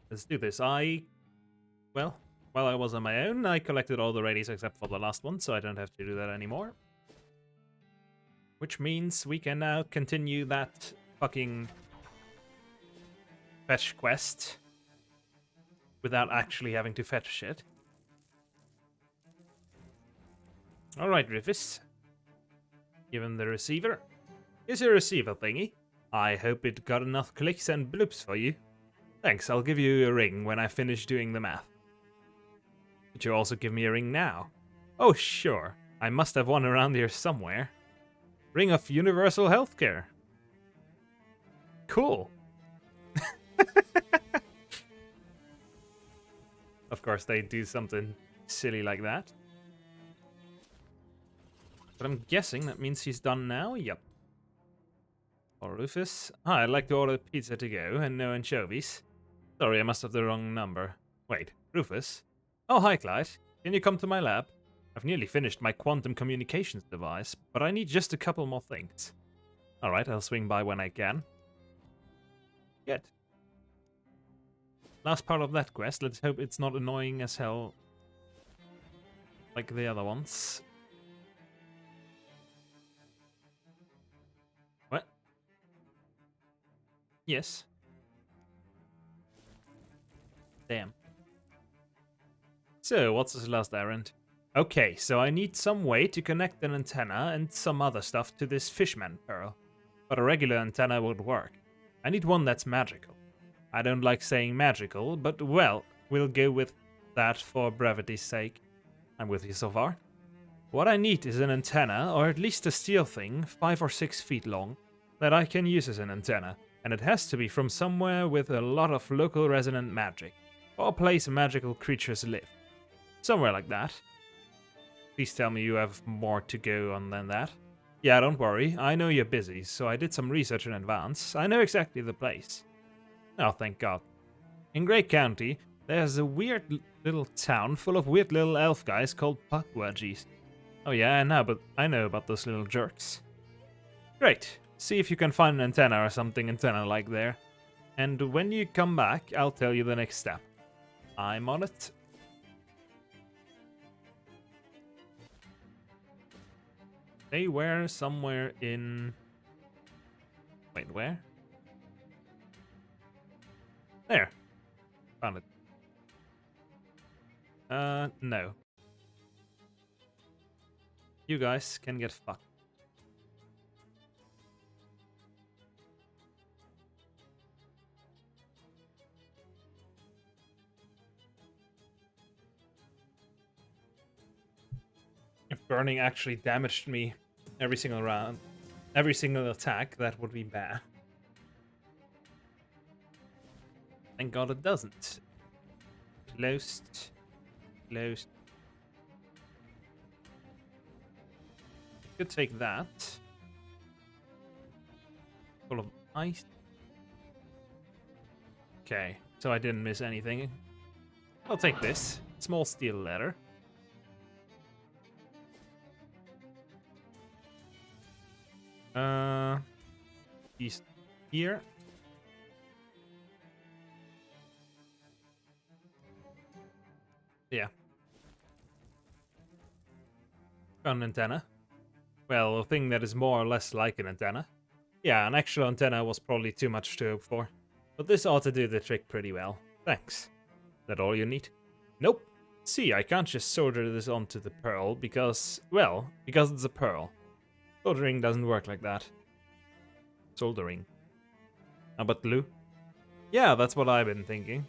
let's do this. Well, while I was on my own, I collected all the radies except for the last one, so I don't have to do that anymore. Which means we can now continue that fucking fetch quest without actually having to fetch shit. Alright, Rufus. Give him the receiver. Here's your receiver thingy. I hope it got enough clicks and bloops for you. Thanks, I'll give you a ring when I finish doing the math. Could you also give me a ring now? Oh, sure. I must have one around here somewhere. Ring of Universal Healthcare. Cool. Of course, they do something silly like that. But I'm guessing that means he's done now? Yep. Or Rufus. Hi, I'd like to order pizza to go and no anchovies. Sorry, I must have the wrong number. Wait, Rufus? Oh, hi, Clyde. Can you come to my lab? I've nearly finished my quantum communications device, but I need just a couple more things. Alright, I'll swing by when I can. Good. Last part of that quest. Let's hope it's not annoying as hell like the other ones. What? Yes. Damn. So, what's this last errand? Okay, so I need some way to connect an antenna and some other stuff to this fishman pearl. But a regular antenna would work. I need one that's magical. I don't like saying magical, but well, we'll go with that for brevity's sake. I'm with you so far. What I need is an antenna, or at least a steel thing, 5 or 6 feet long, that I can use as an antenna, and it has to be from somewhere with a lot of local resonant magic, or a place magical creatures live. Somewhere like that. Please tell me you have more to go on than that. Yeah, don't worry, I know you're busy, so I did some research in advance. I know exactly the place. Oh, thank God. In Grey County, there's a weird little town full of weird little elf guys called Puckwudgies. Oh yeah, I know about those little jerks. Great. See if you can find an antenna or something antenna-like there. And when you come back, I'll tell you the next step. I'm on it. They were somewhere in... Wait, where? There. Found it. No. You guys can get fucked. If burning actually damaged me every single round, every single attack, that would be bad. Thank God it doesn't. Closed. Closed. Could take that. Full of ice. Okay, so I didn't miss anything. I'll take this. Small steel ladder. He's here. Yeah. Found an antenna. Well, a thing that is more or less like an antenna. Yeah, an actual antenna was probably too much to hope for. But this ought to do the trick pretty well. Thanks. That all you need? Nope. See, I can't just solder this onto the pearl because, well, because it's a pearl. Soldering doesn't work like that. Soldering. How about glue? Yeah, that's what I've been thinking.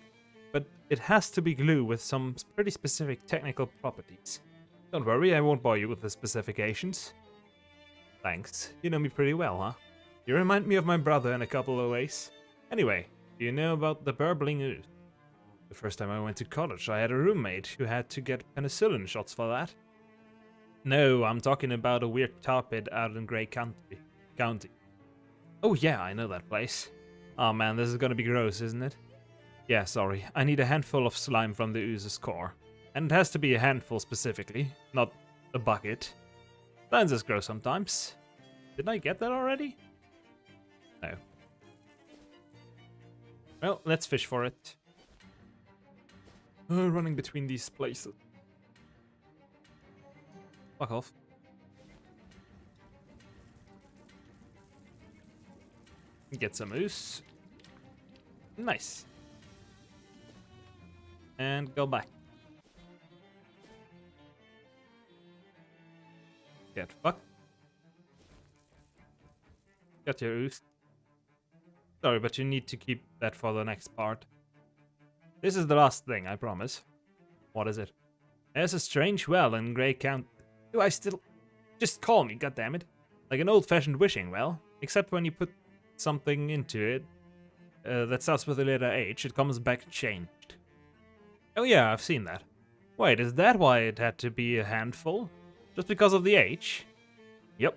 But it has to be glue with some pretty specific technical properties. Don't worry, I won't bore you with the specifications. Thanks. You know me pretty well, huh? You remind me of my brother in a couple of ways. Anyway, do you know about the burbling ooze? The first time I went to college, I had a roommate who had to get penicillin shots for that. No, I'm talking about a weird tar pit out in Grey County. Oh yeah, I know that place. Oh man, this is gonna be gross, isn't it? Yeah, sorry. I need a handful of slime from the ooze's core. And it has to be a handful specifically, not a bucket. Plants is gross sometimes. Didn't I get that already? No. Well, let's fish for it. Running between these places. Fuck off. Get some moose. Nice. And go back. Get fucked. Got your ooze. Sorry, but you need to keep that for the next part. This is the last thing, I promise. What is it? There's a strange well in Grey County. Do I still... Just call me, goddammit. Like an old-fashioned wishing well. Except when you put something into it that starts with the letter H, it comes back changed. Oh yeah, I've seen that. Wait, is that why it had to be a handful? Just because of the H? Yep.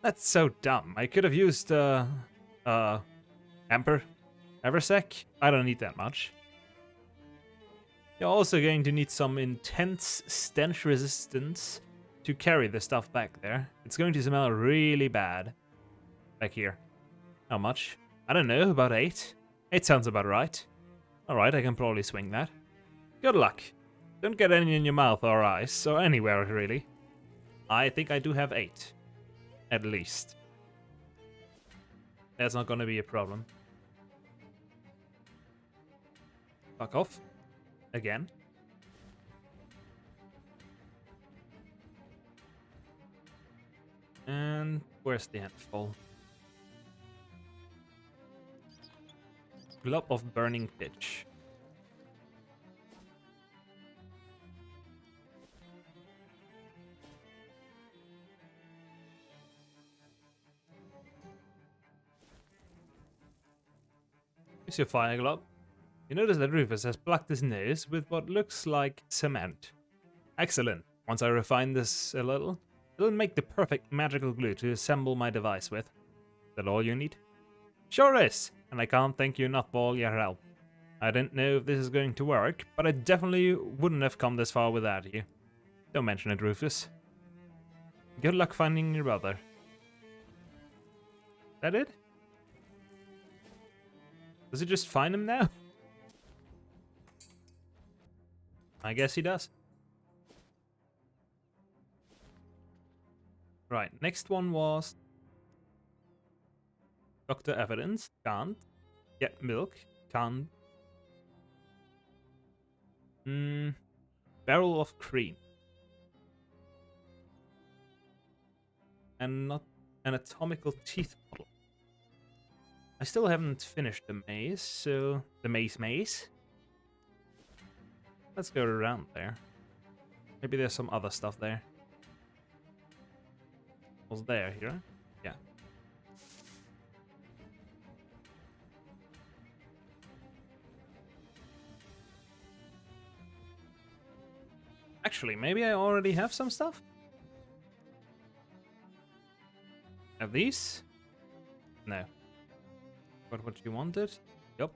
That's so dumb. I could have used, Eversec? I don't need that much. You're also going to need some intense stench resistance to carry the stuff back there. It's going to smell really bad. Back here. How much? I don't know, about 8? 8 sounds about right. Alright, I can probably swing that. Good luck. Don't get any in your mouth or eyes, or anywhere really. I think I do have 8. At least. That's not gonna be a problem. Fuck off. Again. And where's the handful? Glob of burning pitch. Here's your fire globe. You notice that Rufus has plucked his nose with what looks like cement. Excellent. Once I refine this a little, it'll make the perfect magical glue to assemble my device with. Is that all you need? Sure is, and I can't thank you enough for all your help. I didn't know if this is going to work, but I definitely wouldn't have come this far without you. Don't mention it, Rufus. Good luck finding your brother. Is that it? Does he just find him now? I guess he does. Right, next one was Doctor Evidence. Can't. Get milk. Can't. Barrel of cream. And not anatomical teeth model. I still haven't finished the maze, so... The maze? Let's go around there. Maybe there's some other stuff there. Was there here? Yeah. Actually, maybe I already have some stuff? Have these? No. But what you wanted? Yup.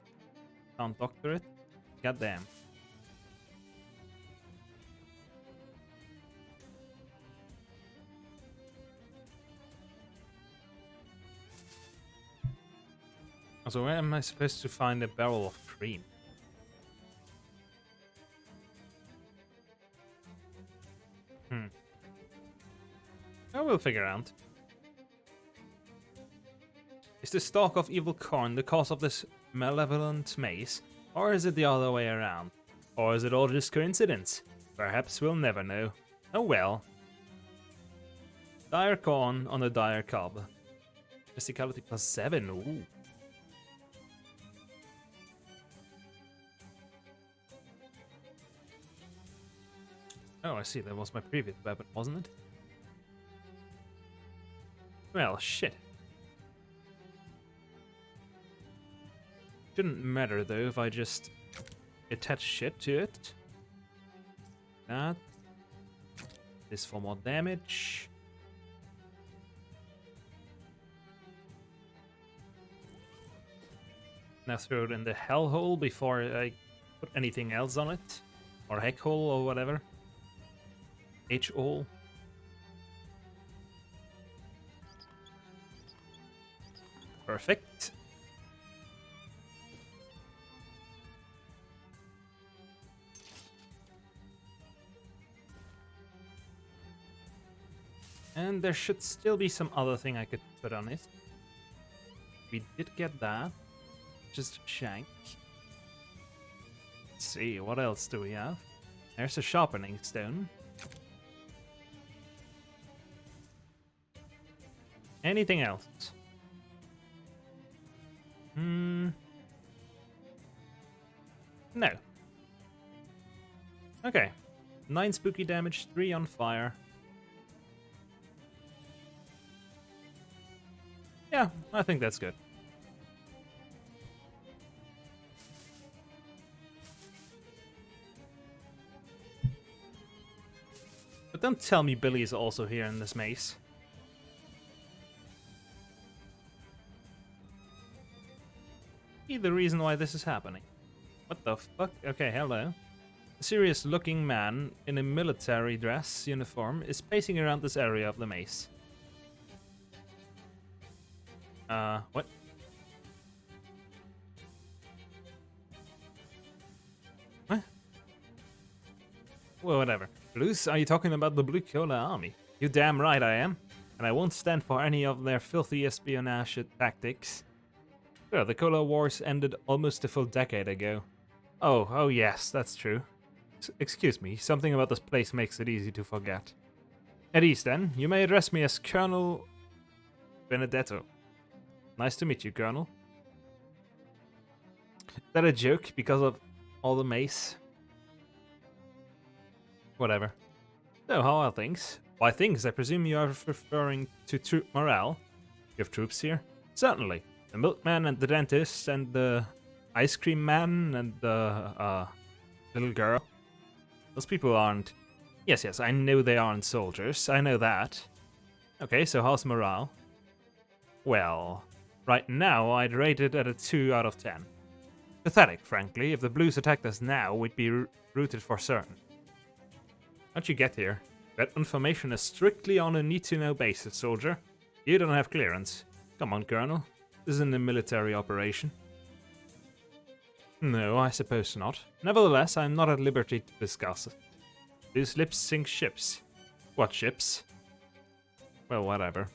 Can't doctor it. Goddamn. So where am I supposed to find a barrel of cream? I will figure out. Is the stalk of evil corn the cause of this malevolent maze? Or is it the other way around? Or is it all just coincidence? Perhaps we'll never know. Oh well. Dire corn on a dire cob. Physicality +7, ooh. Oh, I see, that was my previous weapon, wasn't it? Well, shit. Shouldn't matter though if I just attach shit to it. That. This for more damage. Now throw it in the hellhole before I put anything else on it. Or heck hole or whatever. H-hole. Perfect. And there should still be some other thing I could put on it. We did get that. Just shank. Let's see, what else do we have? There's a sharpening stone. Anything else? No. Okay. 9 spooky damage, 3 on fire. Yeah, I think that's good. But don't tell me Billy is also here in this maze. See the reason why this is happening. What the fuck? Okay, hello. A serious-looking man in a military dress uniform is pacing around this area of the maze. What? What? Well, whatever. Blues, are you talking about the Blue Collar Army? You damn right I am. And I won't stand for any of their filthy espionage tactics. Sure, the Color Wars ended almost a full decade ago. Oh yes, that's true. Excuse me, something about this place makes it easy to forget. At ease then, you may address me as Colonel Benedetto. Nice to meet you, Colonel. Is that a joke because of all the mace? Whatever. So, how are things? By things, I presume you are referring to troop morale? You have troops here? Certainly. The milkman and the dentist and the ice cream man and the little girl. Those people aren't... Yes, I know they aren't soldiers. I know that. Okay, so how's morale? Well, right now I'd rate it at a 2 out of 10. Pathetic, frankly. If the Blues attacked us now, we'd be routed for certain. How'd you get here? That information is strictly on a need-to-know basis, soldier. You don't have clearance. Come on, Colonel. This isn't a military operation. No, I suppose not. Nevertheless, I'm not at liberty to discuss it. These lips sink ships. What ships? Well, whatever.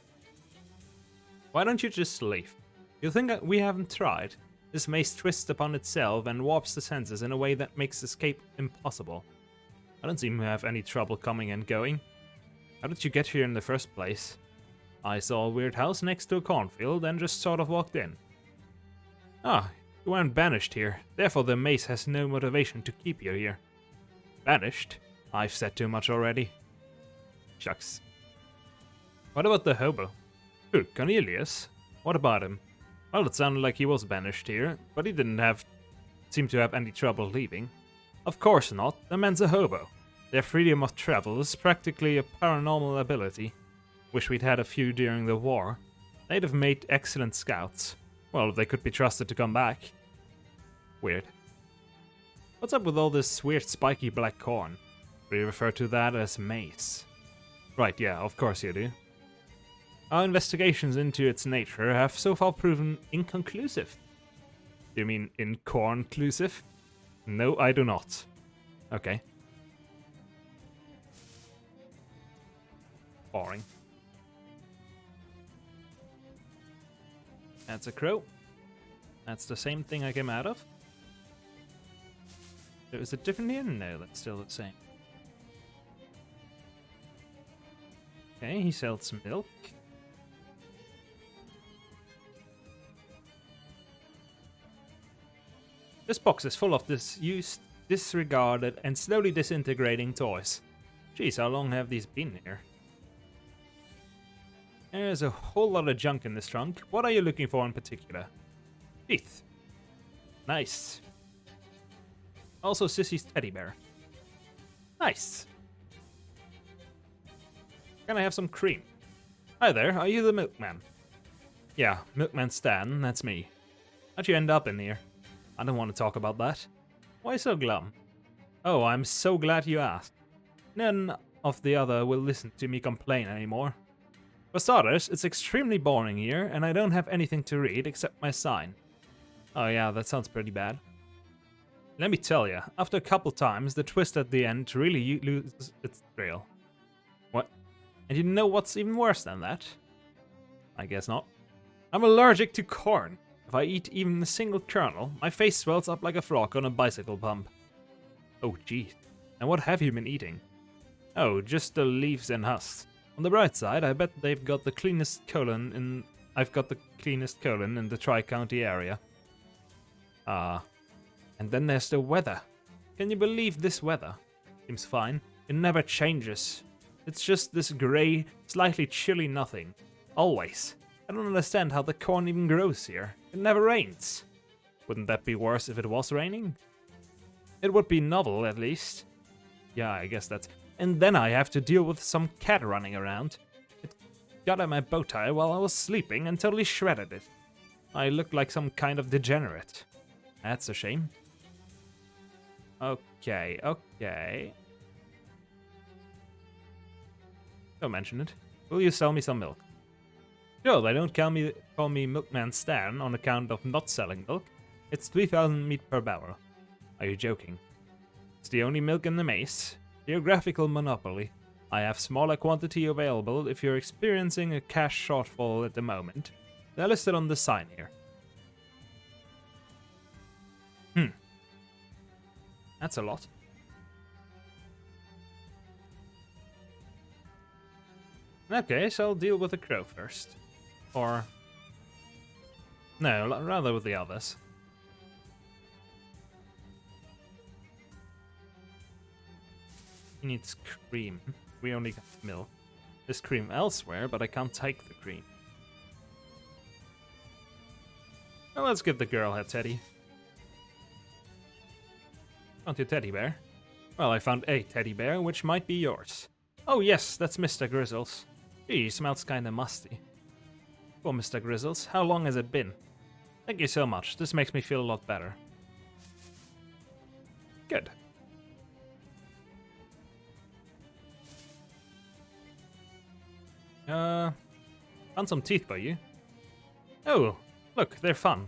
Why don't you just leave? You think we haven't tried? This maze twists upon itself and warps the senses in a way that makes escape impossible. I don't seem to have any trouble coming and going. How did you get here in the first place? I saw a weird house next to a cornfield and just sort of walked in. Ah, you weren't banished here, therefore the maze has no motivation to keep you here. Banished? I've said too much already. Shucks. What about the hobo? Who, Cornelius? What about him? Well, it sounded like he was banished here, but he didn't seem to have any trouble leaving. Of course not, the man's a hobo. Their freedom of travel is practically a paranormal ability. Wish we'd had a few during the war. They'd have made excellent scouts. Well, if they could be trusted to come back. Weird. What's up with all this weird spiky black corn? We refer to that as mace. Right, yeah, of course you do. Our investigations into its nature have so far proven inconclusive. Do you mean incornclusive? No, I do not. Okay. Boring. That's a crow. That's the same thing I came out of. Is it different here? No, that's still the same. Okay, he sells some milk. This box is full of disused, disregarded, and slowly disintegrating toys. Jeez, how long have these been here? There's a whole lot of junk in this trunk. What are you looking for in particular? Teeth. Nice. Also Sissy's teddy bear. Nice. Can I have some cream? Hi there, are you the milkman? Yeah, Milkman Stan, that's me. How'd you end up in here? I don't want to talk about that. Why so glum? Oh, I'm so glad you asked. None of the other will listen to me complain anymore. For starters, it's extremely boring here, and I don't have anything to read except my sign. Oh yeah, that sounds pretty bad. Let me tell ya, after a couple times, the twist at the end really loses its thrill. What? And you know what's even worse than that? I guess not. I'm allergic to corn. If I eat even a single kernel, my face swells up like a frog on a bicycle pump. Oh geez. And what have you been eating? Oh, just the leaves and husks. On the bright side, I bet they've got the cleanest colon in... I've got the cleanest colon in the Tri-County area. Ah. And then there's the weather. Can you believe this weather? Seems fine. It never changes. It's just this grey, slightly chilly nothing. Always. I don't understand how the corn even grows here. It never rains. Wouldn't that be worse if it was raining? It would be novel, at least. Yeah, I guess that's... And then I have to deal with some cat running around. It got at my bow tie while I was sleeping and totally shredded it. I looked like some kind of degenerate. That's a shame. Okay. Don't mention it. Will you sell me some milk? Sure, they don't call me Milkman Stan on account of not selling milk. It's 3,000 meat per barrel. Are you joking? It's the only milk in the maze. Geographical monopoly. I have smaller quantity available if you're experiencing a cash shortfall at the moment. They're listed on the sign here. That's a lot. In that case, I'll deal with the crow first. Or... No, rather with the others. He needs cream. We only got milk. There's cream elsewhere, but I can't take the cream. Well, let's give the girl her teddy. Want your teddy bear? Well, I found a teddy bear, which might be yours. Oh yes, that's Mr. Grizzles. He smells kinda musty. Poor Mr. Grizzles, how long has it been? Thank you so much, this makes me feel a lot better. Good. Found some teeth by you. Oh, look, they're fun.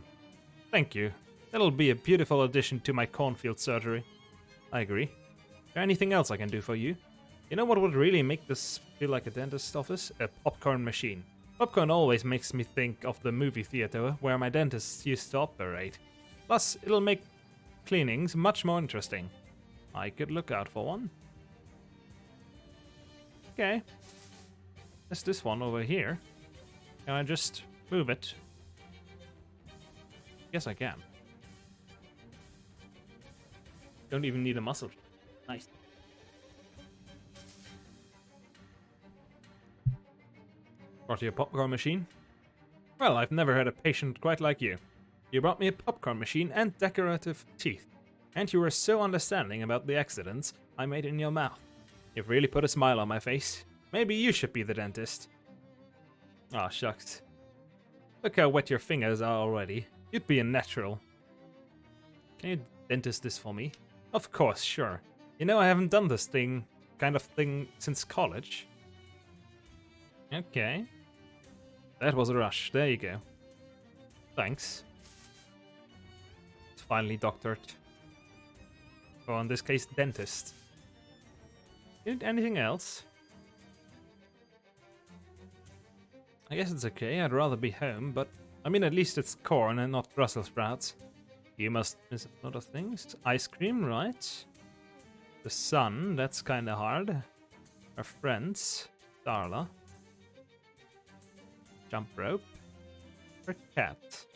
Thank you. That'll be a beautiful addition to my cornfield surgery. I agree. Is there anything else I can do for you? You know what would really make this feel like a dentist's office? A popcorn machine. Popcorn always makes me think of the movie theater where my dentist used to operate. Plus, it'll make cleanings much more interesting. I could look out for one. Okay. There's this one over here. Can I just move it? Yes, I can. Don't even need a muscle. Nice. Brought you a popcorn machine? Well, I've never had a patient quite like you. You brought me a popcorn machine and decorative teeth. And you were so understanding about the accidents I made in your mouth. You've really put a smile on my face. Maybe you should be the dentist. Aw, shucks. Look how wet your fingers are already. You'd be a natural. Can you dentist this for me? Of course, sure. You know I haven't done this kind of thing since college. Okay. That was a rush. There you go. Thanks. It's finally doctored. Or in this case, dentist. Need anything else? I guess it's okay. I'd rather be home, but I mean at least it's corn and not Brussels sprouts. You must miss a lot of things. Ice cream, right? The sun, that's kinda hard. Our friends. Darla. Jump rope. Her cat.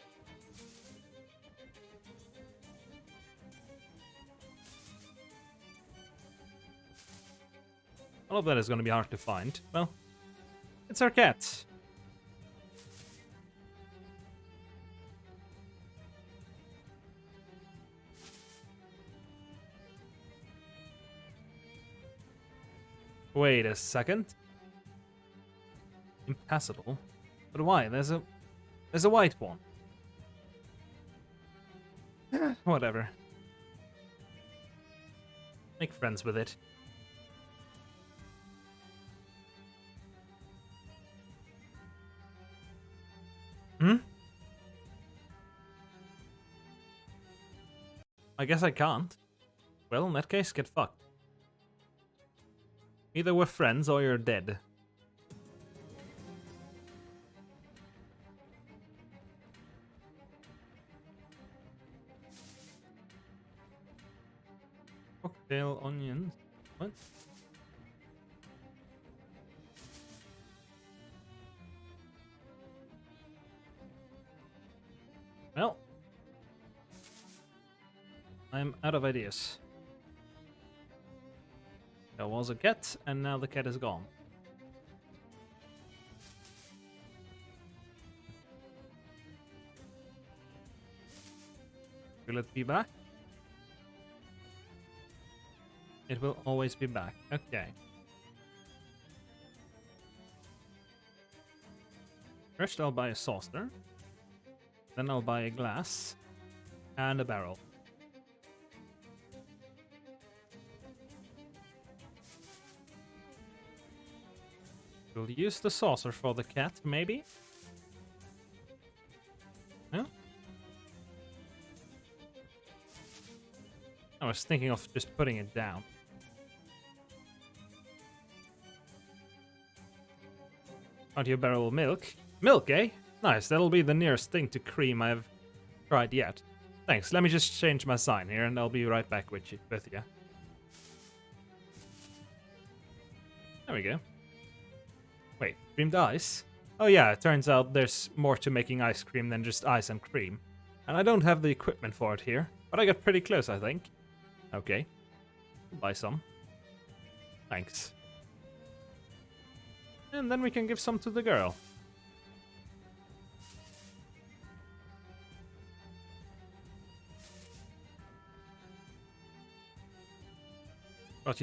All of that is gonna be hard to find. Well, it's our cat. Wait a second. Impassable? But why? There's a white one. Whatever. Make friends with it. I guess I can't. Well, in that case, get fucked. Either we're friends or you're dead. Cocktail onions. What? Well, I'm out of ideas. There was a cat, and now the cat is gone. Will it be back? It will always be back. Okay. First I'll buy a saucer. Then I'll buy a glass. And a barrel. We'll use the saucer for the cat, maybe? Huh? I was thinking of just putting it down. Aren't you a barrel of milk? Milk, eh? Nice, that'll be the nearest thing to cream I've tried yet. Thanks, let me just change my sign here and I'll be right back with you. There we go. Wait, creamed ice? Oh yeah, it turns out there's more to making ice cream than just ice and cream. And I don't have the equipment for it here, but I got pretty close, I think. Okay. Buy some. Thanks. And then we can give some to the girl. Brought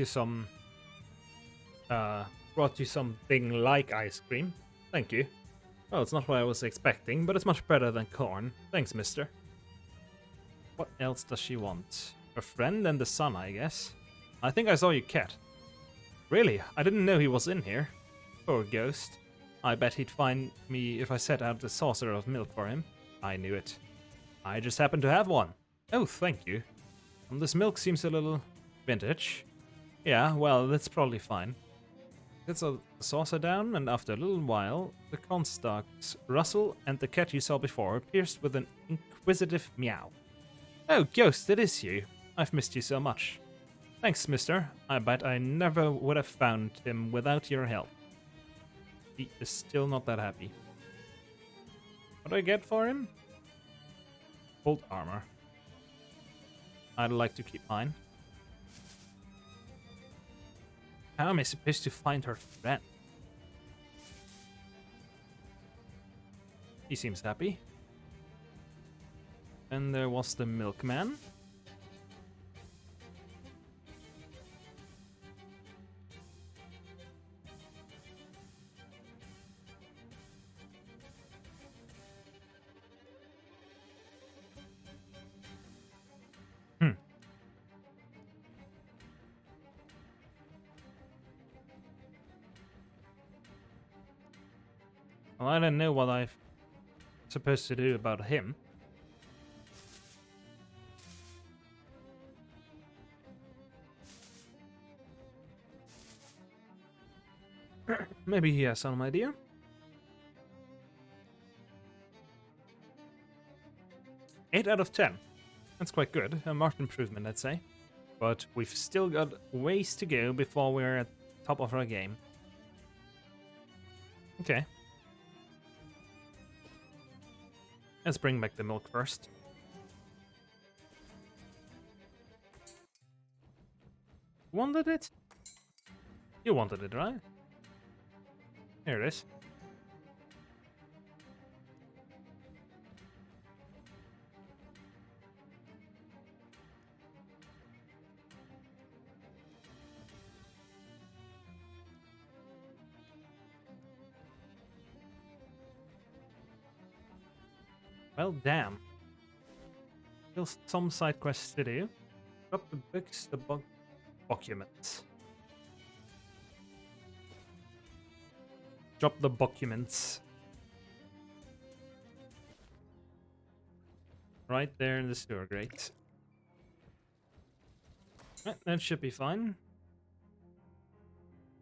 you something like ice cream. Thank you. Well, it's not what I was expecting, but it's much better than corn. Thanks, mister. What else does she want? Her friend and the sun, I guess. I think I saw your cat. Really? I didn't know he was in here. Poor ghost. I bet he'd find me if I set out a saucer of milk for him. I knew it. I just happen to have one. Oh, thank you. This milk seems a little vintage. Yeah, well, that's probably fine. Gets a saucer down, and after a little while, the cornstalks rustle, and the cat you saw before appears with an inquisitive meow. Oh, Ghost, it is you. I've missed you so much. Thanks, mister. I bet I never would have found him without your help. He is still not that happy. What do I get for him? Old armor. I'd like to keep mine. How am I supposed to find her friend? He seems happy. And there was the milkman. Well, I don't know what I'm supposed to do about him. Maybe he has some idea. Eight out of 10. That's quite good. A marked improvement, I'd say. But we've still got ways to go before we're at top of our game. Okay. Let's bring back the milk first. Wanted it? You wanted it, right? Here it is. Well, damn. Still some side quests to do. Drop the books, the documents. Drop the documents. Right there in the sewer grate. Right, that should be fine.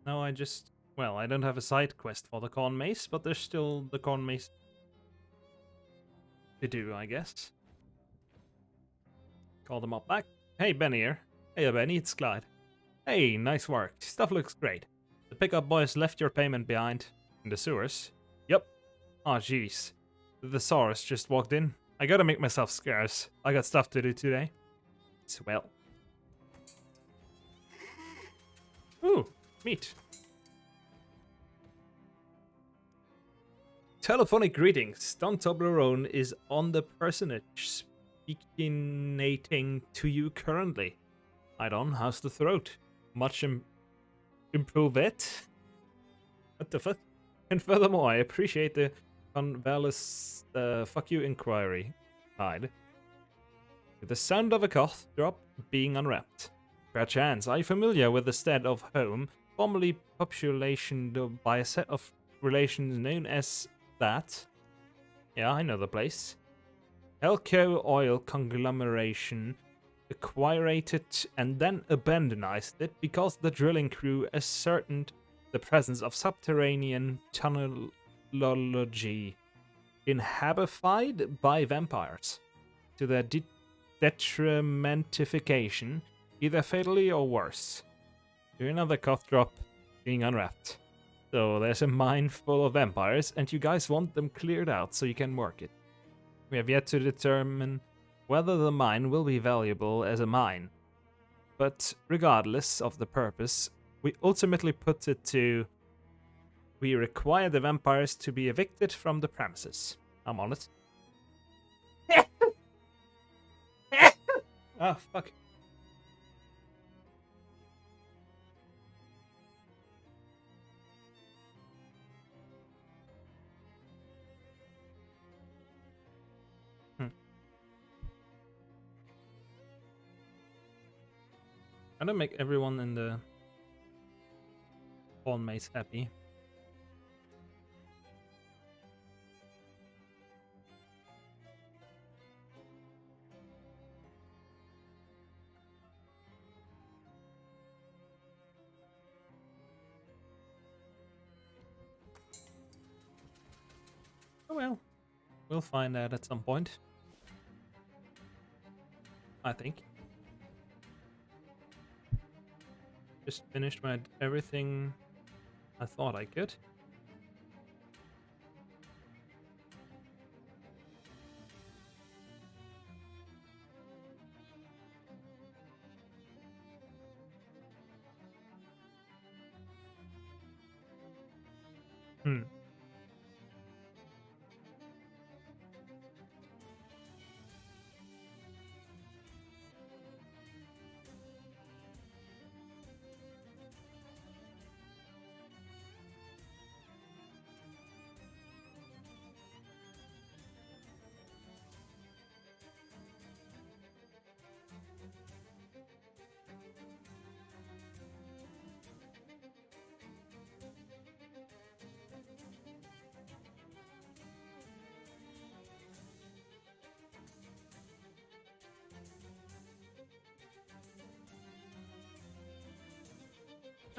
Now I just... Well, I don't have a side quest for the corn mace, but there's still the corn mace to do, I guess. Call them up back. Hey, Ben here. Hey, Hey Benny, it's Clyde. Hey, nice work. Stuff looks great. The pickup boys left your payment behind. In the sewers? Yep. Aw, jeez. The thesaurus just walked in. I gotta make myself scarce. I got stuff to do today. Swell. Ooh, meat. Telephonic greetings. Don Toblerone is on the personage speaking to you currently. Hi Don, how's the throat? Much improve it? What the fuck? And furthermore, I appreciate the convalescent fuck you inquiry. Hide. With the sound of a cough drop being unwrapped. Perchance, are you familiar with the stead of home, formerly populationed by a set of relations known as that? Yeah, I know the place. Helco Oil Conglomeration acquired it and then abandoned it because the drilling crew ascertained the presence of subterranean tunnelology inhabited by vampires. To their detrimentification, either fatally or worse. Here's another cough drop being unwrapped. So there's a mine full of vampires, and you guys want them cleared out so you can work it. We have yet to determine whether the mine will be valuable as a mine. But regardless of the purpose, we ultimately put it to... We require the vampires to be evicted from the premises. I'm on it. Ah, fuck. I don't make everyone in the pawn maze happy. Oh well, we'll find out at some point. I think. Just finished my everything I thought I could.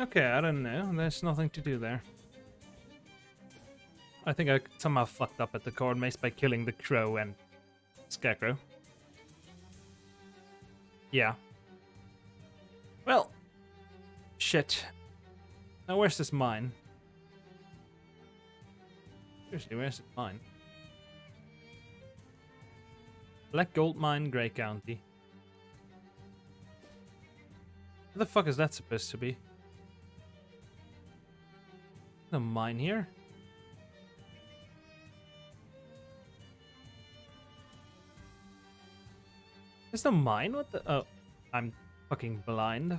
Okay, I don't know. There's nothing to do there. I think I somehow fucked up at the cord maze by killing the crow and scarecrow. Yeah. Well, shit. Now where's this mine? Seriously, where's the mine? Black Gold Mine, Grey County. What the fuck is that supposed to be? No mine here? There's no mine? What the? Oh, I'm fucking blind.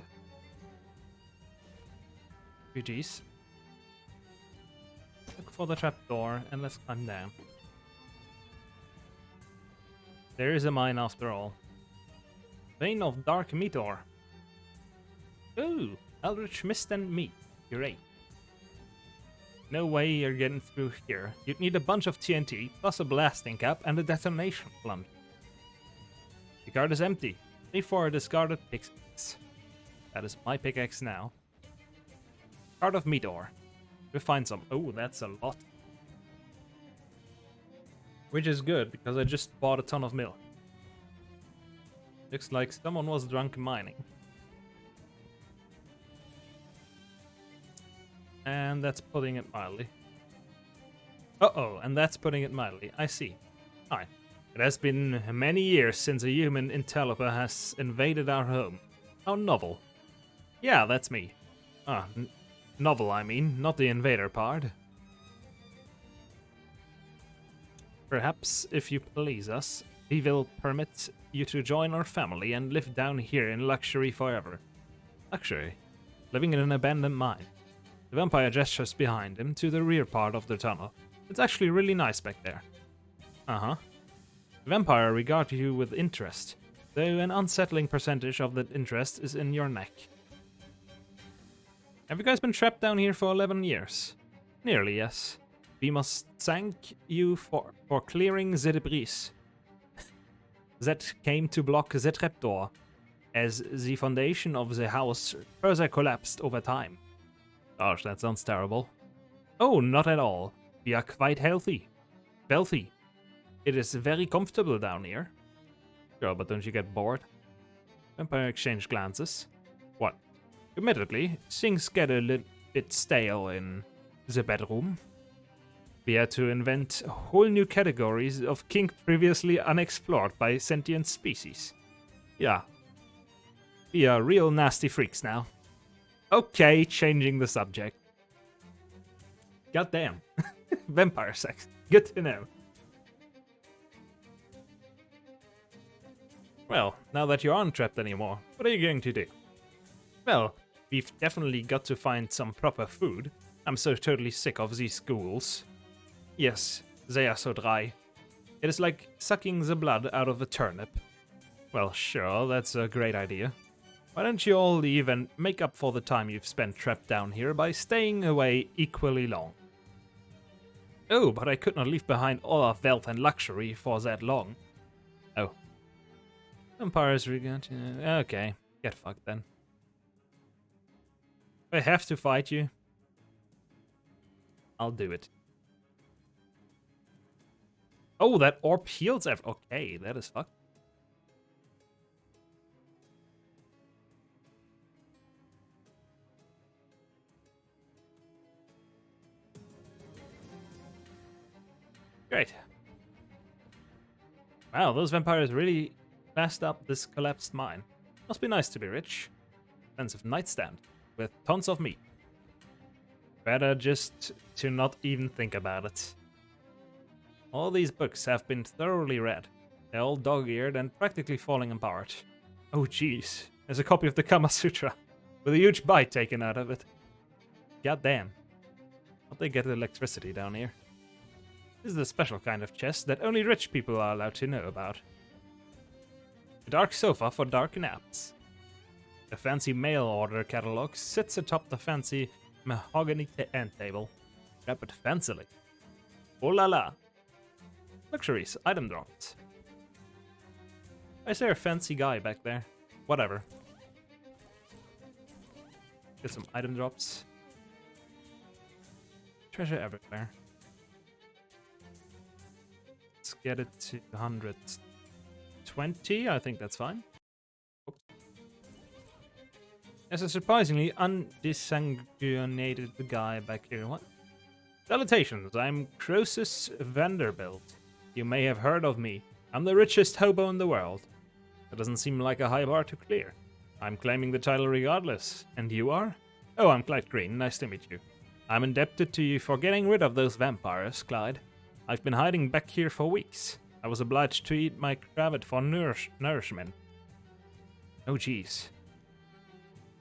GG's. Look for the trapdoor and let's climb down. There is a mine after all. Vein of Dark Meteor. Ooh, Eldritch Mist and Meat. Great. No way you're getting through here. You'd need a bunch of TNT, plus a blasting cap and a detonation plunge. The card is empty. Leave for a discarded pickaxe. That is my pickaxe now. Card of Meteor. We find some. Oh, that's a lot. Which is good, because I just bought a ton of milk. Looks like someone was drunk mining. And that's putting it mildly. Uh-oh, and that's putting it mildly. I see. Hi. It has been many years since a human interloper has invaded our home. How novel. Yeah, that's me. Ah, novel, I mean, not the invader part. Perhaps, if you please us, we will permit you to join our family and live down here in luxury forever. Luxury? Living in an abandoned mine. The vampire gestures behind him to the rear part of the tunnel. It's actually really nice back there. Uh-huh. The vampire regards you with interest, though an unsettling percentage of that interest is in your neck. Have you guys been trapped down here for 11 years? Nearly, yes. We must thank you for clearing the debris that came to block the trapdoor, as the foundation of the house further collapsed over time. Gosh, that sounds terrible. Oh, not at all. We are quite healthy. Wealthy. It is very comfortable down here. Sure, but don't you get bored? Vampire exchange glances. What? Admittedly, things get a little bit stale in the bedroom. We had to invent whole new categories of kink previously unexplored by sentient species. Yeah. We are real nasty freaks now. Okay, changing the subject. Goddamn. Vampire sex. Good to know. Well, now that you aren't trapped anymore, what are you going to do? Well, we've definitely got to find some proper food. I'm so totally sick of these ghouls. Yes, they are so dry. It is like sucking the blood out of a turnip. Well, sure, that's a great idea. Why don't you all leave and make up for the time you've spent trapped down here by staying away equally long? Oh, but I could not leave behind all our wealth and luxury for that long. Oh. Vampires regard you. Okay, get fucked then. If I have to fight you, I'll do it. Oh, that orb heals every. Okay, that is fucked. Great. Wow, those vampires really messed up this collapsed mine. Must be nice to be rich. Expensive nightstand with tons of meat. Better just to not even think about it. All these books have been thoroughly read. They're all dog-eared and practically falling apart. Oh jeez, there's a copy of the Kama Sutra, with a huge bite taken out of it. God damn. How'd they get electricity down here? This is a special kind of chest that only rich people are allowed to know about. A dark sofa for dark naps. A fancy mail order catalog sits atop the fancy mahogany end table. Wrap it fancily. Oh la la. Luxuries, item drops. Why is there a fancy guy back there? Whatever. Get some item drops. Treasure everywhere. Let's get it to 120. I think that's fine. Oops. There's a surprisingly undesanguinated guy back here. What? Salutations, I'm Croesus Vanderbilt. You may have heard of me. I'm the richest hobo in the world. That doesn't seem like a high bar to clear. I'm claiming the title regardless. And you are? Oh, I'm Clyde Green. Nice to meet you. I'm indebted to you for getting rid of those vampires, Clyde. I've been hiding back here for weeks. I was obliged to eat my cravat for nourishment. Oh, jeez.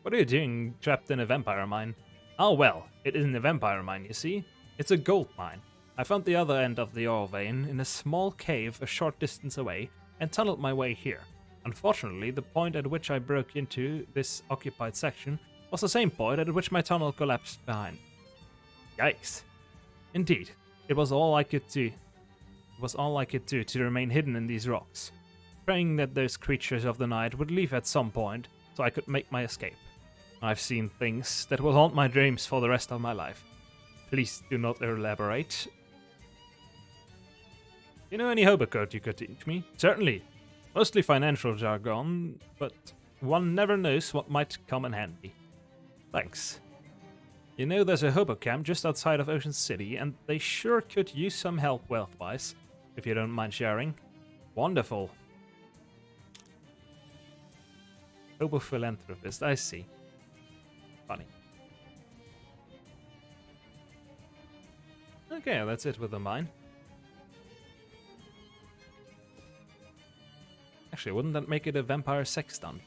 What are you doing trapped in a vampire mine? Oh, well, it isn't a vampire mine, you see. It's a gold mine. I found the other end of the ore vein in a small cave a short distance away and tunneled my way here. Unfortunately, the point at which I broke into this occupied section was the same point at which my tunnel collapsed behind. Yikes. Indeed, it was all I could do. It was all I could do to remain hidden in these rocks, praying that those creatures of the night would leave at some point so I could make my escape. I've seen things that will haunt my dreams for the rest of my life. Please do not elaborate. You know any hobo code you could teach me? Certainly. Mostly financial jargon, but one never knows what might come in handy. Thanks. You know there's a hobo camp just outside of Ocean City, and they sure could use some help wealth-wise, if you don't mind sharing. Wonderful. Hobo philanthropist, I see. Funny. Okay, that's it with the mine. Actually, wouldn't that make it a vampire sex stunt?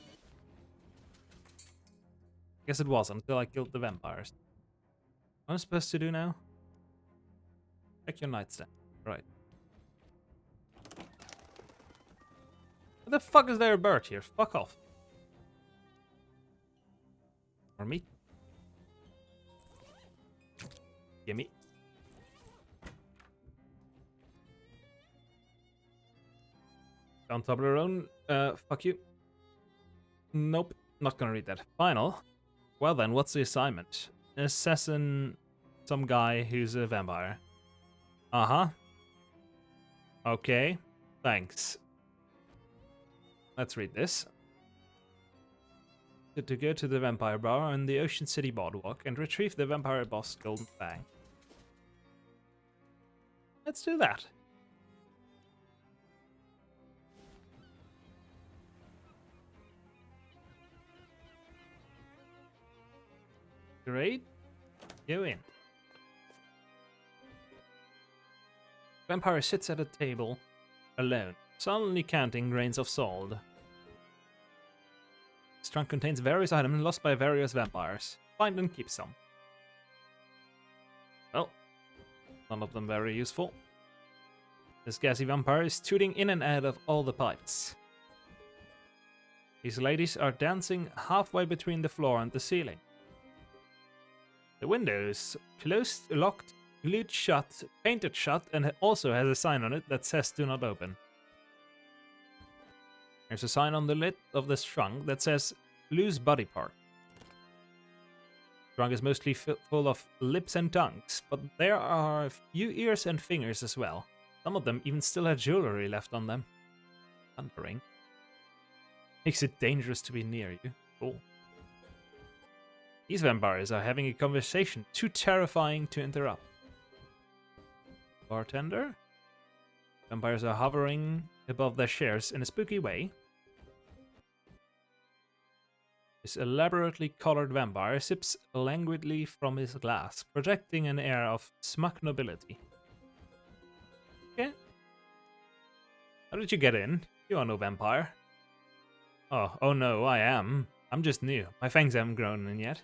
Guess it was until I killed the vampires. What am I supposed to do now? Check your nightstand. Right. What the fuck is there a bird here? Fuck off. Or meat? Gimme. On top of their own. Fuck you. Nope. Not gonna read that. Final. Well then, what's the assignment? Assassin some guy who's a vampire. Uh-huh. Okay. Thanks. Let's read this. To go to the vampire bar on the Ocean City boardwalk and retrieve the vampire boss golden fang. Let's do that. Great. Go in. Vampire sits at a table, alone, solemnly counting grains of salt. His trunk contains various items lost by various vampires. Find and keep some. Well, none of them very useful. This gassy vampire is tooting in and out of all the pipes. These ladies are dancing halfway between the floor and the ceiling. The window is closed, locked, glued shut, painted shut, and also has a sign on it that says do not open. There's a sign on the lid of this trunk that says loose body part. The trunk is mostly full of lips and tongues, but there are a few ears and fingers as well. Some of them even still have jewelry left on them. Thundering. Makes it dangerous to be near you. Cool. These vampires are having a conversation too terrifying to interrupt. Bartender? Vampires are hovering above their chairs in a spooky way. This elaborately colored vampire sips languidly from his glass, projecting an air of smug nobility. Okay. How did you get in? You are no vampire. Oh no, I am. I'm just new. My fangs haven't grown in yet.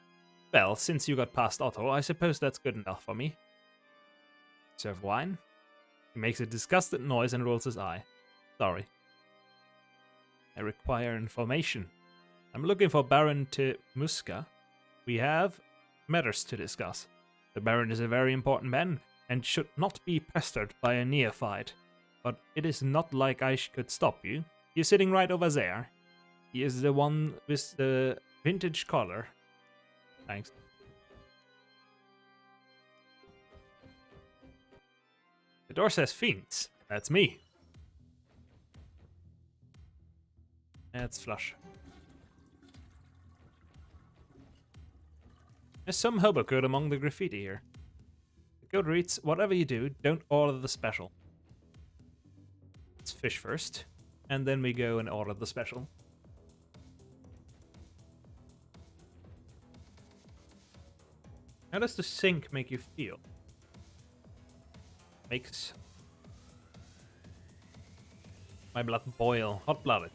Well, since you got past Otto, I suppose that's good enough for me. Serve wine? He makes a disgusted noise and rolls his eye. Sorry. I require information. I'm looking for Baron T. Muska. We have matters to discuss. The Baron is a very important man and should not be pestered by a neophyte. But it is not like I could stop you. You're sitting right over there. He is the one with the vintage collar. Thanks. The door says fiends. That's me. Let's flush. There's some hobo code among the graffiti here. The code reads, whatever you do, don't order the special. Let's fish first, and then we go and order the special. How does the sink make you feel? Makes my blood boil. Hot-blooded.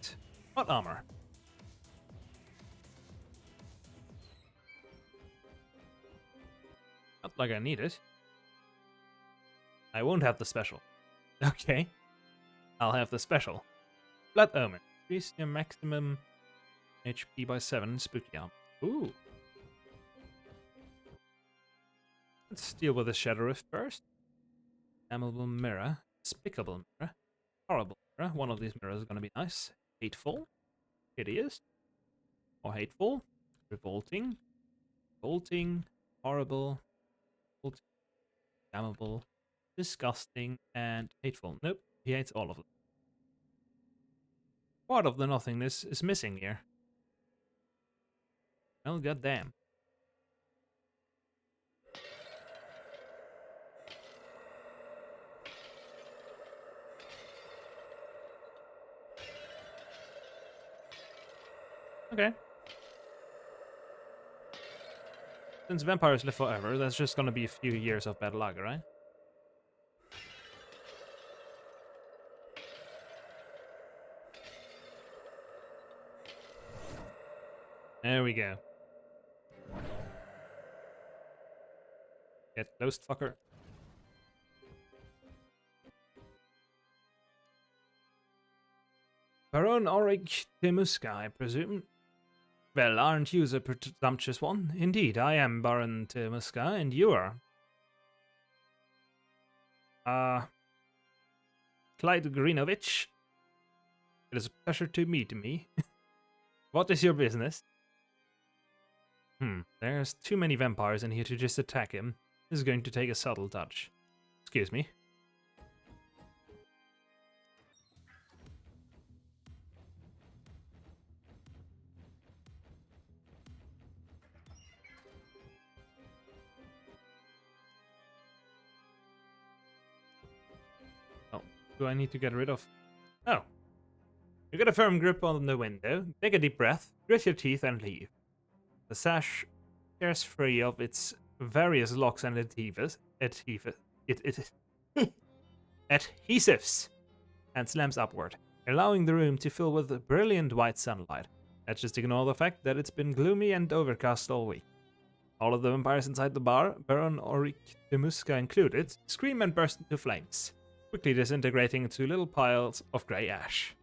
Hot armor. Not like I need it. I won't have the special. Okay. I'll have the special. Blood Omen. Increase your maximum HP by 7. Spooky armor. Ooh. Let's deal with the Shadow Rift first. Damnable mirror. Despicable mirror. Horrible mirror. One of these mirrors is going to be nice. Hateful. Hideous. Or hateful. Revolting. Revolting. Horrible. Revolting, damnable. Disgusting. And hateful. Nope. He hates all of them. Part of the nothingness is missing here. Well, goddamn. Okay. Since vampires live forever, that's just gonna be a few years of bad luck, right? There we go. Get close, fucker. Baron Auric Temuska, I presume? Well, aren't you the presumptuous one? Indeed, I am Baron Temuska, and you are. Clyde Grinovich. It is a pleasure to meet me. What is your business? There's too many vampires in here to just attack him. This is going to take a subtle touch. Excuse me. Oh, do I need to get rid of... Oh. You get a firm grip on the window, take a deep breath, grit your teeth and leave. The sash tears free of its various locks and adhesives and slams upward, allowing the room to fill with brilliant white sunlight. Let's just ignore the fact that it's been gloomy and overcast all week. All of the vampires inside the bar, Baron Auric de Musca included, scream and burst into flames, quickly disintegrating into little piles of grey ash.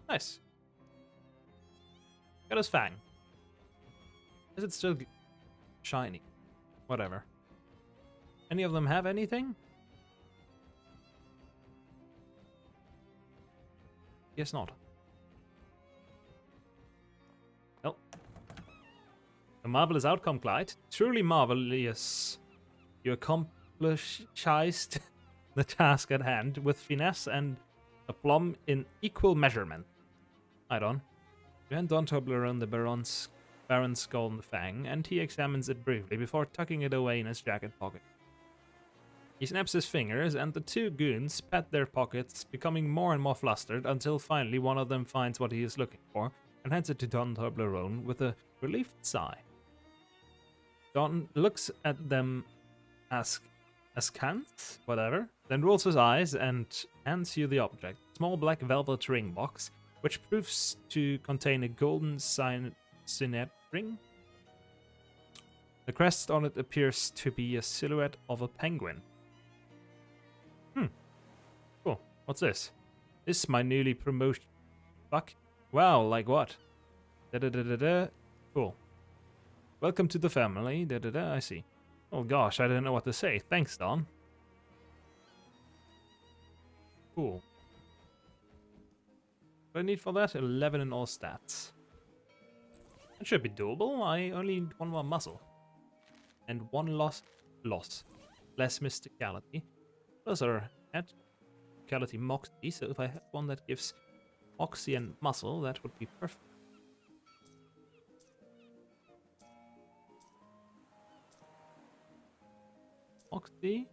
Nice. Got his fang. Is it still shiny? Whatever. Any of them have anything? Guess not. Well. A marvelous outcome, Clyde. Truly marvelous. You accomplished the task at hand with finesse and aplomb in equal measurement. Right on. You hand Don Toblerone the Baron's golden fang, and he examines it briefly before tucking it away in his jacket pocket. He snaps his fingers, and the two goons pat their pockets, becoming more and more flustered, until finally one of them finds what he is looking for, and hands it to Don Toblerone with a relieved sigh. Don looks at them askance, whatever, then rolls his eyes and hands you the object, a small black velvet ring box, which proves to contain a golden signet ring. The crest on it appears to be a silhouette of a penguin. Cool. What's this? This is my newly promoted... Fuck. Wow, like what? Da-da-da-da-da. Cool. Welcome to the family. Da-da-da, I see. Oh gosh, I didn't know what to say. Thanks, Don. Cool. What do I need for that? 11 in all stats. That should be doable. I only need one more muscle. And one loss. Less mysticality. Those are at mysticality moxie, so if I have one that gives moxie and muscle, that would be perfect. Moxie.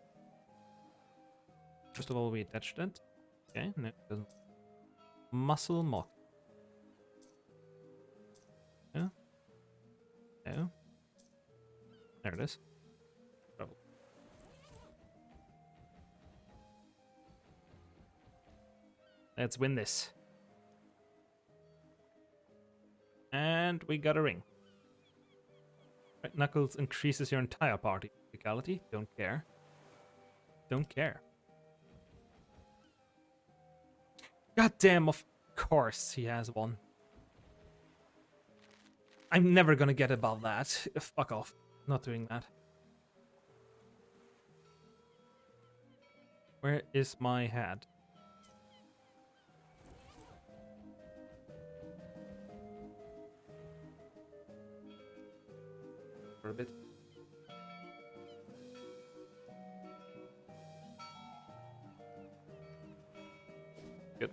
First of all, we attached it. Okay, no, it doesn't. Muscle mox. No. No. There it is. Oh. Let's win this. And we got a ring. Right, Knuckles increases your entire party physicality. Don't care. Don't care. God damn, of course he has one. I'm never gonna get above that. Fuck off. Not doing that. Where is my hat? For a bit. Good.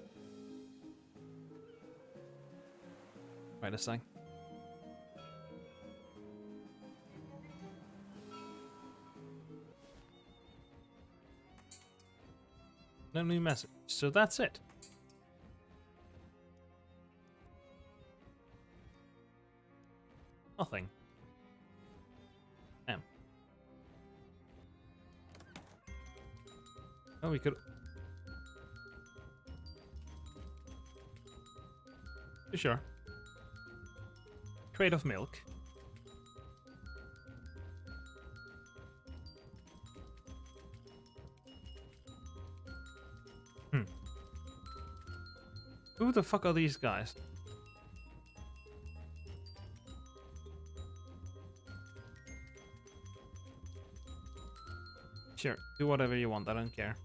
Wait a sec. No new message. So that's it. Nothing. Damn. Oh, we could... Sure. Crate of milk. Who the fuck are these guys? Sure, do whatever you want, I don't care.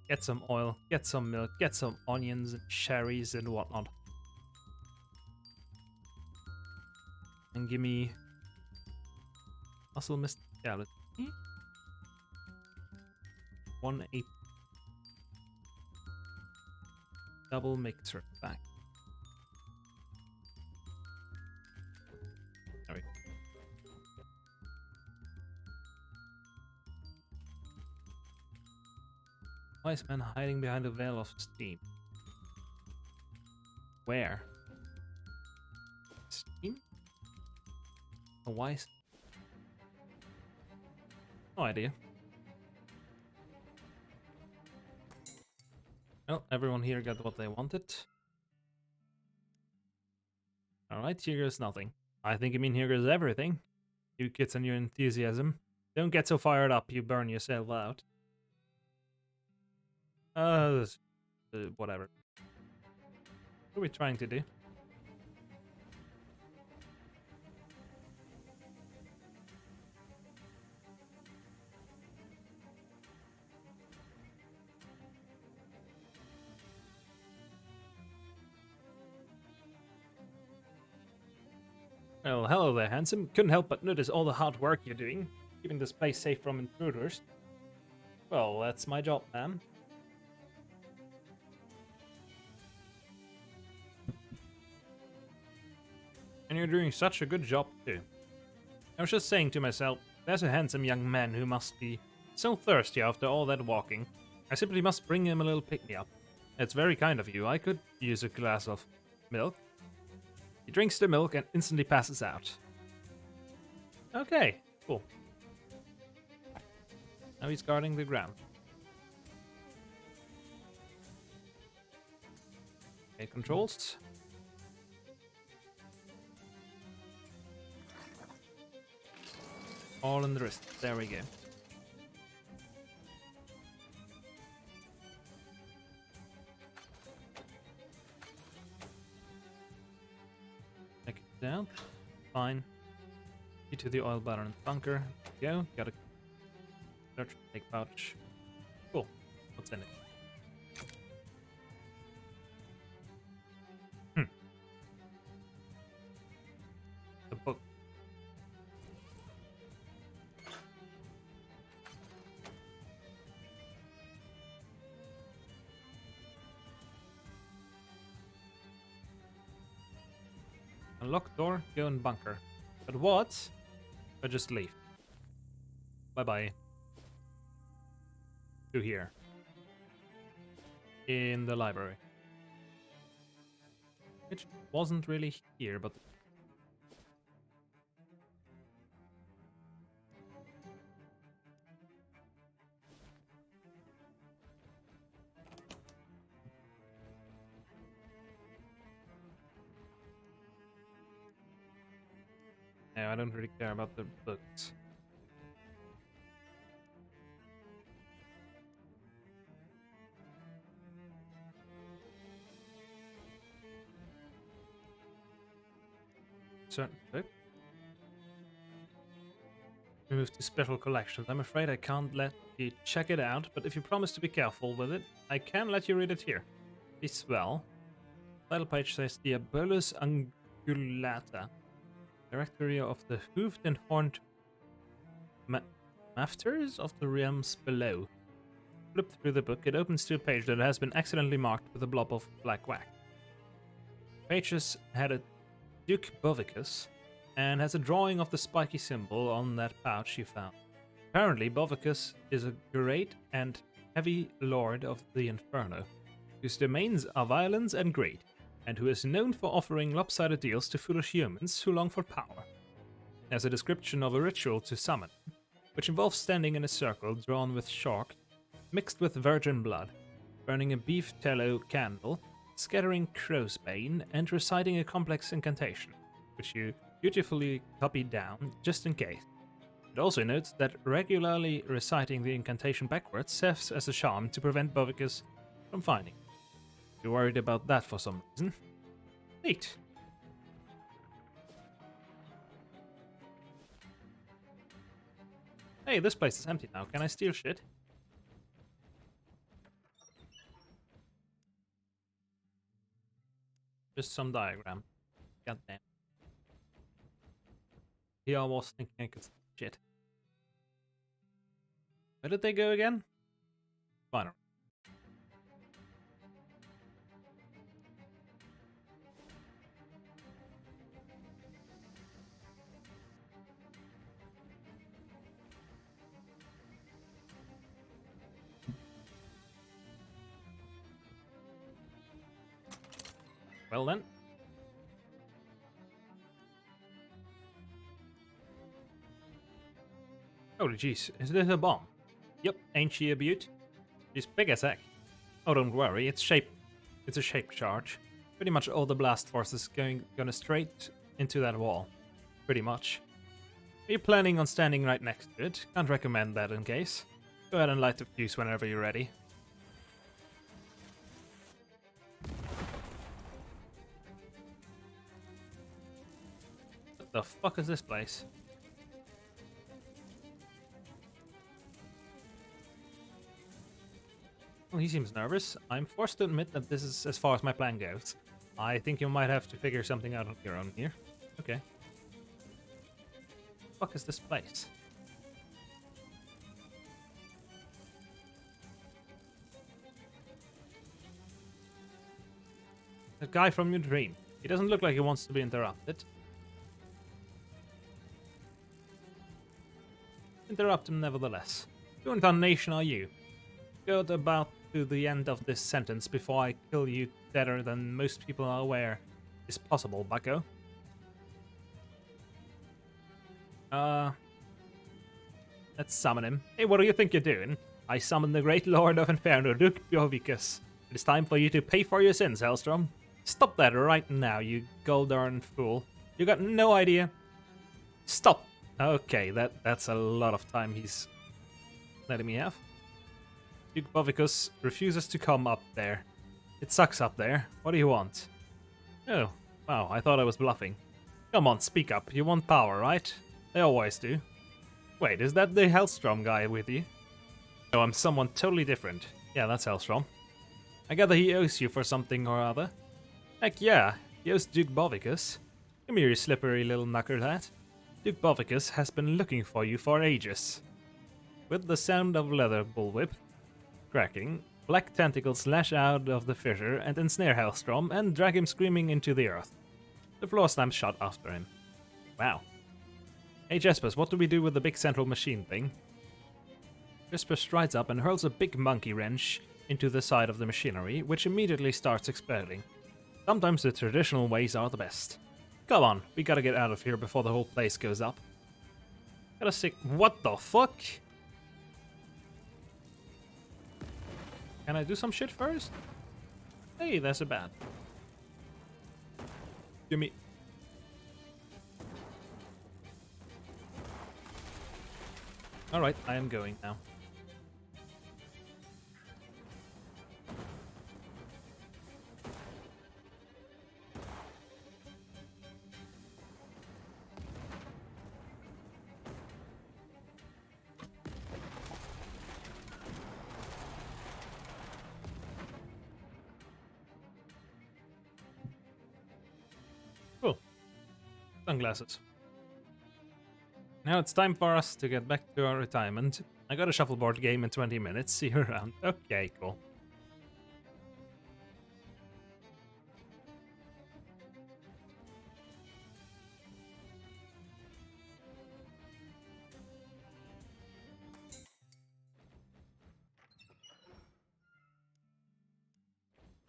Get some oil, get some milk, get some onions and cherries and whatnot. And give me... muscle mist skeleton. 1/8 double mixer back. There we go. Wise man hiding behind a veil of steam. Where? Steam? A wise? No idea. Well, everyone here got what they wanted. Alright, here goes nothing. I think you mean here goes everything. You kids and your enthusiasm. Don't get so fired up you burn yourself out. Whatever. What are we trying to do? Well, hello there, handsome. Couldn't help but notice all the hard work you're doing, keeping this place safe from intruders. Well, that's my job, ma'am. And you're doing such a good job, too. I was just saying to myself, there's a handsome young man who must be so thirsty after all that walking. I simply must bring him a little pick-me-up. It's very kind of you. I could use a glass of milk. He drinks the milk and instantly passes out. Okay, cool. Now he's guarding the ground. Okay, controls. All in the wrist. There we go. Check it out. Fine. Get to the oil button and bunker. Go. Got a search take pouch. Cool. What's in it? The book. Unlock door, go in bunker. But what? Or just leave. Bye-bye. To here. In the library. Which wasn't really here, but... No, I don't really care about the books. Certain book. Move to special collections. I'm afraid I can't let you check it out, but if you promise to be careful with it, I can let you read it here. Be swell. Title page says Diabolus Angulata. Directory of the hoofed and horned mafters of the realms below. Flip through the book. It opens to a page that has been accidentally marked with a blob of black wax. Pages had a Duke Bovicus and has a drawing of the spiky symbol on that pouch you found. Apparently, Bovicus is a great and heavy lord of the Inferno, whose domains are violence and greed. and who is known for offering lopsided deals to foolish humans who long for power. As a description of a ritual to summon, which involves standing in a circle drawn with chalk, mixed with virgin blood, burning a beef tallow candle, scattering crow's bane, and reciting a complex incantation, which you beautifully copied down just in case. It also notes that regularly reciting the incantation backwards serves as a charm to prevent Bovicus from finding. You're worried about that for some reason. Neat. Hey, this place is empty now. Can I steal shit? Just some diagram. Goddamn. Here I was thinking I could steal shit. Where did they go again? Fine. Well then. Holy jeez, is this a bomb? Yep, ain't she a beaut? She's big as heck. Oh, don't worry, it's a shape charge. Pretty much all the blast force is gonna straight into that wall. Pretty much. Are you planning on standing right next to it? Can't recommend that in case. Go ahead and light the fuse whenever you're ready. What the fuck is this place? Well, he seems nervous. I'm forced to admit that this is as far as my plan goes. I think you might have to figure something out on your own here. Okay. What the fuck is this place? The guy from your dream. He doesn't look like he wants to be interrupted. Interrupt him nevertheless. Who in tarnation are you? Go about to the end of this sentence before I kill you better than most people are aware is possible, bucko. Let's summon him. Hey, what do you think you're doing? I summon the great lord of Inferno, Duke Bjorvicus. It is time for you to pay for your sins, Hellstrom. Stop that right now, you goldarn fool. You got no idea. Stop. Okay, that's a lot of time he's letting me have. Duke Bovicus refuses to come up there. It sucks up there. What do you want? Oh, wow, I thought I was bluffing. Come on, speak up. You want power, right? They always do. Wait, is that the Hellstrom guy with you? No, I'm someone totally different. Yeah, that's Hellstrom. I gather he owes you for something or other. Heck yeah, he owes Duke Bovicus. Come here, you slippery little knucklehead. Duke Bovicus has been looking for you for ages. With the sound of leather bullwhip cracking, black tentacles lash out of the fissure and ensnare Hellstrom and drag him screaming into the earth. The floor slams shut after him. Wow. Hey Jaspers, what do we do with the big central machine thing? Jasper strides up and hurls a big monkey wrench into the side of the machinery, which immediately starts exploding. Sometimes the traditional ways are the best. Come on, we gotta get out of here before the whole place goes up. Gotta stick. What the fuck? Can I do some shit first? Hey, there's a bat. Give me. Alright, I am going now. Cool. Sunglasses. Now it's time for us to get back to our retirement. I got a shuffleboard game in 20 minutes. See you around. Okay, cool.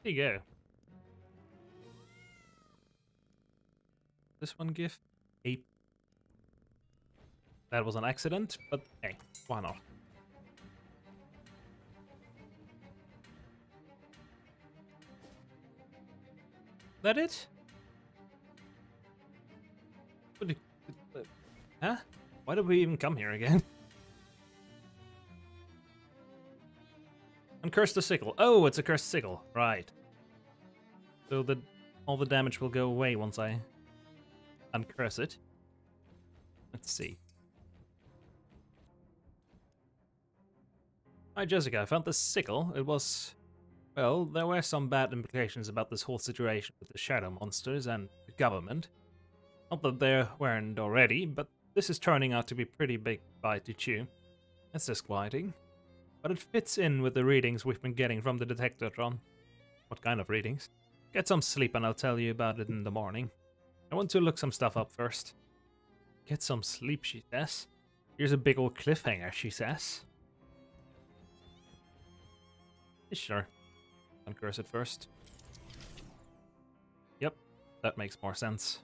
There you go. this one give? 8. That was an accident, but hey, why not? That it? Huh? Why did we even come here again? Uncurse the sickle. Oh, it's a cursed sickle. Right. So that all the damage will go away once I uncurse it. Let's see. Hi, Jessica. I found this sickle. It was... Well, there were some bad implications about this whole situation with the shadow monsters and the government. Not that there weren't already, but this is turning out to be a pretty big bite to chew. That's disquieting. But it fits in with the readings we've been getting from the detectortron. What kind of readings? Get some sleep and I'll tell you about it in the morning. I want to look some stuff up first. Get some sleep, she says. Here's a big old cliffhanger, she says. Sure. Uncurse it first. Yep, that makes more sense.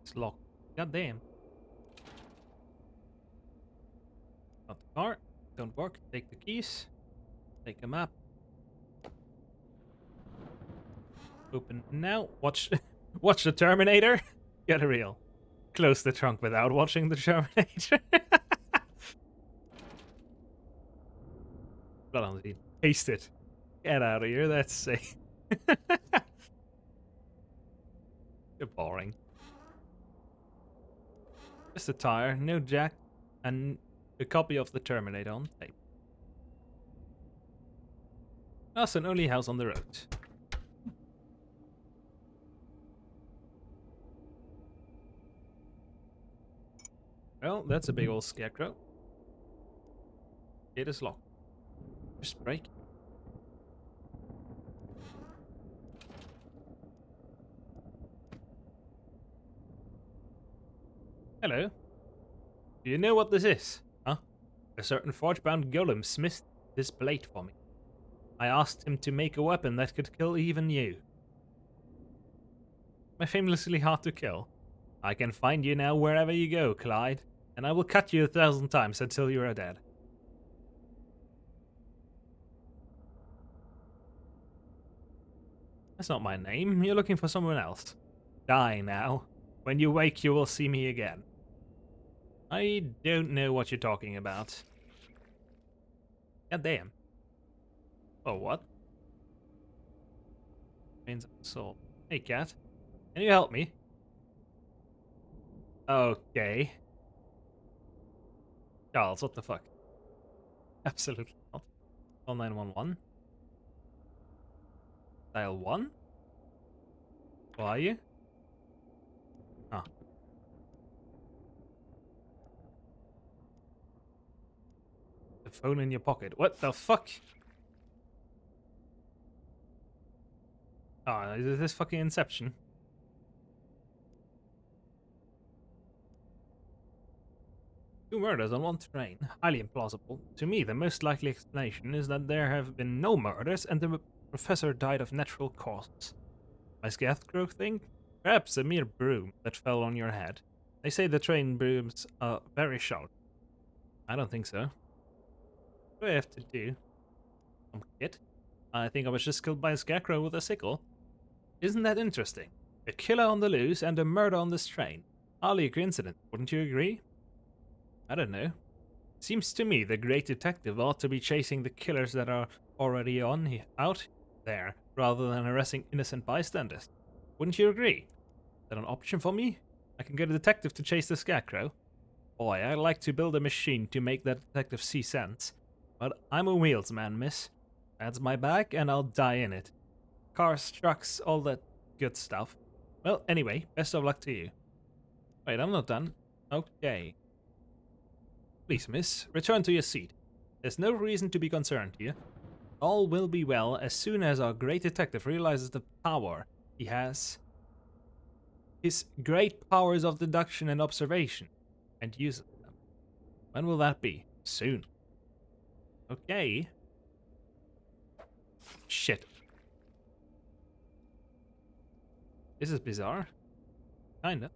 It's locked. God damn. Not the car. Don't work. Take the keys. Take a map. Open now. Watch watch the Terminator. Get real. Close the trunk without watching the Terminator. Blood on the deed. Paste it. Get out of here. That's safe. You're boring. Just a tire, no jack, and a copy of the Terminator on tape. That's an only house on the road. Well, that's a big old scarecrow. It is locked. Just break. Hello. Do you know what this is? Huh? A certain forge-bound golem smithed this blade for me. I asked him to make a weapon that could kill even you. Am I famously hard to kill? I can find you now wherever you go, Clyde, and I will cut you 1,000 times until you are dead. That's not my name. You're looking for someone else. Die now. When you wake, you will see me again. I don't know what you're talking about. God damn. Oh, what? Means soul. Hey, cat. Can you help me? Okay. Charles, what the fuck? Absolutely not. Call 911. Dial 1? Who are you? Ah. The phone in your pocket. What the fuck? Ah, is this fucking Inception? Two murders on one train. Highly implausible. To me, the most likely explanation is that there have been no murders and the professor died of natural causes. My scarecrow thing? Perhaps a mere broom that fell on your head. They say the train brooms are very sharp. I don't think so. What do I have to do? Some kid? I think I was just killed by a scarecrow with a sickle. Isn't that interesting? A killer on the loose and a murder on this train. Hardly a coincidence, wouldn't you agree? I don't know. Seems to me the great detective ought to be chasing the killers that are already out there, rather than arresting innocent bystanders. Wouldn't you agree? Is that an option for me? I can get a detective to chase the scarecrow. Boy, I'd like to build a machine to make that detective see sense. But I'm a wheels man, miss. That's my bag, and I'll die in it. Cars, trucks, all that good stuff. Well, anyway, best of luck to you. Wait, I'm not done. Okay. Please, miss, return to your seat. There's no reason to be concerned here. All will be well as soon as our great detective realizes the power he has. His great powers of deduction and observation. and use them. When will that be? Soon. Okay. Shit. This is bizarre. Kinda.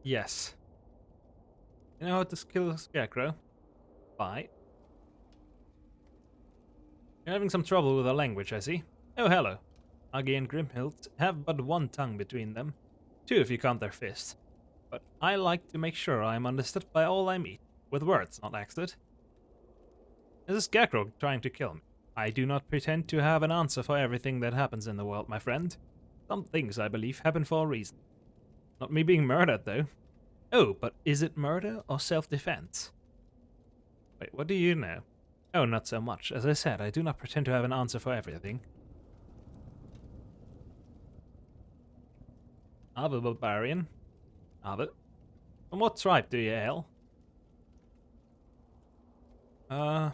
Yes. You know how to kill a scarecrow? Bye. You're having some trouble with the language, I see. Oh, hello. Agi and Grimhild have but one tongue between them. Two if you count their fists. But I like to make sure I am understood by all I meet. With words, not acted. There's a scarecrow trying to kill me. I do not pretend to have an answer for everything that happens in the world, my friend. Some things, I believe, happen for a reason. Not me being murdered, though. Oh, but is it murder or self-defense? Wait, what do you know? Oh, not so much. As I said, I do not pretend to have an answer for everything. Ave barbarian. Ave. From what tribe do you hail? Alpha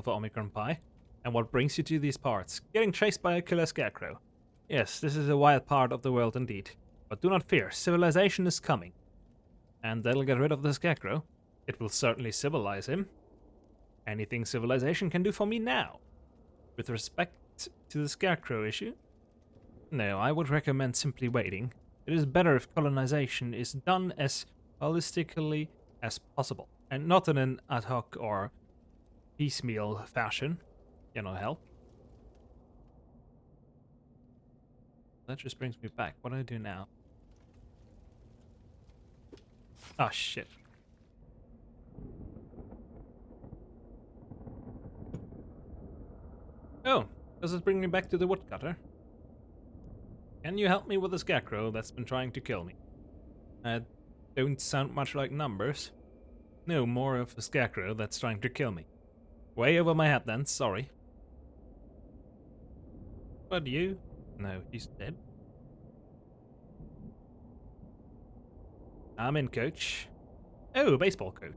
Omicron Pi. And what brings you to these parts? Getting chased by a killer scarecrow. Yes, this is a wild part of the world indeed. But do not fear, civilization is coming. And that'll get rid of the scarecrow. It will certainly civilize him. Anything civilization can do for me now. With respect to the scarecrow issue? No, I would recommend simply waiting. It is better if colonization is done as holistically as possible, and not in an ad hoc or piecemeal fashion. You know, hell. That just brings me back. What do I do now? Oh, shit. Oh, does it bring me back to the woodcutter? Can you help me with the scarecrow that's been trying to kill me? Don't sound much like numbers. No, more of a scarecrow that's trying to kill me. Way over my head then, sorry. But you? No, he's dead. I'm in, coach. Oh, baseball coach.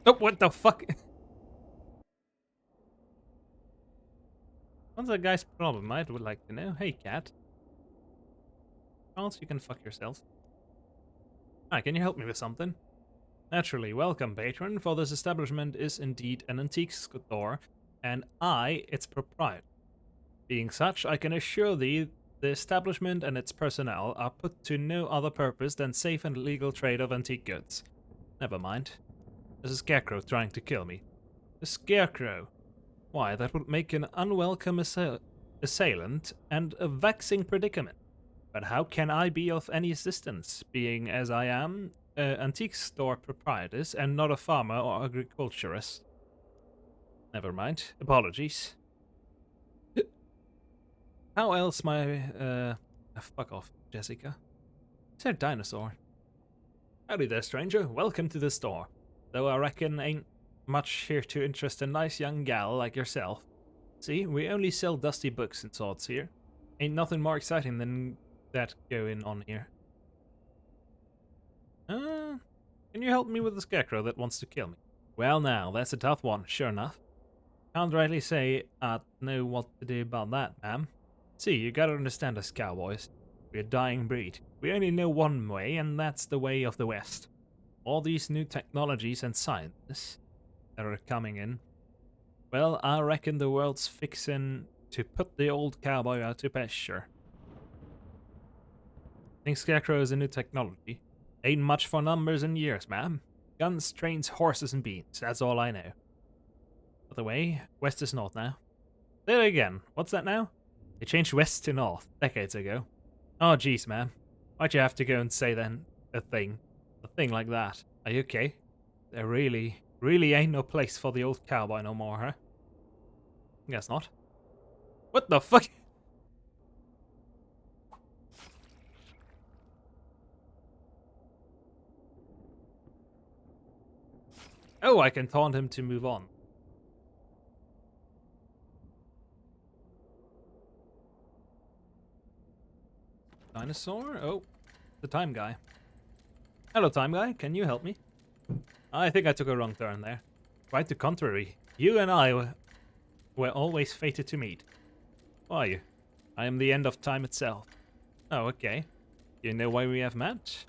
Oh, what the fuck? What's that guy's problem? I would like to know. Hey, cat. Charles, you can fuck yourself. Hi, can you help me with something? Naturally, welcome, patron, for this establishment is indeed an antique store, and I, its proprietor. Being such, I can assure thee the establishment and its personnel are put to no other purpose than safe and legal trade of antique goods. Never mind. There's a scarecrow trying to kill me. A scarecrow? Why, that would make an unwelcome assailant and a vexing predicament. But how can I be of any assistance, being as I am antique store proprietor and not a farmer or agriculturist? Never mind. Apologies. How else fuck off, Jessica. It's a dinosaur. Howdy there, stranger. Welcome to the store. Though I reckon ain't much here to interest a nice young gal like yourself. See, we only sell dusty books and sorts here. Ain't nothing more exciting than that going on here. Can you help me with the scarecrow that wants to kill me? Well now, that's a tough one, sure enough. Can't rightly say I know what to do about that, ma'am. See, you gotta understand us cowboys. We're a dying breed. We only know one way, and that's the way of the West. All these new technologies and sciences that are coming in, well, I reckon the world's fixin' to put the old cowboy out to pasture. Think Scarecrow is a new technology? Ain't much for numbers and years, ma'am. Guns, trains, horses, and beans, that's all I know. By the way, west is north now. Say it again, what's that now? They changed west to north, decades ago. Oh jeez, ma'am. Why'd you have to go and say then a thing like that? Are you okay? There really ain't no place for the old cowboy no more, huh? Guess not. What the fuck? Oh, I can taunt him to move on. Dinosaur? Oh. the time guy. Hello, time guy. Can you help me? I think I took a wrong turn there. Quite the contrary. You and I were always fated to meet. Who are you? I am the end of time itself. Oh, okay. You know why we have met?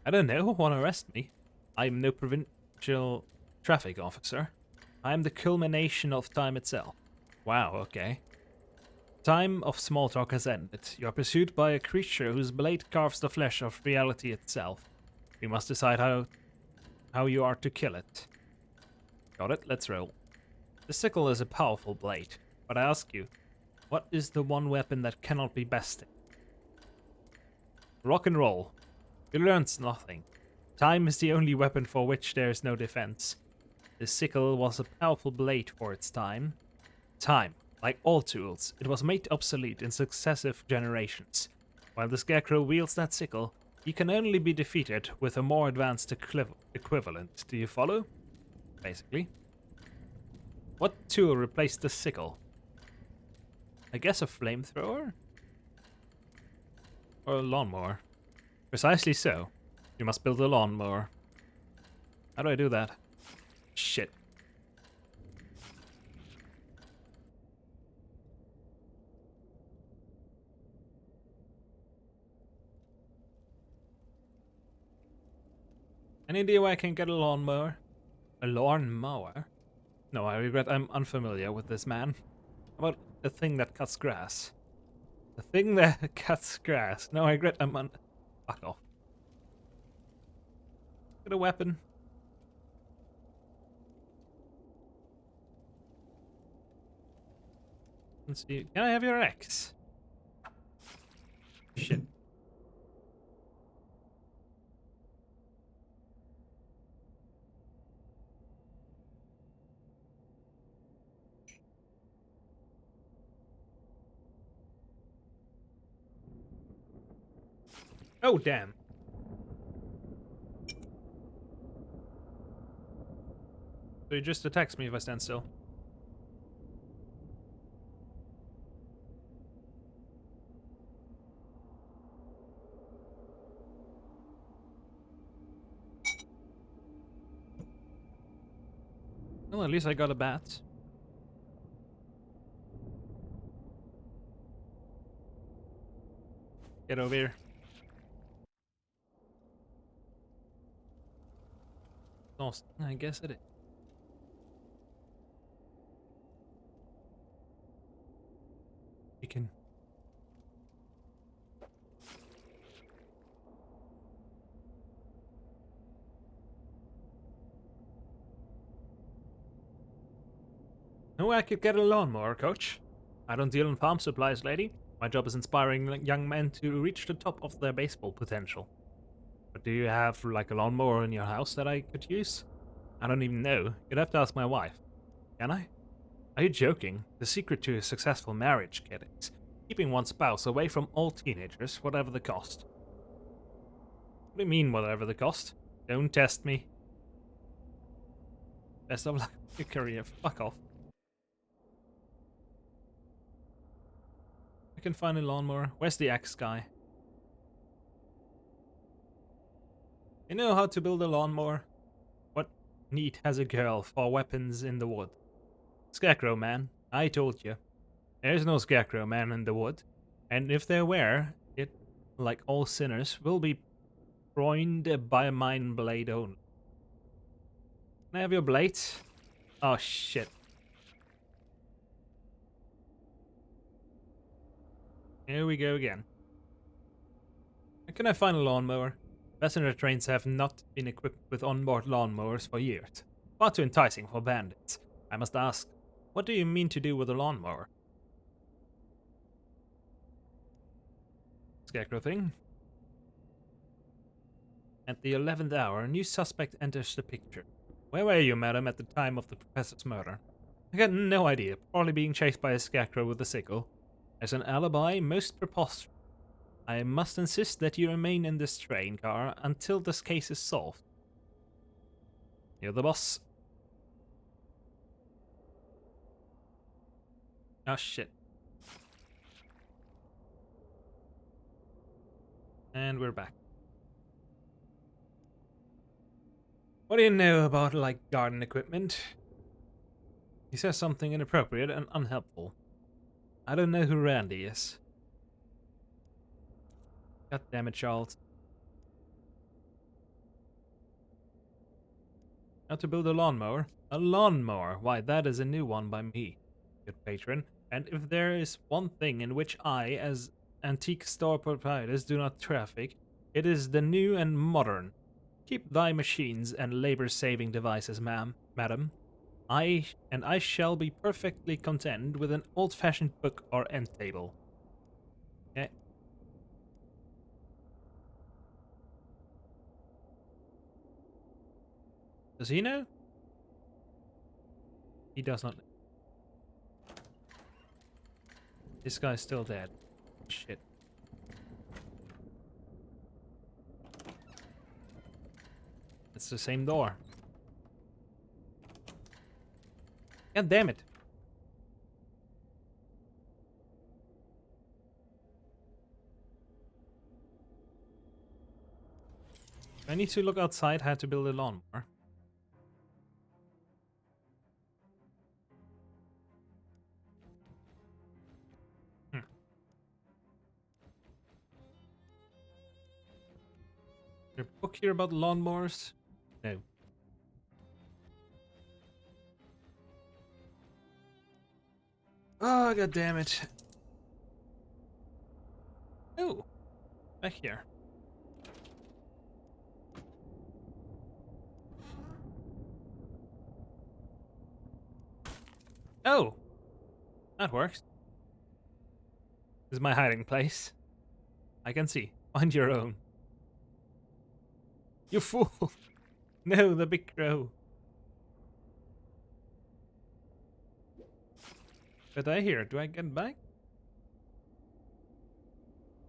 I don't know. Want to arrest me? I am no provincial traffic officer. I am the culmination of time itself. Wow, okay. Time of small talk has ended. You are pursued by a creature whose blade carves the flesh of reality itself. We must decide how you are to kill it. Got it? Let's roll. The sickle is a powerful blade, but I ask you, what is the one weapon that cannot be bested? Rock and roll. You learned nothing. Time is the only weapon for which there is no defense. The sickle was a powerful blade for its time. Time, like all tools, it was made obsolete in successive generations. While the scarecrow wields that sickle, he can only be defeated with a more advanced equivalent. Do you follow? Basically. What tool replaced the sickle? I guess a flamethrower? Or a lawnmower? Precisely so. You must build a lawnmower. How do I do that? Shit. Any idea where I can get a lawnmower? A lawnmower? No, I regret I'm unfamiliar with this man. How about a thing that cuts grass? A thing that cuts grass. No, I regret I'm Fuck off. Get a weapon. Let's see. Can I have your axe? Shit. Oh, damn. So he just attacks me if I stand still. Well, at least I got a bat. Get over here. Lost. I guess it is. You can... No way I could get a lawnmower, coach. I don't deal in farm supplies, lady. My job is inspiring young men to reach the top of their baseball potential. But do you have, like, a lawnmower in your house that I could use? I don't even know. You'd have to ask my wife. Can I? Are you joking? The secret to a successful marriage, kid, is keeping one's spouse away from all teenagers, whatever the cost. What do you mean, whatever the cost? Don't test me. Best of luck with your career. Fuck off. I can find a lawnmower. Where's the axe guy? You know how to build a lawnmower? What need has a girl for weapons in the wood? Scarecrow man, I told you. There's no scarecrow man in the wood. And if there were, it, like all sinners, will be ruined by a mind blade only. Can I have your blade? Oh shit. Here we go again. Where can I find a lawnmower? Passenger trains have not been equipped with onboard lawnmowers for years. Far too enticing for bandits. I must ask, what do you mean to do with a lawnmower? Scarecrow thing. At the 11th hour, a new suspect enters the picture. Where were you, madam, at the time of the professor's murder? I got no idea. Probably being chased by a scarecrow with a sickle. As an alibi, most preposterous. I must insist that you remain in this train car until this case is solved. You're the boss. Oh shit. And we're back. What do you know about, like, garden equipment? He says something inappropriate and unhelpful. I don't know who Randy is. God damn it, Charles. How to build a lawnmower? A lawnmower? Why, that is a new one by me, good patron. And if there is one thing in which I, as antique store proprietors, do not traffic, it is the new and modern. Keep thy machines and labor-saving devices, madam. I shall be perfectly content with an old-fashioned book or end table. Okay. Does he know? He does not know. This guy's still dead. Shit. It's the same door. God damn it. I need to look outside how to build a lawnmower. Is there a book here about lawnmowers? No. Oh, god damn it. Oh, back here. Oh, that works. This is my hiding place. I can see. Find your own. You fool! No, the big crow. But I hear. Do I get back?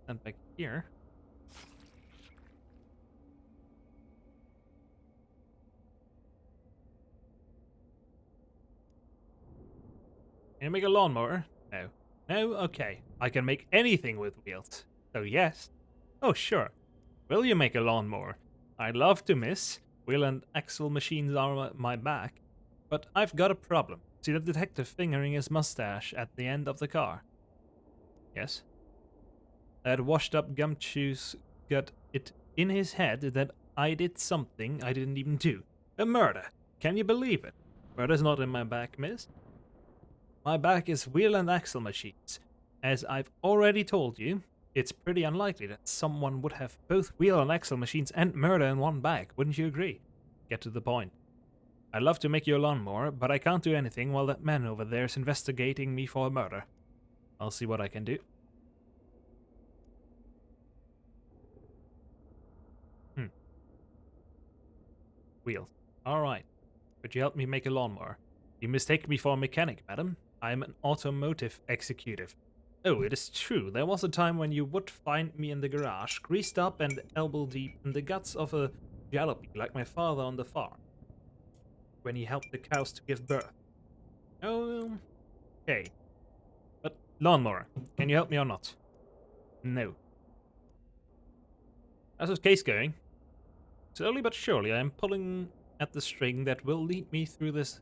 And back here. Can you make a lawnmower? No. No? Okay. I can make anything with wheels. So yes. Oh, sure. Will you make a lawnmower? I'd love to, miss. Wheel and axle machines are my back. But I've got a problem. See the detective fingering his mustache at the end of the car? Yes. That washed-up gumshoes got it in his head that I did something I didn't even do. A murder. Can you believe it? Murder's not in my back, miss. My back is wheel and axle machines. As I've already told you, it's pretty unlikely that someone would have both wheel and axle machines and murder in one bag, wouldn't you agree? Get to the point. I'd love to make you a lawnmower, but I can't do anything while that man over there is investigating me for a murder. I'll see what I can do. Wheels. Alright. Could you help me make a lawnmower? You mistake me for a mechanic, madam. I am an automotive executive. Oh, it is true. There was a time when you would find me in the garage, greased up and elbow deep in the guts of a jalopy like my father on the farm, when he helped the cows to give birth. Oh, okay. But lawnmower, can you help me or not? No. How's this case going? Slowly but surely I am pulling at the string that will lead me through this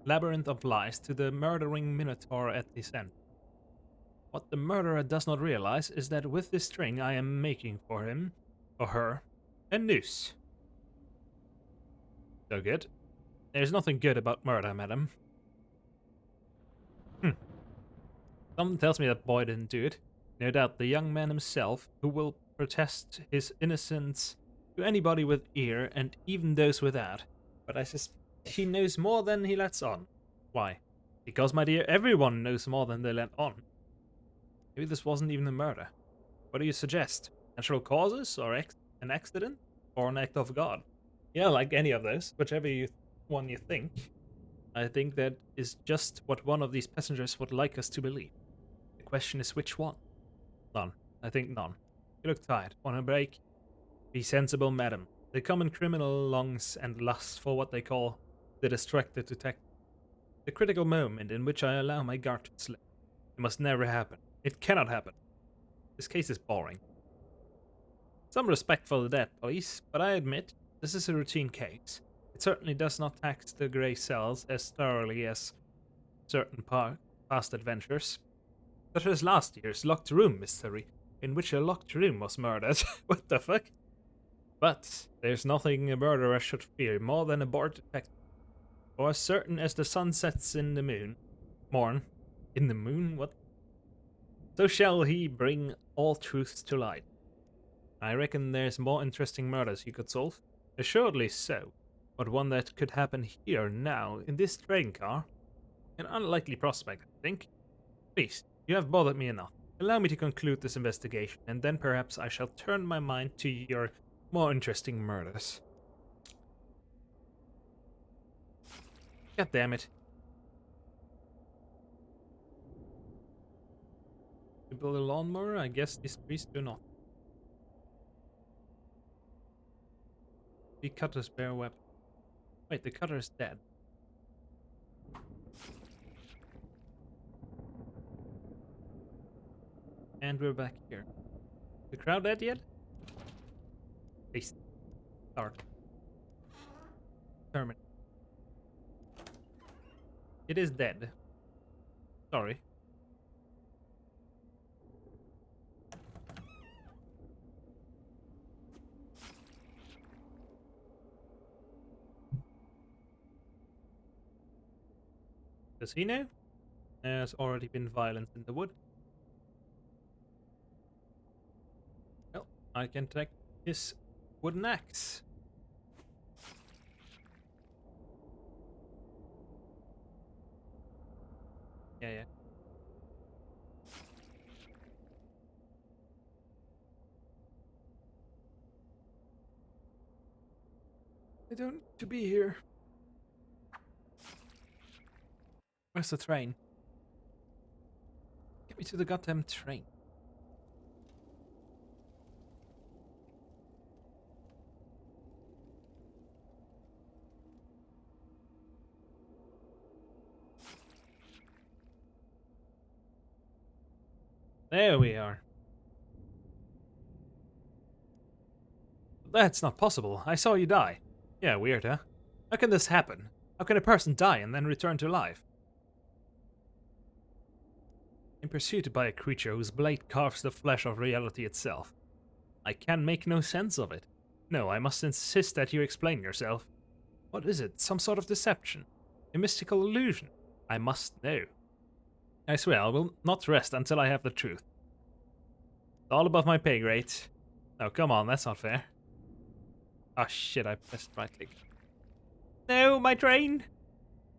labyrinth of lies to the murdering minotaur at the center. What the murderer does not realize is that with this string I am making for him, or her, a noose. So good. There's nothing good about murder, madam. Something tells me that boy didn't do it. No doubt the young man himself, who will protest his innocence to anybody with ear and even those without. But I suspect he knows more than he lets on. Why? Because, my dear, everyone knows more than they let on. Maybe this wasn't even a murder. What do you suggest? Natural causes, or an accident, or an act of God? Yeah, like any of those, whichever one you think. I think that is just what one of these passengers would like us to believe. The question is which one? None. I think none. You look tired. Want a break? Be sensible, madam. The common criminal longs and lusts for what they call the distracted detective. The critical moment in which I allow my guard to slip. It must never happen. It cannot happen. This case is boring. Some respect for the dead, please, but I admit, this is a routine case. It certainly does not tax the grey cells as thoroughly as certain past adventures, such as last year's locked room mystery, in which a locked room was murdered. What the fuck? But there's nothing a murderer should fear more than a bored detective. For as certain as the sun sets in the morn, in the moon, what? So shall he bring all truths to light. I reckon there's more interesting murders you could solve. Assuredly so, but one that could happen here, now, in this train car? An unlikely prospect, I think. Please, you have bothered me enough. Allow me to conclude this investigation, and then perhaps I shall turn my mind to your more interesting murders. God damn it. To build a lawnmower? I guess these trees do not. The cutter's bare weapon. Wait, the cutter is dead. And we're back here. The crowd dead yet? Please. Start. Terminate. It is dead. Sorry. Does he know? There's already been violence in the wood. Well, I can take his wooden axe. Yeah. I don't need to be here. Where's the train? Get me to the goddamn train. There we are. That's not possible. I saw you die. Yeah, weird, huh? How can this happen? How can a person die and then return to life? I'm pursued by a creature whose blade carves the flesh of reality itself. I can make no sense of it. No, I must insist that you explain yourself. What is it? Some sort of deception? A mystical illusion? I must know. I swear I will not rest until I have the truth. It's all above my pay grade. Oh, come on, that's not fair. Oh shit, I pressed right click. No, my train!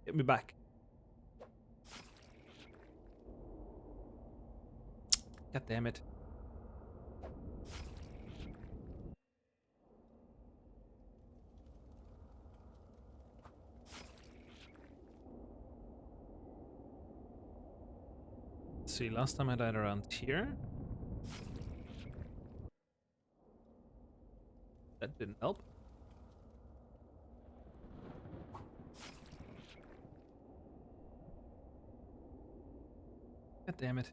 Get me back. God damn it. Let's see, last time I died around here. That didn't help. God damn it.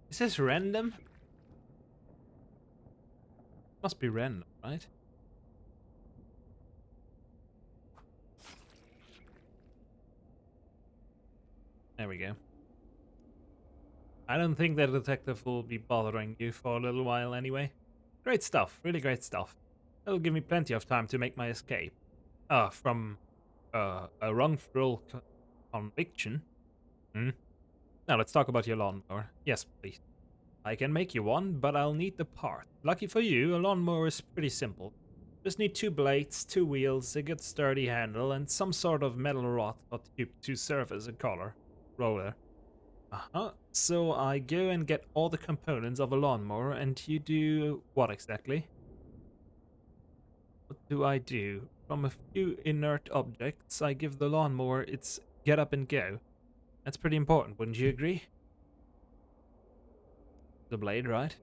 Is this random? Must be random, right? There we go. I don't think that detective will be bothering you for a little while anyway. Great stuff, really great stuff. That'll give me plenty of time to make my escape. From a wrongful conviction. Now let's talk about your lawnmower. Yes, please. I can make you one, but I'll need the part. Lucky for you, a lawnmower is pretty simple. Just need 2 blades, 2 wheels, a good sturdy handle, and some sort of metal rod or tube to serve as a roller. So I go and get all the components of a lawnmower, and you do what exactly? What do I do? From a few inert objects, I give the lawnmower its get up and go. That's pretty important, wouldn't you agree? The blade, right?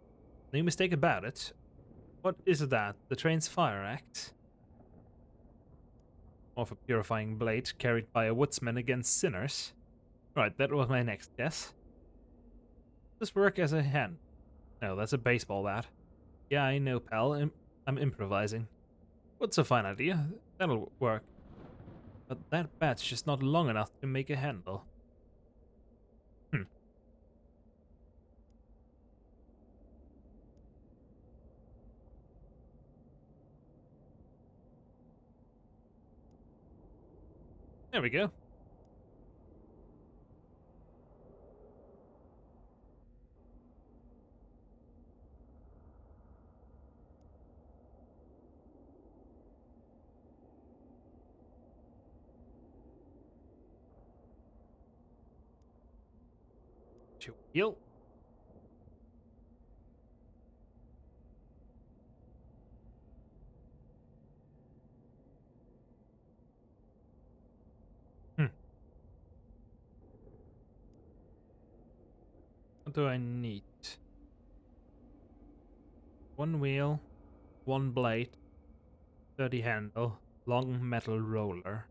No mistake about it. What is that? The train's fire axe? Of a purifying blade carried by a woodsman against sinners? Right, that was my next guess. Does this work as a hand? No, that's a baseball bat. Yeah, I know, pal. I'm improvising. What's a fine idea? That'll work. But that bat's just not long enough to make a handle. Hmm. There we go. Heal. Hmm. What do I need? One wheel, one blade, sturdy handle, long metal roller.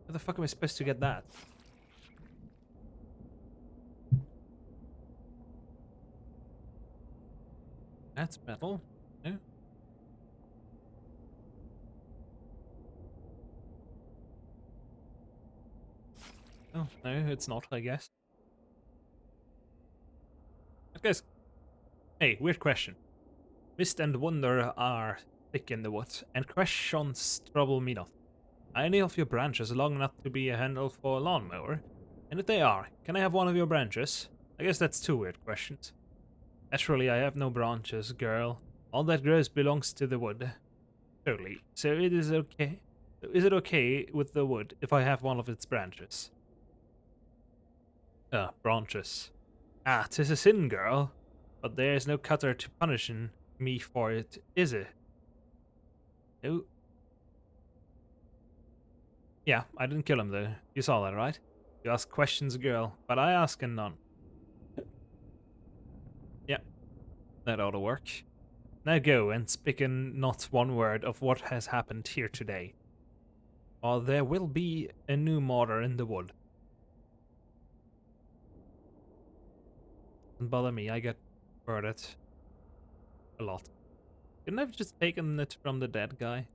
Where the fuck am I supposed to get that? That's metal. No? Oh, no, it's not, I guess. Guys, hey, weird question. Mist and wonder are thick in the woods, and questions trouble me not. Are any of your branches long enough to be a handle for a lawnmower? And if they are, can I have one of your branches? I guess that's two weird questions. Naturally, I have no branches, girl. All that grows belongs to the wood. Totally. So it is okay. Is it okay with the wood if I have one of its branches? Ah, branches. Ah, 'tis a sin, girl. But there is no cutter to punishing me for it, is it? No. Yeah, I didn't kill him though. You saw that, right? You ask questions, girl, but I ask none. Yeah, that ought to work. Now go and speak in not one word of what has happened here today, or there will be a new murder in the wood. Doesn't bother me, I get murdered a lot. Couldn't I have just taken it from the dead guy?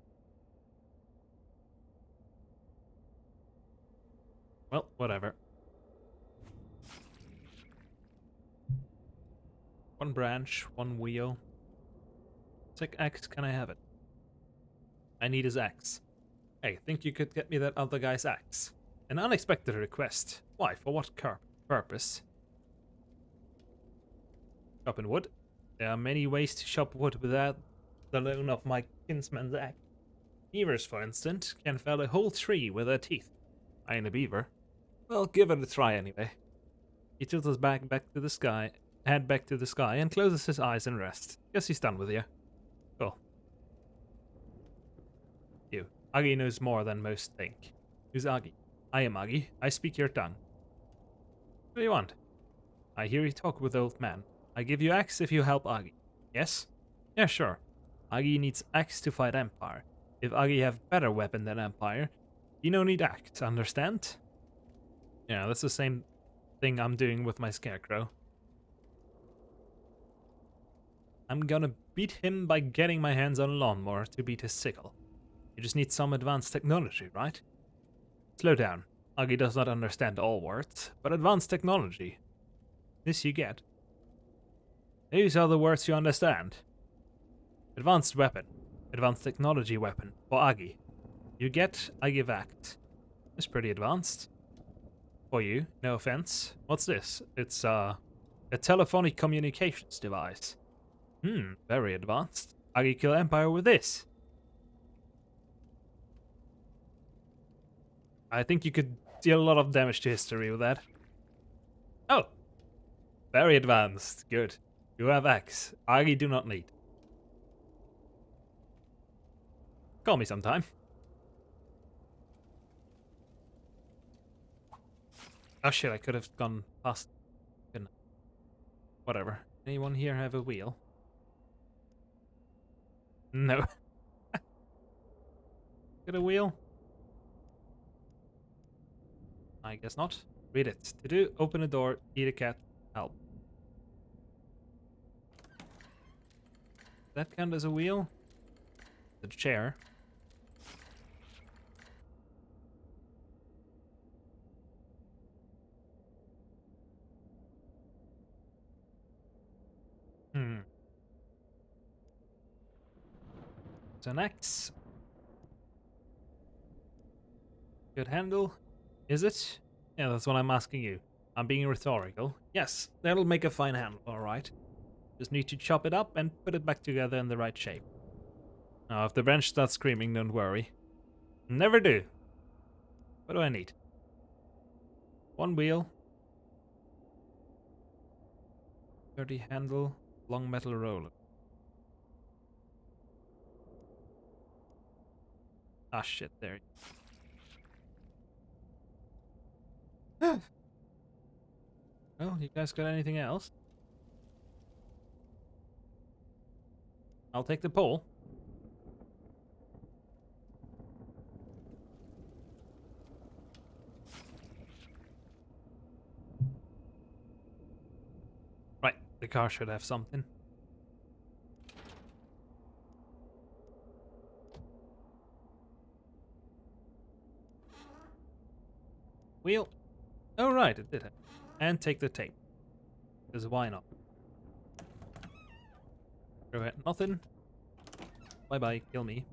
Well, whatever. One branch, one wheel. Sick axe, can I have it? I need his axe. Hey, think you could get me that other guy's axe? An unexpected request. Why, for what purpose? Chopping wood? There are many ways to chop wood without the loan of my kinsman's axe. Beavers, for instance, can fell a whole tree with their teeth. I ain't a beaver. Well, give it a try anyway. He tilts his back to the sky, head back to the sky, and closes his eyes and rests. Guess he's done with you. Cool. You. Agi knows more than most think. Who's Agi? I am Agi. I speak your tongue. What do you want? I hear you talk with the old man. I give you axe if you help Agi. Yes? Yeah, sure. Agi needs axe to fight Empire. If Agi have better weapon than Empire, he no need axe, understand? Yeah, that's the same thing I'm doing with my scarecrow. I'm gonna beat him by getting my hands on a lawnmower to beat his sickle. You just need some advanced technology, right? Slow down. Agi does not understand all words, but advanced technology. This you get. These are the words you understand. Advanced weapon. Advanced technology weapon for Agi. You get, I give act. It's pretty advanced. For you, no offense. What's this? It's a telephonic communications device. Very advanced. Agi kill Empire with this. I think you could deal a lot of damage to history with that. Oh, very advanced. Good. You have axe. Agi do not need. Call me sometime. Oh shit, I could have gone past. Whatever. Anyone here have a wheel? No. Get a wheel? I guess not. Read it. To do, open a door, eat a cat, help. That count as a wheel? The chair. Hmm. It's an axe. Good handle. Is it? Yeah, that's what I'm asking you. I'm being rhetorical. Yes, that'll make a fine handle, alright. Just need to chop it up and put it back together in the right shape. Now, if the bench starts screaming, don't worry. Never do. What do I need? One wheel. Sturdy handle. Long metal roller. Ah, shit, there. Well, you guys got anything else? I'll take the pole. Right, the car should have something. Wheel. Oh, right, it did have. And take the tape. Because why not? Go ahead, nothing. Bye-bye, kill me.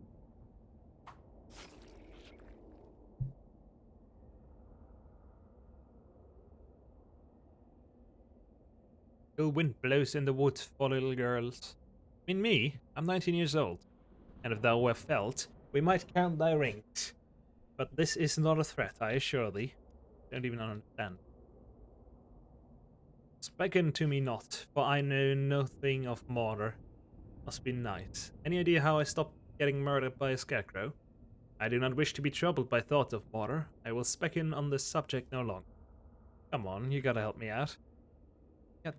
The wind blows in the woods for little girls. I mean me, I'm 19 years old. And if thou were felt, we might count thy rings. But this is not a threat, I assure thee. Don't even understand. Speak to me not, for I know nothing of murder. Must be night. Any idea how I stopped getting murdered by a scarecrow? I do not wish to be troubled by thoughts of murder. I will speak in on this subject no longer. Come on, you gotta help me out. God.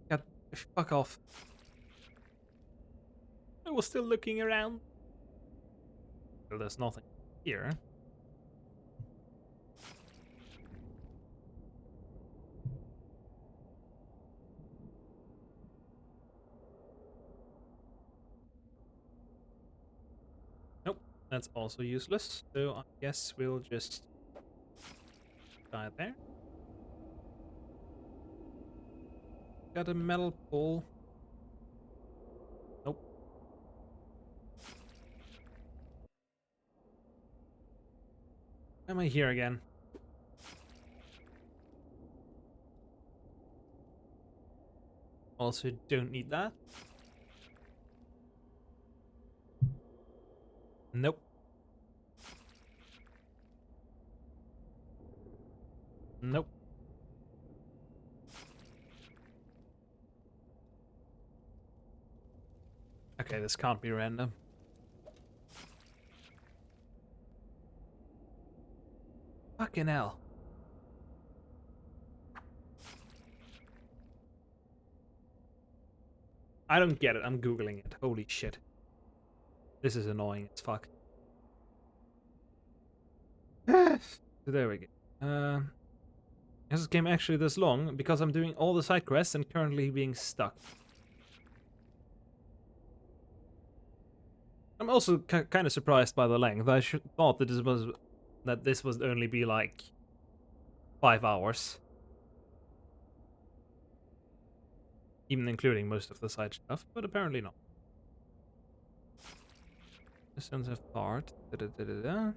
God, fuck off. I was still looking around. Well, there's nothing here. Nope, that's also useless. So I guess we'll just die there. Got a metal pole. Nope. Am I here again? Also don't need that. Nope. Nope. Okay, this can't be random. Fucking hell. I don't get it. I'm Googling it. Holy shit. This is annoying as fuck. So there we go. Is this game actually this long? Because I'm doing all the side quests and currently being stuck. I'm also kind of surprised by the length. I thought that this would only be like 5 hours, even including most of the side stuff, but apparently not. Distance of part. Da -da -da -da -da.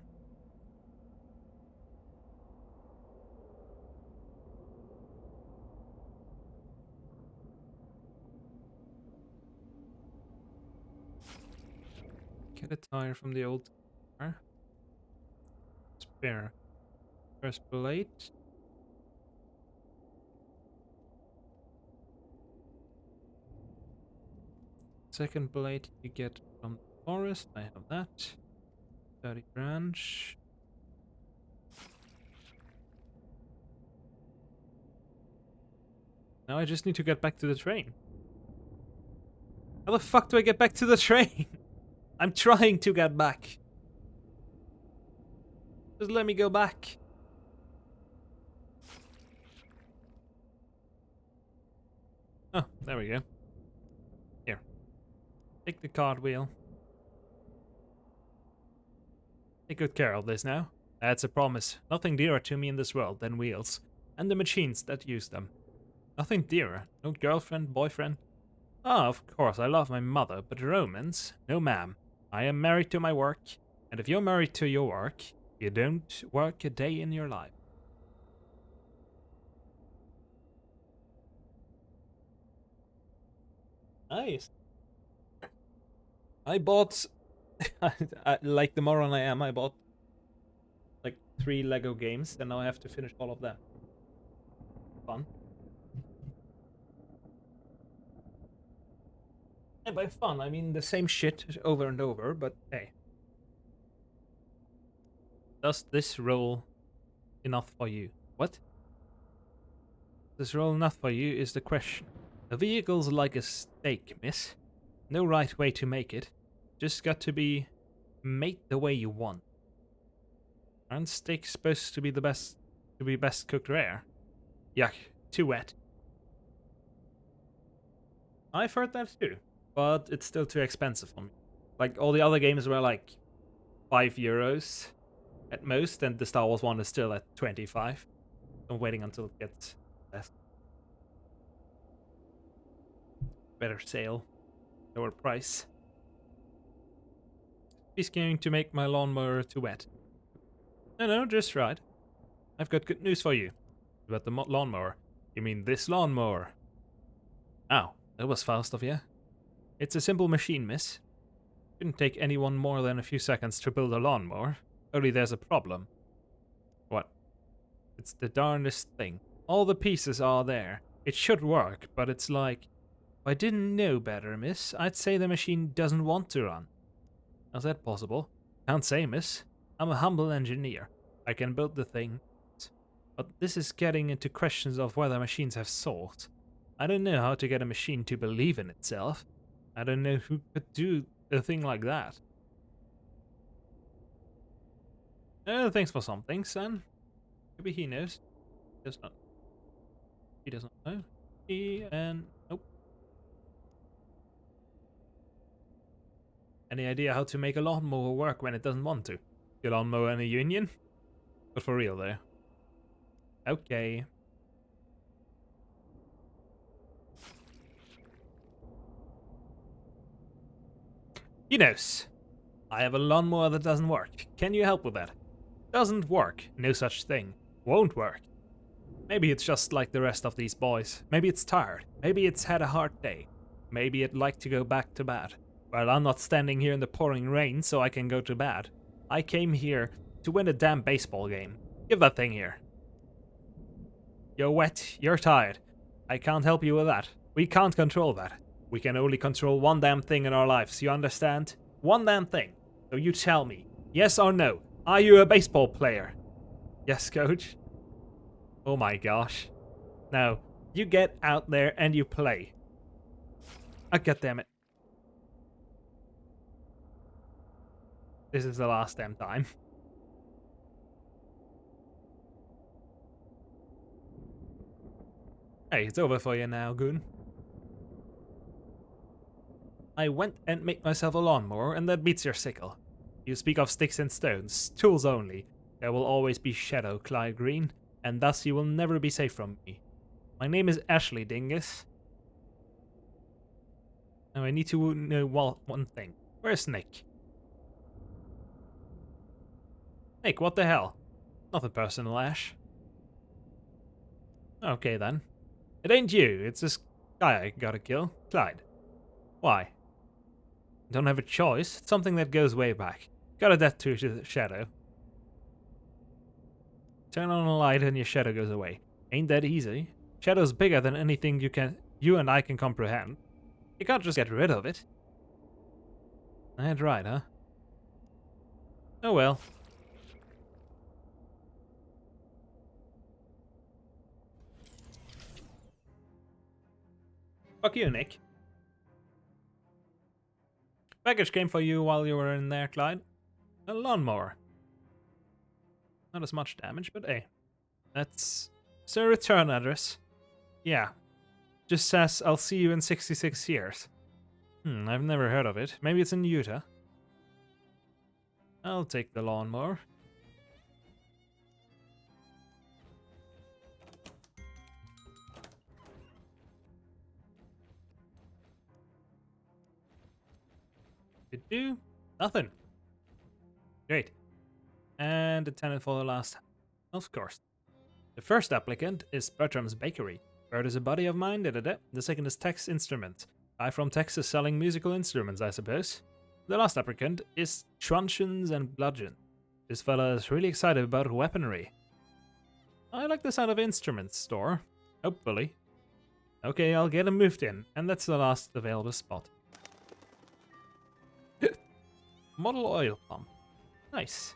Get a tire from the old car. Spare. First plate. Second blade you get from the forest. I have that. 30 branch. Now I just need to get back to the train. How the fuck do I get back to the train? I'm trying to get back. Just let me go back. Oh, there we go. Here. Take the cartwheel. Take good care of this now. That's a promise. Nothing dearer to me in this world than wheels. And the machines that use them. Nothing dearer. No girlfriend, boyfriend. Ah, of course, I love my mother, but romance? No, ma'am. I am married to my work, and if you're married to your work, you don't work a day in your life. Nice. I bought, like the moron I am, I bought like 3 Lego games, and now I have to finish all of them. Fun. And by fun, I mean the same shit over and over, but hey. Does this roll enough for you? What? This roll enough for you is the question. The vehicle's like a steak, miss. No right way to make it. Just got to be made the way you want. Aren't steaks supposed to be the best cooked rare? Yuck, too wet. I've heard that too, but it's still too expensive for me. Like all the other games were like €5 at most, and the Star Wars one is still at 25. I'm waiting until it gets less. Better sale, lower price. He's going to make my lawnmower too wet. No, just right. I've got good news for you. About the lawnmower. You mean this lawnmower? Ow, that was fast of you. It's a simple machine, miss. Shouldn't take anyone more than a few seconds to build a lawnmower. Only there's a problem. What? It's the darndest thing. All the pieces are there. It should work, but it's like... If I didn't know better, miss, I'd say the machine doesn't want to run. How's that possible? Can't say, miss. I'm a humble engineer. I can build the thing. But this is getting into questions of whether machines have souls. I don't know how to get a machine to believe in itself. I don't know who could do a thing like that. Thanks for something, son. Maybe he knows. He does not. He doesn't know. Nope. Any idea how to make a lawnmower work when it doesn't want to? Your lawnmower in a union? But for real though. Okay. He knows. I have a lawnmower that doesn't work. Can you help with that? Doesn't work. No such thing. Won't work. Maybe it's just like the rest of these boys. Maybe it's tired. Maybe it's had a hard day. Maybe it'd like to go back to bed. Well, I'm not standing here in the pouring rain so I can go to bed. I came here to win a damn baseball game. Give that thing here. You're wet. You're tired. I can't help you with that. We can't control that. We can only control one damn thing in our lives, you understand? One damn thing. So you tell me, yes or no, are you a baseball player? Yes, coach. Oh my gosh. Now, you get out there and you play. Ah, goddammit. This is the last damn time. Hey, it's over for you now, goon. I went and made myself a lawnmower, and that beats your sickle. You speak of sticks and stones, tools only. There will always be shadow, Clyde Green, and thus you will never be safe from me. My name is Ashley Dingus. Now I need to know one thing. Where's Nick? Nick, what the hell? Nothing personal, Ash. Okay then. It ain't you, it's this guy I gotta kill, Clyde. Why? Don't have a choice, it's something that goes way back. Got a death to the shadow. Turn on a light and your shadow goes away. Ain't that easy? Shadow's bigger than anything you and I can comprehend. You can't just get rid of it. That's right, huh? Oh well. Fuck you, Nick. Package came for you while you were in there, Clyde. A lawnmower. Not as much damage, but hey. That's a return address. Yeah. Just says, I'll see you in 66 years. I've never heard of it. Maybe it's in Utah. I'll take the lawnmower. Could do nothing. Great. And a tenant for the last. Of course. The first applicant is Bertram's Bakery. Bert is a buddy of mine, The second is Tex Instrument. Guy from Texas selling musical instruments, I suppose. The last applicant is Truncheons and Bludgeon. This fella is really excited about weaponry. I like the sound of instruments store. Hopefully. Okay, I'll get him moved in, and that's the last available spot. Model oil pump. Nice.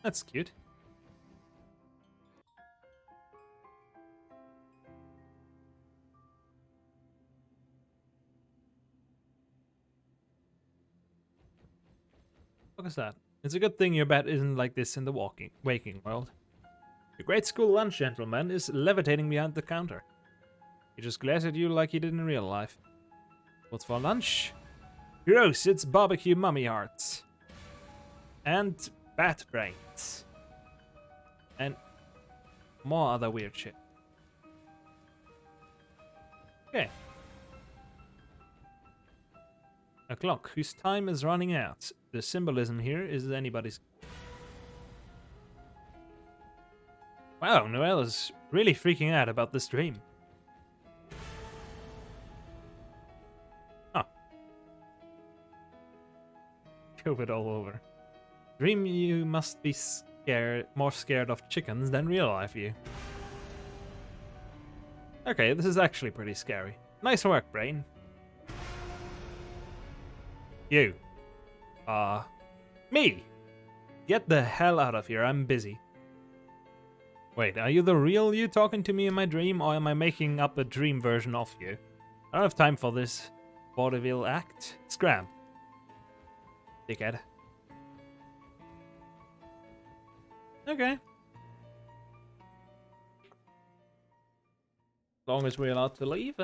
That's cute. What is that? It's a good thing your bed isn't like this in the waking world. The great school lunch gentleman is levitating behind the counter. He just glares at you like he did in real life. What's for lunch? Gross, it's barbecue mummy hearts. And bat brains. And more other weird shit. Okay. A clock whose time is running out. The symbolism here is anybody's. Wow, Noelle is really freaking out about this dream. Huh. COVID all over. Dream you must be more scared of chickens than real life you. Okay, this is actually pretty scary. Nice work, Brain. You. Me! Get the hell out of here, I'm busy. Wait, are you the real you talking to me in my dream, or am I making up a dream version of you? I don't have time for this vaudeville act. Scram. Dickhead. Okay. As long as we're allowed to leave.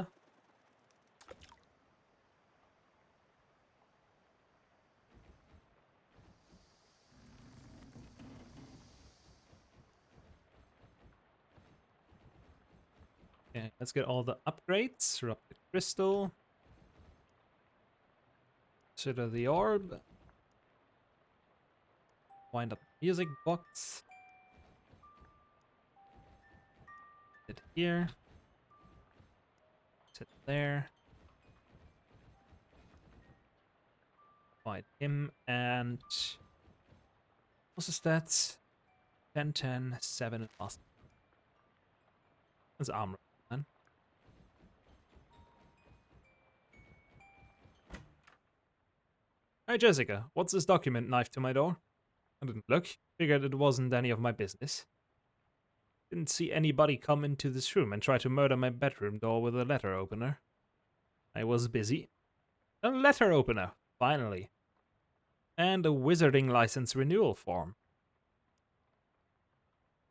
Okay, let's get all the upgrades. Erupted crystal. Consider the orb. Wind up the music box. Sit here. Sit there. Find him and what's the stats? 10, 10, 7, and plus. That's armor, man. Hey Jessica, what's this document knife to my door? I didn't look. Figured it wasn't any of my business. Didn't see anybody come into this room and try to murder my bedroom door with a letter opener. I was busy. A letter opener, finally. And a wizarding license renewal form.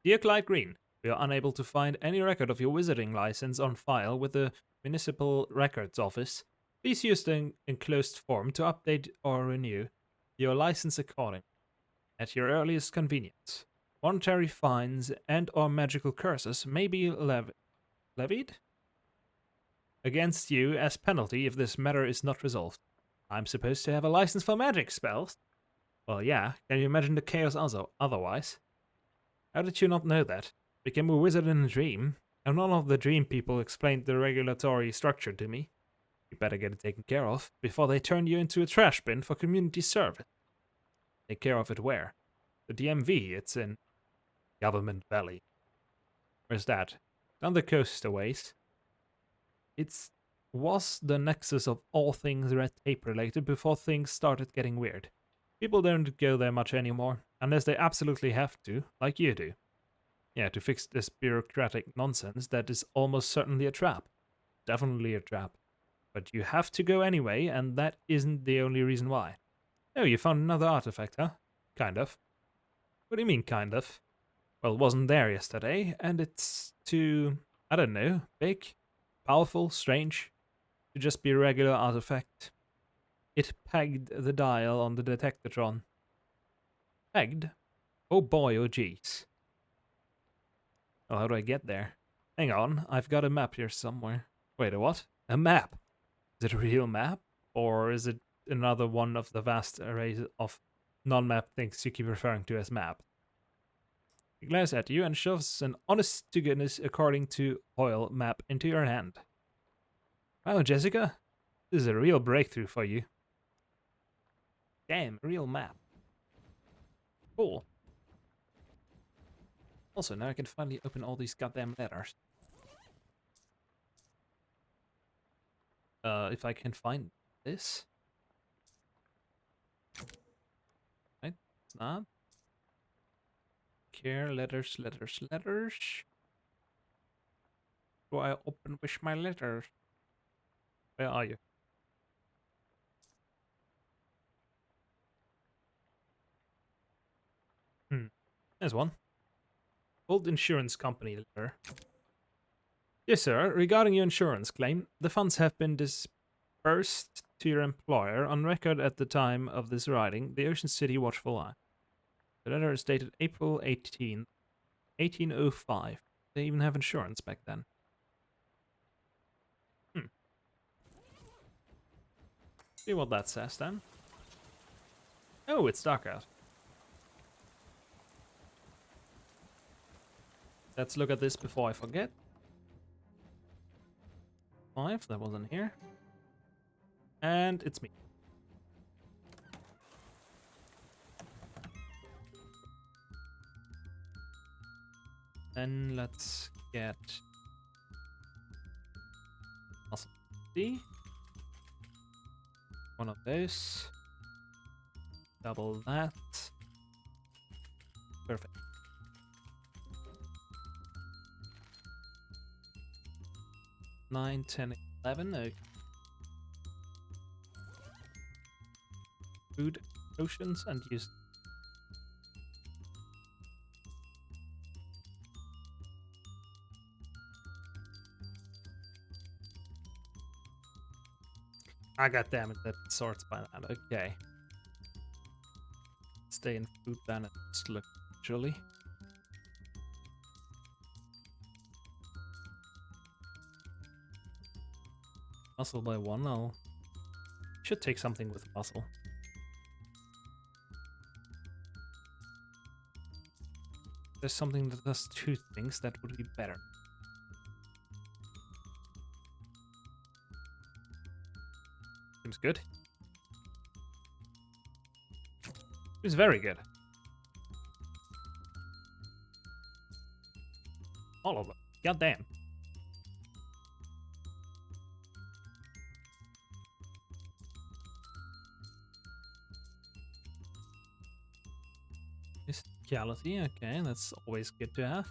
Dear Clyde Green, we are unable to find any record of your wizarding license on file with the Municipal Records Office. Please use the enclosed form to update or renew your license accordingly, at your earliest convenience. Monetary fines and or magical curses may be levied against you as penalty if this matter is not resolved. I'm supposed to have a license for magic spells? Well, yeah. Can you imagine the chaos otherwise? How did you not know that? Became a wizard in a dream, and none of the dream people explained the regulatory structure to me. You better get it taken care of before they turn you into a trash bin for community service. Take care of it where? The DMV, it's in Government Valley. Where's that? Down the coast a ways. It was the nexus of all things red tape related before things started getting weird. People don't go there much anymore, unless they absolutely have to, like you do. Yeah, to fix this bureaucratic nonsense that is almost certainly a trap. Definitely a trap. But you have to go anyway, and that isn't the only reason why. Oh, you found another artifact, huh? Kind of. What do you mean, kind of? Well, it wasn't there yesterday, and it's too, I don't know, big, powerful, strange, to just be a regular artifact. It pegged the dial on the detectatron. Pegged? Oh boy, oh jeez. Well, how do I get there? Hang on, I've got a map here somewhere. Wait, a what? A map? Is it a real map? Or is it another one of the vast arrays of non-map things you keep referring to as map? He glares at you and shoves an honest-to-goodness according to oil map into your hand. Wow, Jessica, this is a real breakthrough for you. Damn, a real map. Cool. Also, now I can finally open all these goddamn letters. If I can find this. Right, it's not. Care, letters, letters, letters. Do I open with my letters? Where are you? There's one. Old insurance company letter. Yes, sir. Regarding your insurance claim, the funds have been disbursed to your employer on record at the time of this writing, the Ocean City Watchful Eye. The letter is dated April 18th, 1805. They even have insurance back then. See what that says then. Oh, it's dark out. Let's look at this before I forget. 5, that wasn't here. And it's me. Then let's get muscle D. One of those. Double that. Perfect. 9, 10, 11. Okay. Food potions and use. I got damn it, that sorts by that. Okay. Stay in food balance. Look, actually. Muscle by 1. I'll should take something with muscle. There's something that does 2 things that would be better. Seems good. Seems very good. All of them. Goddamn. Mysticality, okay, that's always good to have.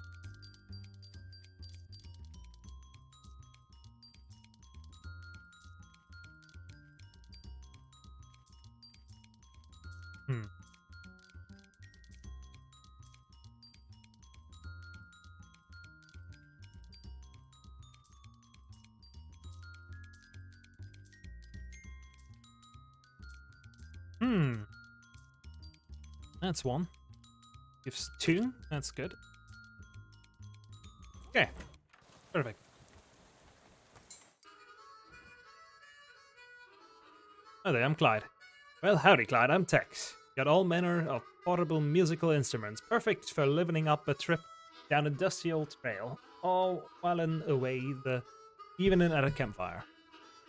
That's 1. Gives 2. That's good. Okay. Perfect. Oh, there, I'm Clyde. Well, howdy, Clyde. I'm Tex. Got all manner of portable musical instruments, perfect for livening up a trip down a dusty old trail, all while in away the evening at a campfire.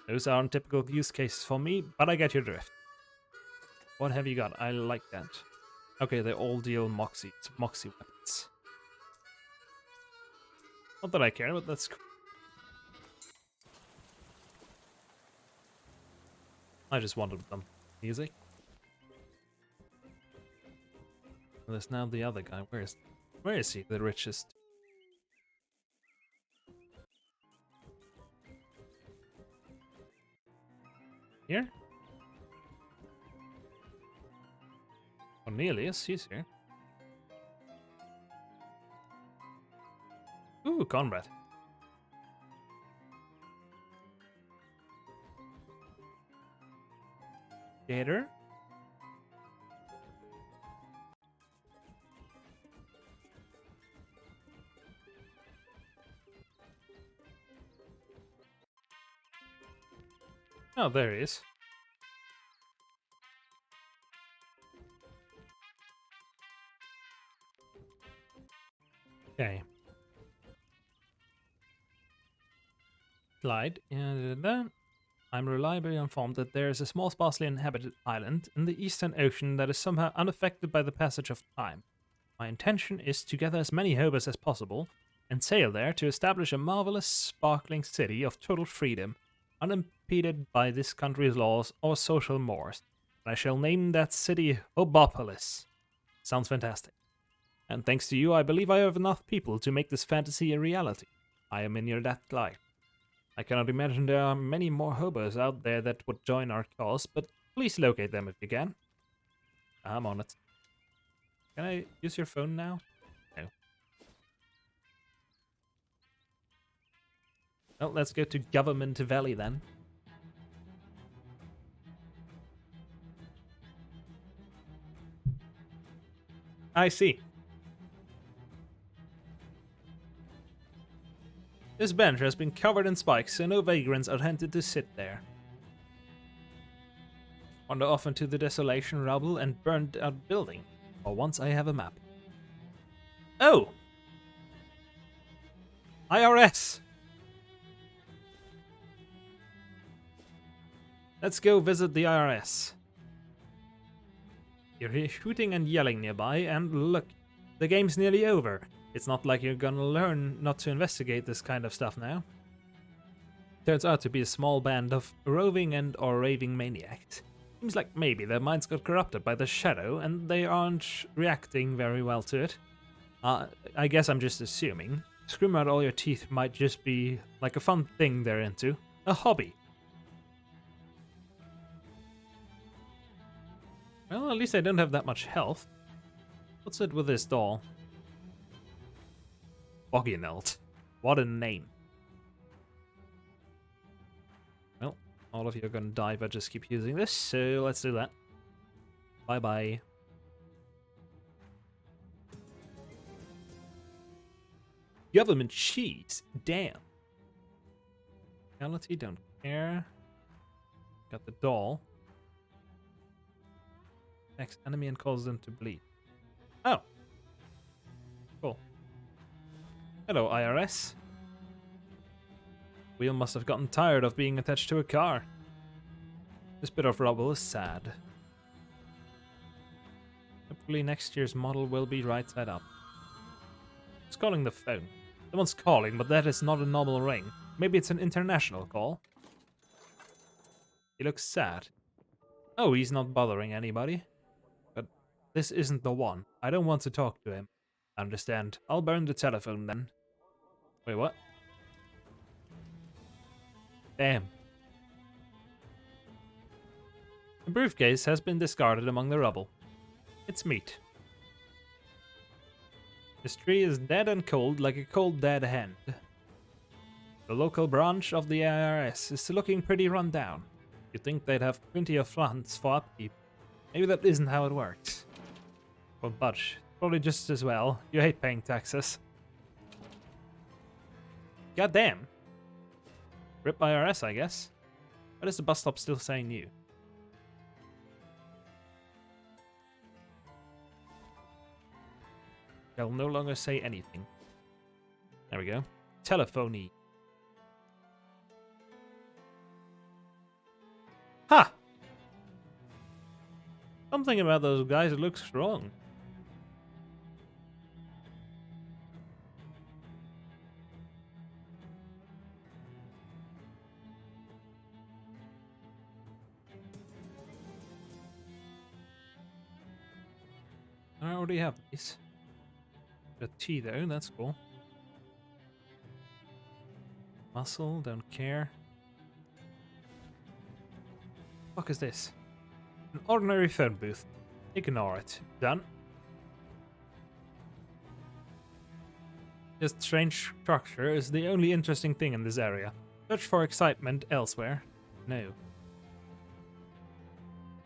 Those aren't typical use cases for me, but I get your drift. What have you got? I like that. Okay, they all deal moxie weapons. Not that I care, but that's cool. I just wanted them. Music. And there's now the other guy. Where is he? The richest. Here? Cornelius, he's here. Ooh, Conrad. Gator. Oh, there he is. Okay. Slide. I'm reliably informed that there is a small, sparsely inhabited island in the Eastern Ocean that is somehow unaffected by the passage of time. My intention is to gather as many hobos as possible and sail there to establish a marvelous, sparkling city of total freedom, unimpeded by this country's laws or social mores. And I shall name that city Hobopolis. Sounds fantastic. And thanks to you, I believe I have enough people to make this fantasy a reality. I am in your debt light. I cannot imagine there are many more hobos out there that would join our cause, but please locate them if you can. I'm on it. Can I use your phone now? No. Well, let's go to Government Valley then. I see. This bench has been covered in spikes, so no vagrants are tempted to sit there. Wander off into the desolation, rubble, and burned out building. Or once I have a map. Oh! IRS! Let's go visit the IRS. You're here shooting and yelling nearby, and look, the game's nearly over. It's not like you're gonna learn not to investigate this kind of stuff now. Turns out to be a small band of roving and or raving maniacs. Seems like maybe their minds got corrupted by the shadow and they aren't reacting very well to it. I guess I'm just assuming. Scream out all your teeth might just be like a fun thing they're into. A hobby. Well, at least I don't have that much health. What's it with this doll? Bogginelt. What a name. Well, all of you are gonna die if I just keep using this, so let's do that. Bye-bye. Government cheese. Damn. Reality, don't care. Got the doll. Next enemy and causes them to bleed. Oh. Cool. Hello, IRS. Wheel must have gotten tired of being attached to a car. This bit of rubble is sad. Hopefully next year's model will be right side up. Who's calling the phone? Someone's calling, but that is not a normal ring. Maybe it's an international call. He looks sad. Oh, he's not bothering anybody. But this isn't the one. I don't want to talk to him. Understand. I'll burn the telephone then. Wait, what? Damn. The briefcase has been discarded among the rubble. It's meat. This tree is dead and cold like a cold dead hand. The local branch of the IRS is looking pretty run down. You'd think they'd have plenty of funds for upkeep. Maybe that isn't how it works. Won't budge. Probably just as well. You hate paying taxes. God damn. Rip IRS, I guess. Why does the bus stop still say new? They'll no longer say anything. There we go. Telephony. Ha! Something about those guys looks wrong. I already have these. The T though, that's cool. Muscle, don't care. fuck is this? An ordinary phone booth. Ignore it. Done. This strange structure is the only interesting thing in this area. Search for excitement elsewhere. No.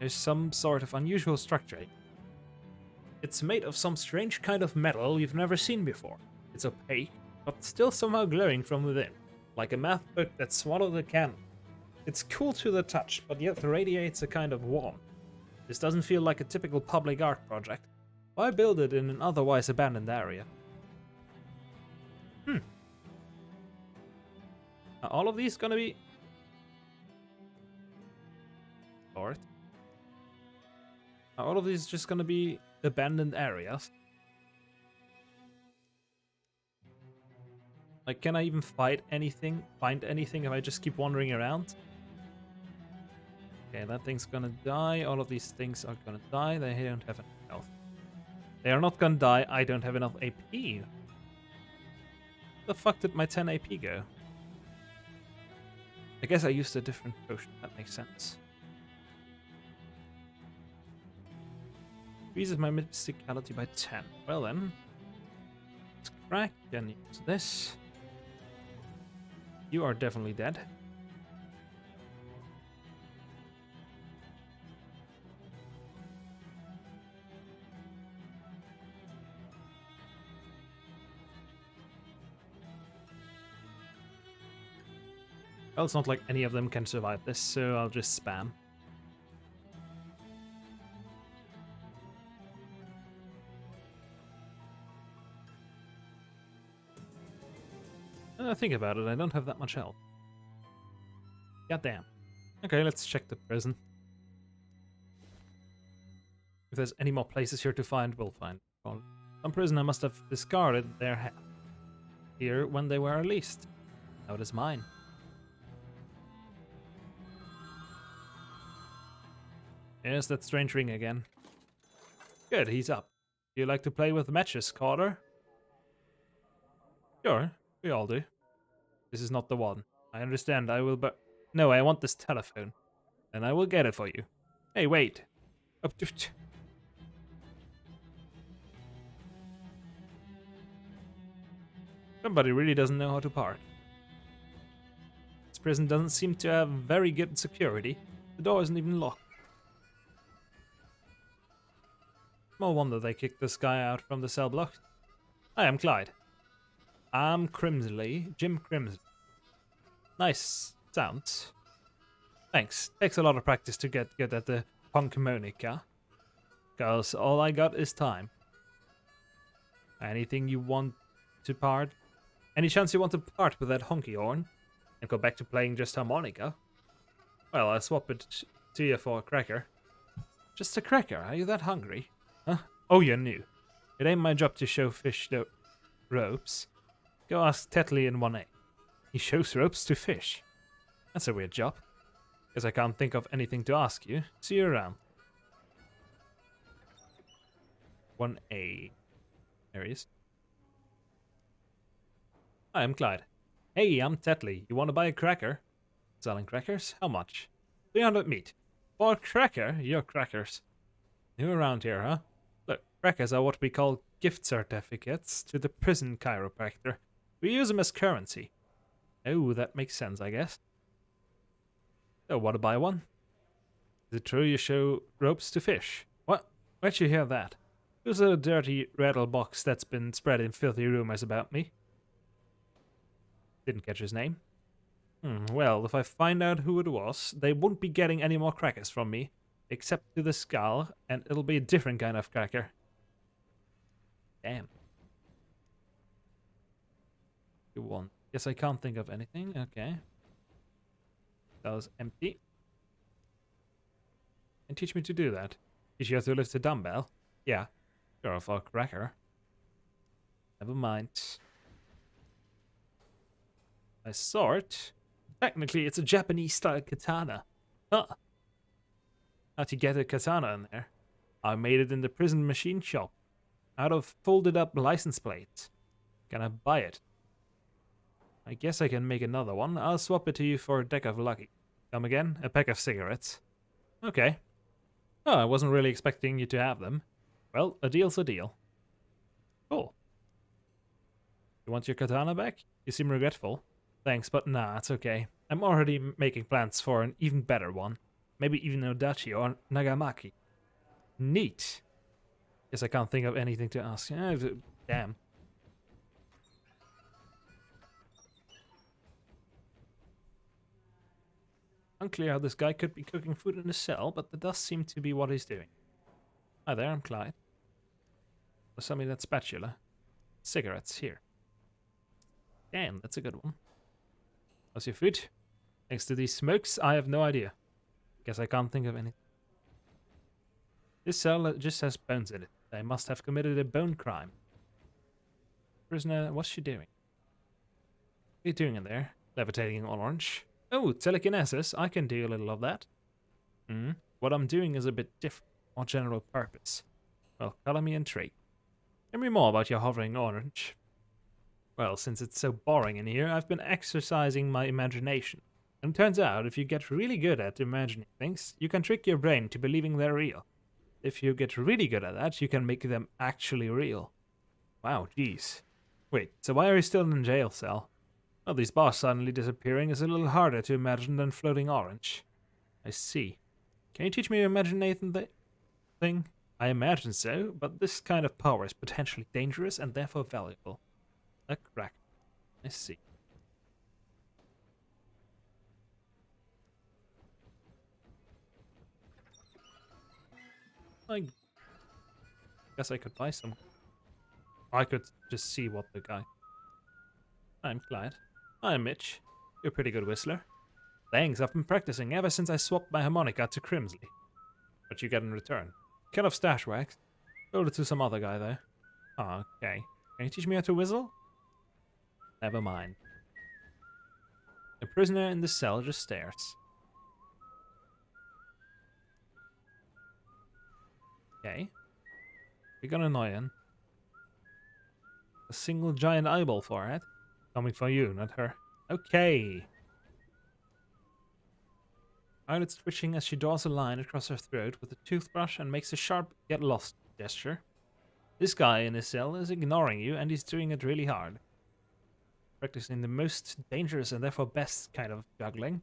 There's some sort of unusual structure. It's made of some strange kind of metal you've never seen before. It's opaque, but still somehow glowing from within, like a math book that swallowed a candle. It's cool to the touch, but yet radiates a kind of warmth. This doesn't feel like a typical public art project. Why build it in an otherwise abandoned area? Are all of these gonna be... Are all of these just gonna be abandoned areas? Like, can I even find anything if I just keep wandering around? Okay, that thing's gonna die. All of these things are gonna die. They don't have enough health. They are not gonna die. I don't have enough AP. Where the fuck did my 10 AP go? I guess I used a different potion. That makes sense. Increases my mysticality by 10. Well then. Let's crack and use this. You are definitely dead. Well, it's not like any of them can survive this, so I'll just spam. Think about it, I don't have that much health. Goddamn. Okay, let's check the prison. If there's any more places here to find, we'll find. Some prisoner must have discarded their hat here when they were released. Now it is mine. Yes, that strange ring again. Good, he's up. Do you like to play with matches, Carter? Sure, we all do. This is not the one. I understand, I will No, I want this telephone. And I will get it for you. Hey, wait. Somebody really doesn't know how to park. This prison doesn't seem to have very good security. The door isn't even locked. Small wonder they kicked this guy out from the cell block. Hi, I'm Clyde. I'm Jim Crimsley. Nice sounds. Thanks. Takes a lot of practice to get good at the punkmonica. Cause all I got is time. Anything you want to part? Any chance you want to part with that honky horn? And go back to playing just harmonica? Well, I'll swap it to you for a cracker. Just a cracker? Are you that hungry? Huh? Oh, you're new. It ain't my job to show fish the ropes. Go ask Tetley in 1A. He shows ropes to fish. That's a weird job. Guess I can't think of anything to ask you. See you around. 1A. There he is. Hi, I'm Clyde. Hey, I'm Tetley. You want to buy a cracker? Selling crackers? How much? 300 meat. For a cracker? Your crackers. New around here, huh? Look, crackers are what we call gift certificates to the prison chiropractor. We use them as currency. Oh, that makes sense, I guess. So, want to buy one? Is it true you show ropes to fish? What? Where'd you hear that? Who's a dirty rattle box that's been spreading filthy rumors about me? Didn't catch his name. Well, if I find out who it was, they won't be getting any more crackers from me. Except to the skull, and it'll be a different kind of cracker. Damn. You want? Guess I can't think of anything. Okay. That was empty. And teach me to do that. Teach you how to lift a dumbbell? Yeah. Sure, for a cracker. Never mind. My sword? Technically, it's a Japanese-style katana. Huh. How'd you get a katana in there? I made it in the prison machine shop. Out of folded-up license plates. Can I buy it? I guess I can make another one. I'll swap it to you for a deck of lucky. Come again? A pack of cigarettes. Okay. Oh, I wasn't really expecting you to have them. Well, a deal's a deal. Cool. You want your katana back? You seem regretful. Thanks, but nah, it's okay. I'm already making plans for an even better one. Maybe even Odachi or Nagamaki. Neat. Guess I can't think of anything to ask. Damn. Unclear how this guy could be cooking food in a cell, but that does seem to be what he's doing. Hi there, I'm Clyde. Sell me that spatula. Cigarettes, here. Damn, that's a good one. How's your food? Thanks to these smokes, I have no idea. Guess I can't think of anything. This cell just has bones in it. They must have committed a bone crime. Prisoner, what's she doing? What are you doing in there? Levitating on orange. Oh, telekinesis. I can do a little of that. What I'm doing is a bit different. More general purpose. Well, color me intrigued. Tell me more about your hovering orange. Well, since it's so boring in here, I've been exercising my imagination. And it turns out, if you get really good at imagining things, you can trick your brain to believing they're real. If you get really good at that, you can make them actually real. Wow, jeez. Wait, so why are you still in a jail cell? Well, these bars suddenly disappearing is a little harder to imagine than floating orange. I see. Can you teach me your imagination thing? I imagine so, but this kind of power is potentially dangerous and therefore valuable. A crack. I see. I guess I could buy some. I could just see what the guy... I'm Clyde. I'm Mitch. You're a pretty good whistler. Thanks, I've been practicing ever since I swapped my harmonica to Crimsley. What you get in return? Kind of stash wax. Sold it to some other guy though. Oh, okay. Can you teach me how to whistle? Never mind. The prisoner in the cell just stares. Okay. You're gonna annoy him. A single giant eyeball for it. Coming for you, not her. Okay. Eyelids twitching as she draws a line across her throat with a toothbrush and makes a sharp get lost gesture. This guy in his cell is ignoring you and he's doing it really hard. Practicing the most dangerous and therefore best kind of juggling.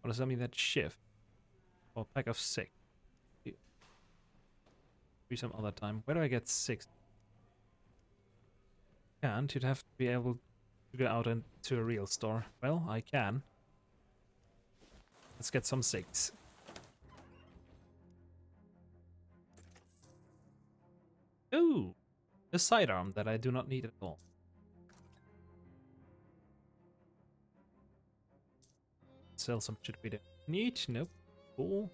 What does that mean? That shift? Or a pack of 6? Be some other time. Where do I get 6? Can't. You'd have to be able to go out into a real store. Well, I can. Let's get some 6. Ooh! A sidearm that I do not need at all. Sell some shit we don't need. Nope. Cool.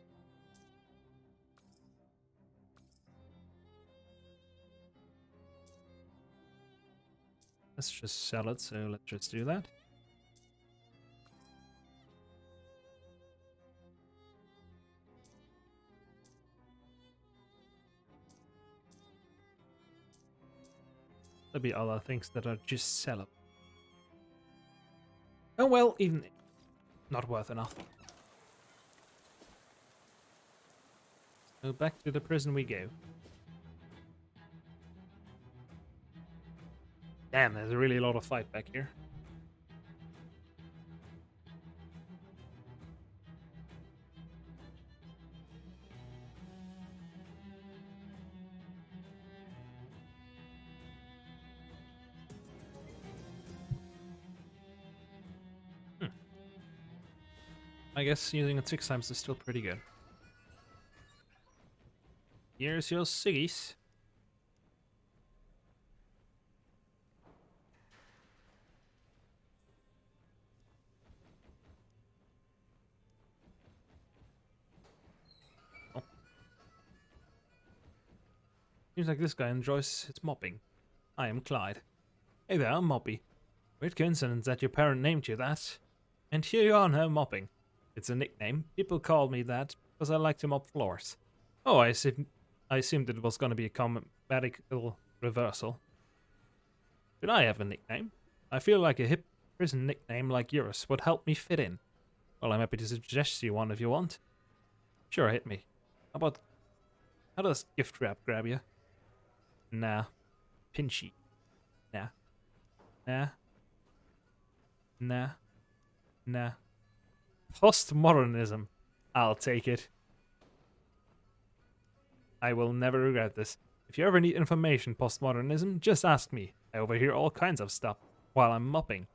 Let's just sell it, so let's just do that. There'll be other things that are just sellable. Oh well, even not worth enough. So back to the prison we go. Damn, there's really a lot of fight back here. I guess using it 6 times is still pretty good. Here's your ciggies. Oh. Seems like this guy enjoys his mopping. I am Clyde. Hey there, I'm Moppy. Weird coincidence that your parent named you that. And here you are now mopping. It's a nickname. People call me that because I like to mop floors. Oh, I assumed it was going to be a grammatical reversal. Did I have a nickname? I feel like a hip prison nickname like yours would help me fit in. Well, I'm happy to suggest you one if you want. Sure, hit me. How does gift wrap grab you? Nah. Pinchy. Nah. Nah. Nah. Nah. Postmodernism. I'll take it. I will never regret this. If you ever need information postmodernism, just ask me. I overhear all kinds of stuff while I'm mopping.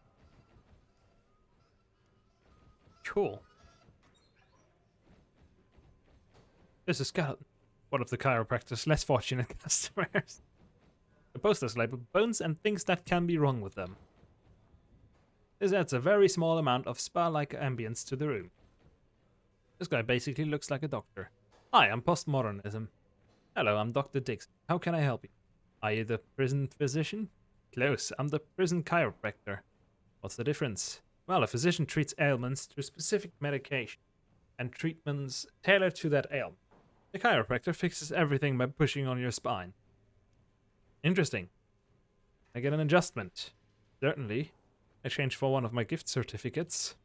Cool. There's a skeleton. One of the chiropractor's less fortunate customers. The poster's labeled bones and things that can be wrong with them. This adds a very small amount of spa-like ambience to the room. This guy basically looks like a doctor. Hi, I'm postmodernism. Hello, I'm Dr. Dix. How can I help you? Are you the prison physician? Close, I'm the prison chiropractor. What's the difference? Well, a physician treats ailments through specific medication and treatments tailored to that ailment. The chiropractor fixes everything by pushing on your spine. Interesting. I get an adjustment. Certainly. Exchange for one of my gift certificates.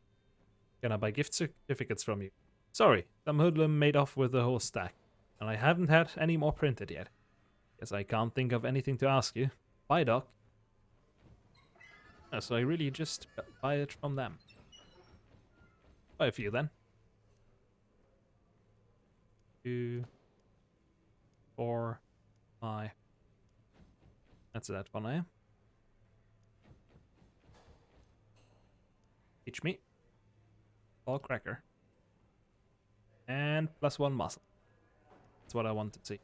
Can I buy gift certificates from you? Sorry, some hoodlum made off with the whole stack, and I haven't had any more printed yet. Guess I can't think of anything to ask you. Bye, Doc. Oh, so I really just buy it from them. Buy a few then. 2, 4, 5. That's that one, eh? Teach me. Ball cracker. And +1 muscle. That's what I want to see.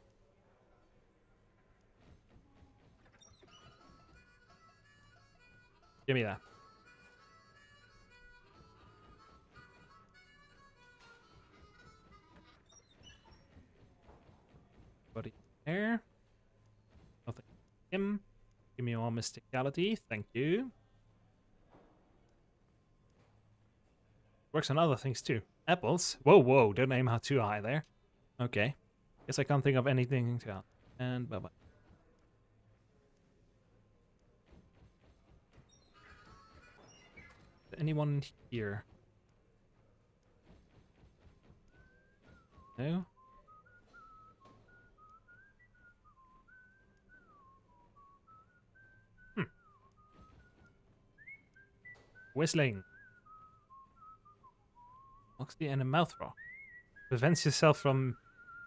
Give me that. Buddy there. Nothing. Him. Give me more mysticality. Thank you. Works on other things too. Apples? Whoa, whoa, don't aim too high there. Okay. Guess I can't think of anything to add. And bye-bye. Anyone here? No? Whistling. Moxie and a mouth rock. Prevents yourself from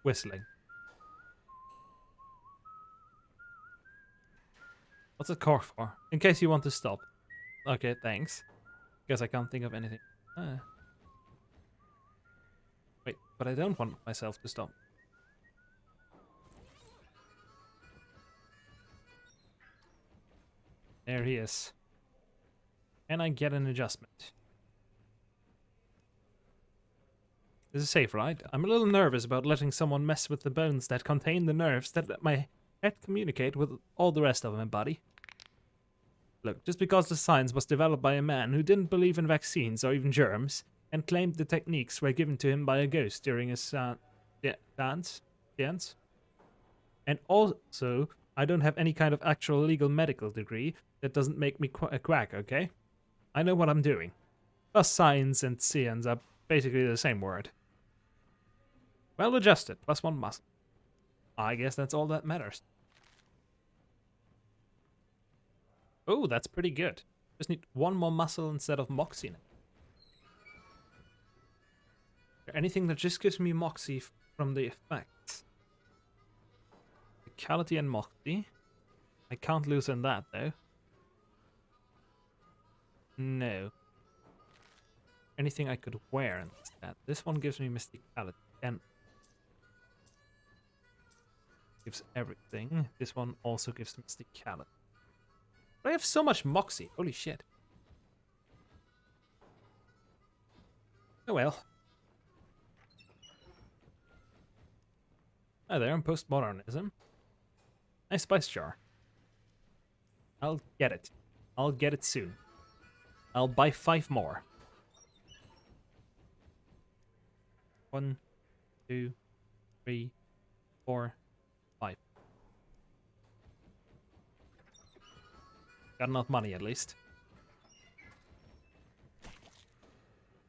whistling. What's a cork for? In case you want to stop. Okay, thanks. Guess I can't think of anything. Wait, but I don't want myself to stop. There he is. Can I get an adjustment? This is safe, right? I'm a little nervous about letting someone mess with the bones that contain the nerves that let my head communicate with all the rest of my body. Look, just because the science was developed by a man who didn't believe in vaccines or even germs, and claimed the techniques were given to him by a ghost during his dance, and also, I don't have any kind of actual legal medical degree, that doesn't make me a quack, okay? I know what I'm doing. Plus science and science are basically the same word. Well adjusted, +1 muscle. I guess that's all that matters. Oh, that's pretty good. Just need 1 more muscle instead of moxie in it. Anything that just gives me moxie from the effects. Vitality and moxie. I can't loosen that though. No. Anything I could wear instead. This one gives me mysticality and gives everything. This one also gives mysticality. But I have so much moxie. Holy shit. Oh well. Hi there, I'm postmodernism. Nice spice jar. I'll get it. I'll get it soon. I'll buy 5 more. 1, 2, 3, 4, 5. Got enough money at least.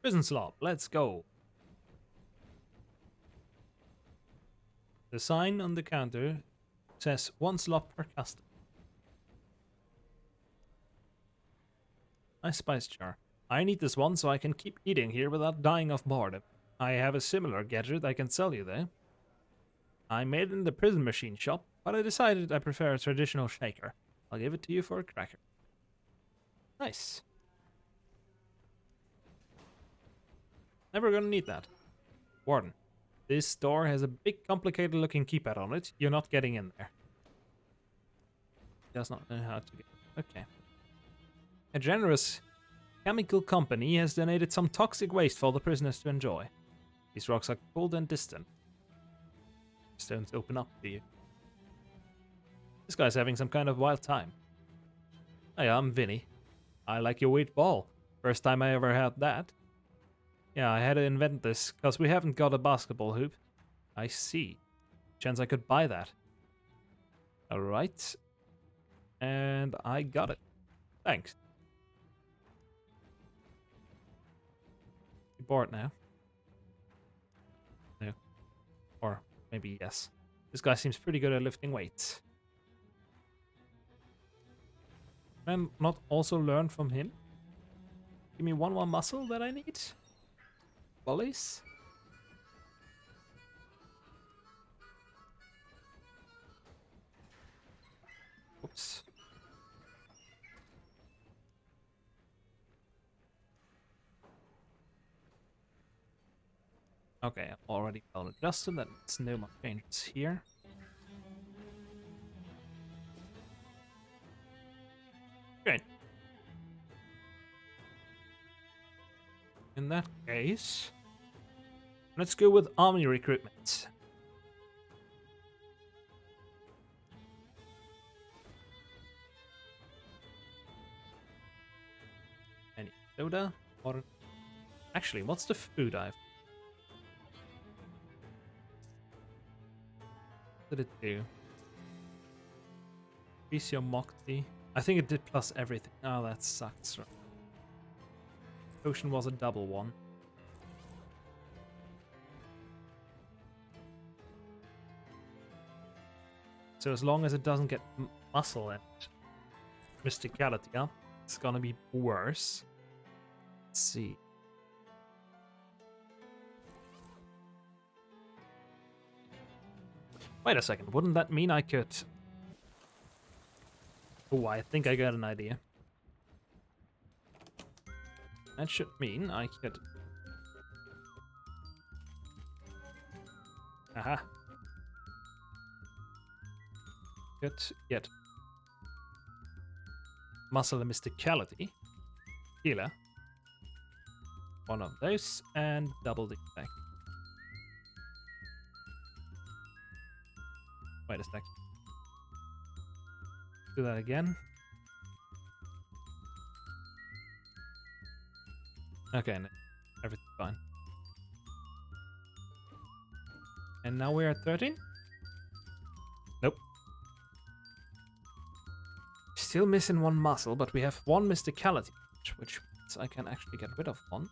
Prison slop, let's go. The sign on the counter says 1 slop per customer. Nice spice jar. I need this one so I can keep eating here without dying of boredom. I have a similar gadget I can sell you though. I made it in the prison machine shop, but I decided I prefer a traditional shaker. I'll give it to you for a cracker. Nice. Never gonna need that. Warden. This store has a big complicated looking keypad on it. You're not getting in there. Does not know how to get. Okay. A generous chemical company has donated some toxic waste for the prisoners to enjoy. These rocks are cold and distant. Stones open up to you. This guy's having some kind of wild time. Hey, I'm Vinny. I like your wheat ball. First time I ever had that. Yeah, I had to invent this, because we haven't got a basketball hoop. I see. Chance I could buy that. Alright. And I got it. Thanks. You bored now? No. Or maybe yes. This guy seems pretty good at lifting weights. Can I not also learn from him? Give me one more muscle that I need. Volleys. Oops. Okay, I'm already well adjusted. That's no more changes here. Great. In that case, let's go with army recruitment. Any soda? Or actually, what's the food I've? What did it do? Increase your moxie. I think it did plus everything. Oh, that sucks. Potion was a double one. So as long as it doesn't get muscle and mysticality up, it's gonna be worse. Let's see. Wait a second, wouldn't that mean I could... Oh, I think I got an idea. That should mean I could... Aha. Could get muscle and mysticality. Healer. One of those, and double the effect. Wait a sec. Do that again. Okay, no, everything's fine. And now we're at 13? Nope. Still missing one muscle, but we have one mysticality, which means I can actually get rid of one.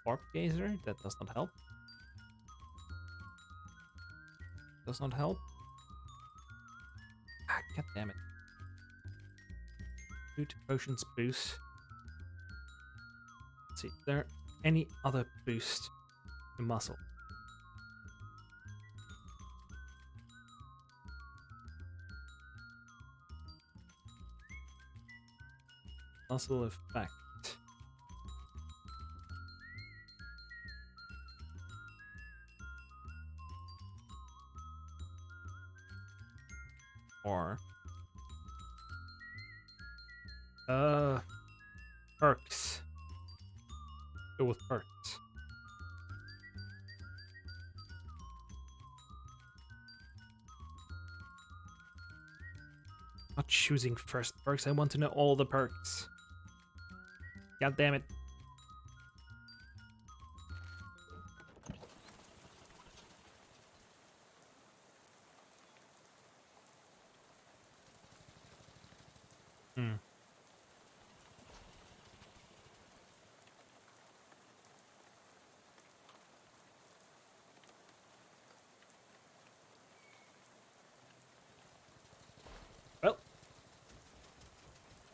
Orb Gazer, that does not help. Does not help. Ah, god damn it. 2 potions boost. Let's see, is there any other boost to muscle? Muscle effect. Or perks. Go with perks. Not choosing first perks, I want to know all the perks. God damn it.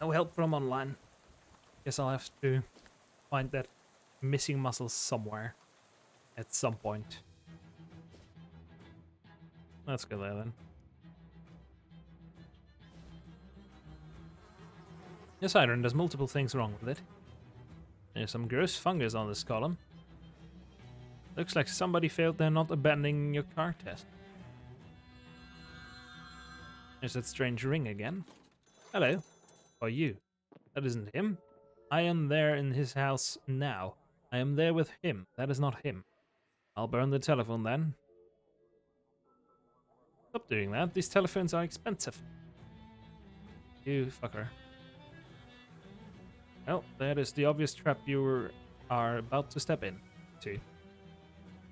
No help from online. Guess I'll have to find that missing muscle somewhere at some point. Let's go there then. This iron, there's multiple things wrong with it. There's some gross fungus on this column. Looks like somebody failed their not abandoning your car test. There's that strange ring again. Hello. Or you. That isn't him. I am there in his house now. I am there with him. That is not him. I'll burn the telephone then. Stop doing that. These telephones are expensive. You fucker. Well, that is the obvious trap you are about to step in to. You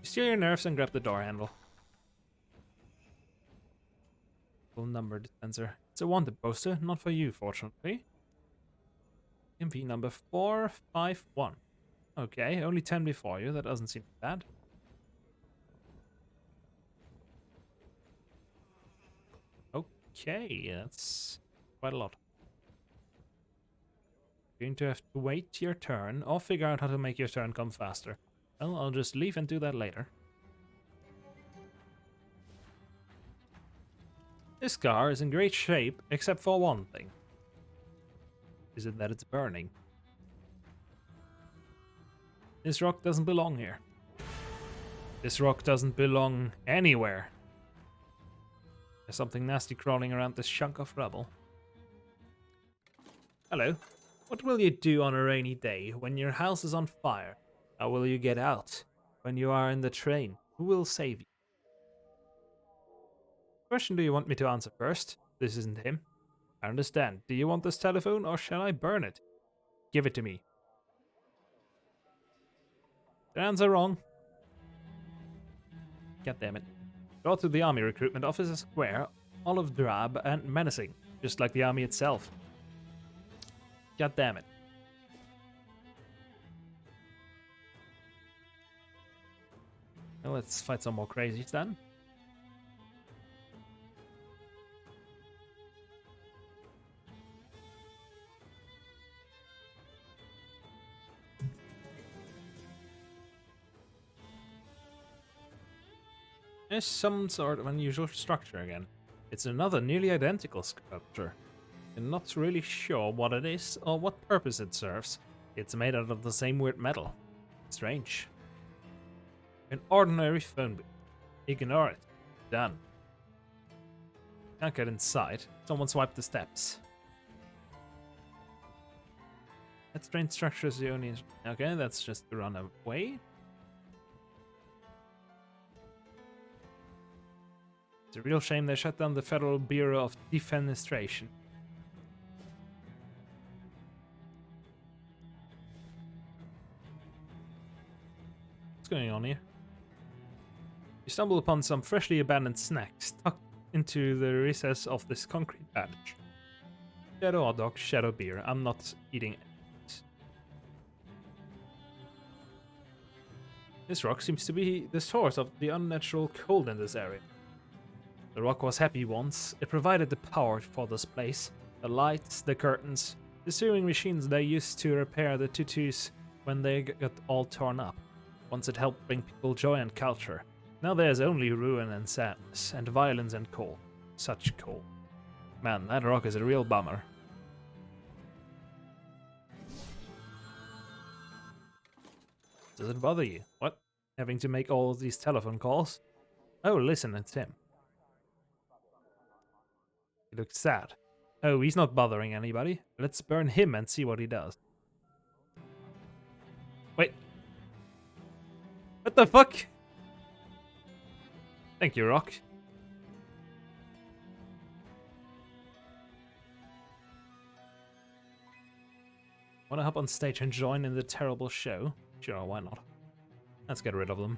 steal your nerves and grab the door handle. Phone number dispenser. It's a wanted poster, not for you, fortunately. MV number 451. Okay, only 10 before you. That doesn't seem bad. Okay, that's quite a lot. You're going to have to wait your turn or figure out how to make your turn come faster. Well, I'll just leave and do that later. This car is in great shape, except for one thing. Is it that it's burning? This rock doesn't belong here. This rock doesn't belong anywhere. There's something nasty crawling around this chunk of rubble. Hello. What will you do on a rainy day when your house is on fire? How will you get out? When you are in the train, who will save you? Question do you want me to answer first? This isn't him. I understand. Do you want this telephone or shall I burn it? Give it to me. The answer wrong. God damn it. Door to the army recruitment office is square, olive drab, and menacing, just like the army itself. God damn it. Well, let's fight some more crazies then. There's some sort of unusual structure again. It's another nearly identical sculpture. I'm not really sure what it is or what purpose it serves. It's made out of the same weird metal. Strange. An ordinary phone booth. Ignore it. Done. Can't get inside. Someone swiped the steps. That strange structure is the only... Okay, that's just to run away. It's a real shame they shut down the Federal Bureau of Defenestration. What's going on here? You stumble upon some freshly abandoned snacks tucked into the recess of this concrete patch. Shadow hot dog, shadow beer. I'm not eating it. This rock seems to be the source of the unnatural cold in this area. The rock was happy once. It provided the power for this place. The lights, the curtains, the sewing machines they used to repair the tutus when they got all torn up. Once it helped bring people joy and culture. Now there's only ruin and sadness, and violence and coal. Such coal. Man, that rock is a real bummer. Does it bother you? What? Having to make all of these telephone calls? Oh, listen, it's him. He looks sad. Oh, he's not bothering anybody. Let's burn him and see what he does. Wait. What the fuck? Thank you, Rock. Wanna hop on stage and join in the terrible show? Sure, why not? Let's get rid of them.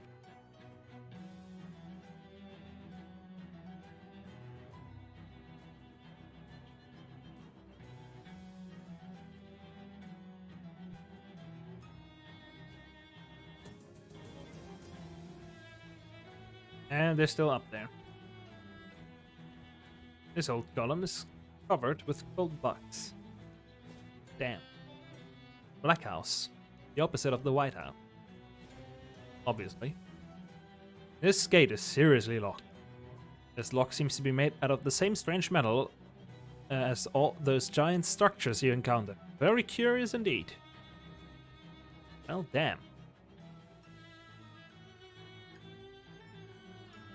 And they're still up there. This old column is covered with gold bucks. damn. Black House. The opposite of the White House. Obviously. This gate is seriously locked. This lock seems to be made out of the same strange metal as all those giant structures you encounter. Very curious indeed. Well, damn.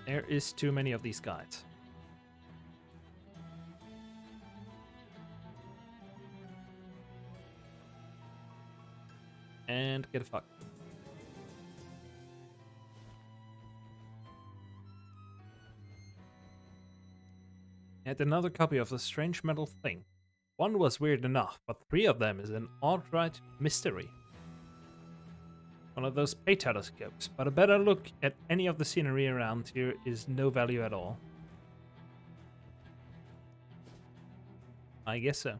There is too many of these guys. And get fucked. And another copy of the strange metal thing. One was weird enough, but 3 of them is an outright mystery. One of those pay telescopes, but a better look at any of the scenery around here is no value at all. I guess so.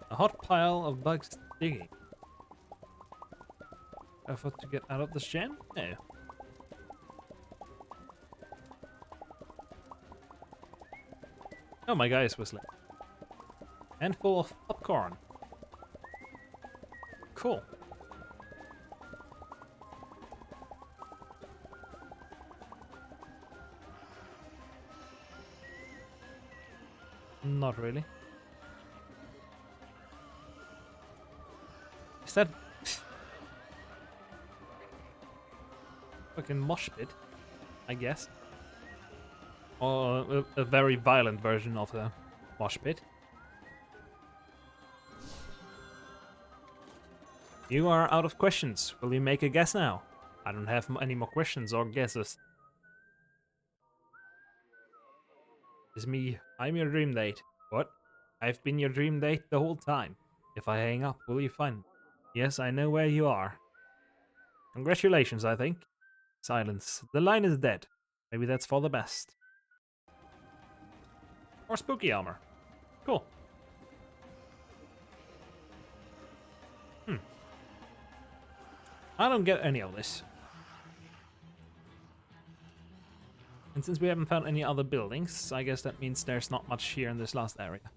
A hot pile of bugs digging. Effort to get out of this jam? No. Oh, my guy is whistling. Handful of popcorn. Cool. Not really. Is that fucking mosh pit? I guess. Or a very violent version of the mosh pit. You are out of questions. Will you make a guess now? I don't have any more questions or guesses. It's me. I'm your dream date. What? I've been your dream date the whole time. If I hang up, will you find me? Yes, I know where you are. Congratulations, I think. Silence. The line is dead. Maybe that's for the best. Or spooky armor. Cool. I don't get any of this. And since we haven't found any other buildings, I guess that means there's not much here in this last area.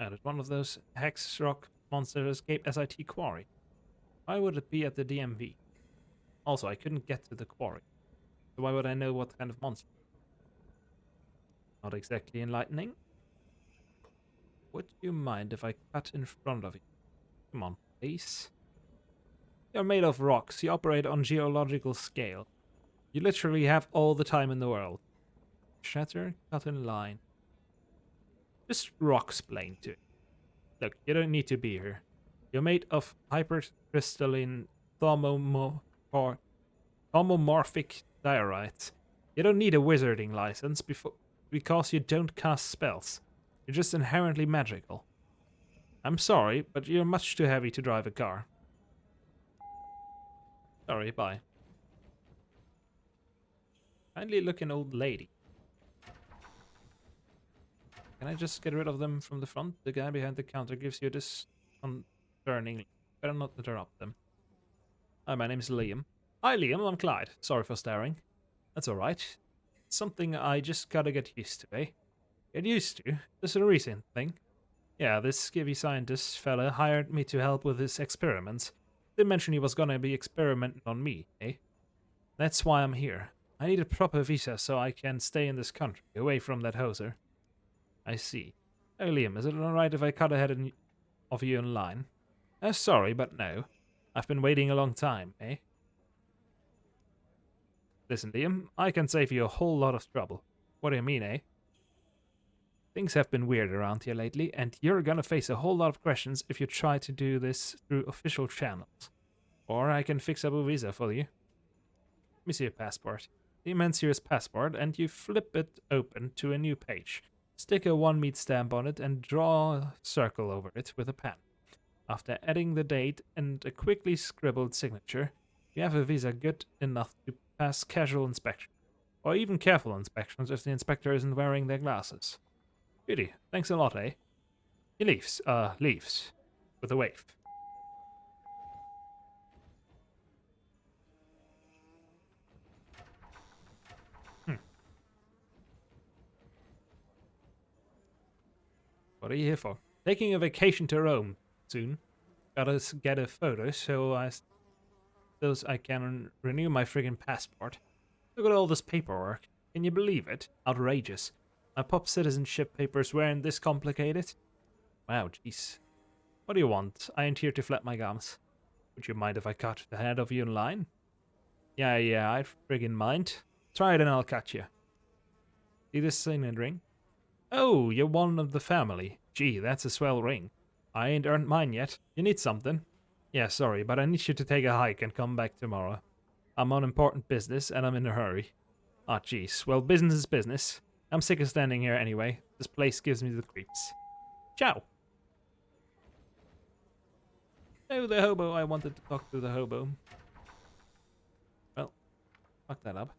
Did one of those hex rock monsters escape SIT quarry? Why would it be at the DMV? Also, I couldn't get to the quarry. So why would I know what kind of monster? Not exactly enlightening. Would you mind if I cut in front of you? Come on, please. You're made of rocks. You operate on geological scale. You literally have all the time in the world. Shatter, cut in line. Just rock-splain to it. Look, you don't need to be here. You're made of hypercrystalline thauomorphic diorites. You don't need a wizarding license because you don't cast spells. You're just inherently magical. I'm sorry, but you're much too heavy to drive a car. Sorry, bye. Kindly looking old lady. Can I just get rid of them from the front? The guy behind the counter gives you this concerning. Better not interrupt them. Hi, my name's Liam. Hi, Liam. I'm Clyde. Sorry for staring. That's alright. Something I just gotta get used to, eh? Get used to? This is a recent thing. Yeah, this skivvy scientist fella hired me to help with his experiments. Didn't mention he was gonna be experimenting on me, eh? That's why I'm here. I need a proper visa so I can stay in this country, away from that hoser. I see. Oh, Liam, is it alright if I cut ahead of you in line? Sorry, but no. I've been waiting a long time, eh? Listen, Liam, I can save you a whole lot of trouble. What do you mean, eh? Things have been weird around here lately, and you're gonna face a whole lot of questions if you try to do this through official channels. Or I can fix up a visa for you. Let me see your passport. He hands you his passport, and you flip it open to a new page. Stick a 1 meat stamp on it and draw a circle over it with a pen. After adding the date and a quickly scribbled signature, you have a visa good enough to pass casual inspection. Or even careful inspections if the inspector isn't wearing their glasses. Beauty, thanks a lot, eh? He leaves, with a wave. What are you here for? Taking a vacation to Rome soon. Gotta get a photo so I can renew my friggin' passport. Look at all this paperwork. Can you believe it? Outrageous. My pop citizenship papers weren't this complicated. Wow, jeez. What do you want? I ain't here to flap my gums. Would you mind if I cut the head of you in line? Yeah, I'd friggin' mind. Try it and I'll cut you. See this signet ring? Oh, you're one of the family. Gee, that's a swell ring. I ain't earned mine yet. You need something? Yeah, sorry, but I need you to take a hike and come back tomorrow. I'm on important business and I'm in a hurry. Ah, jeez. Well, business is business. I'm sick of standing here anyway. This place gives me the creeps. Ciao! Oh, the hobo. I wanted to talk to the hobo. Well, fuck that up.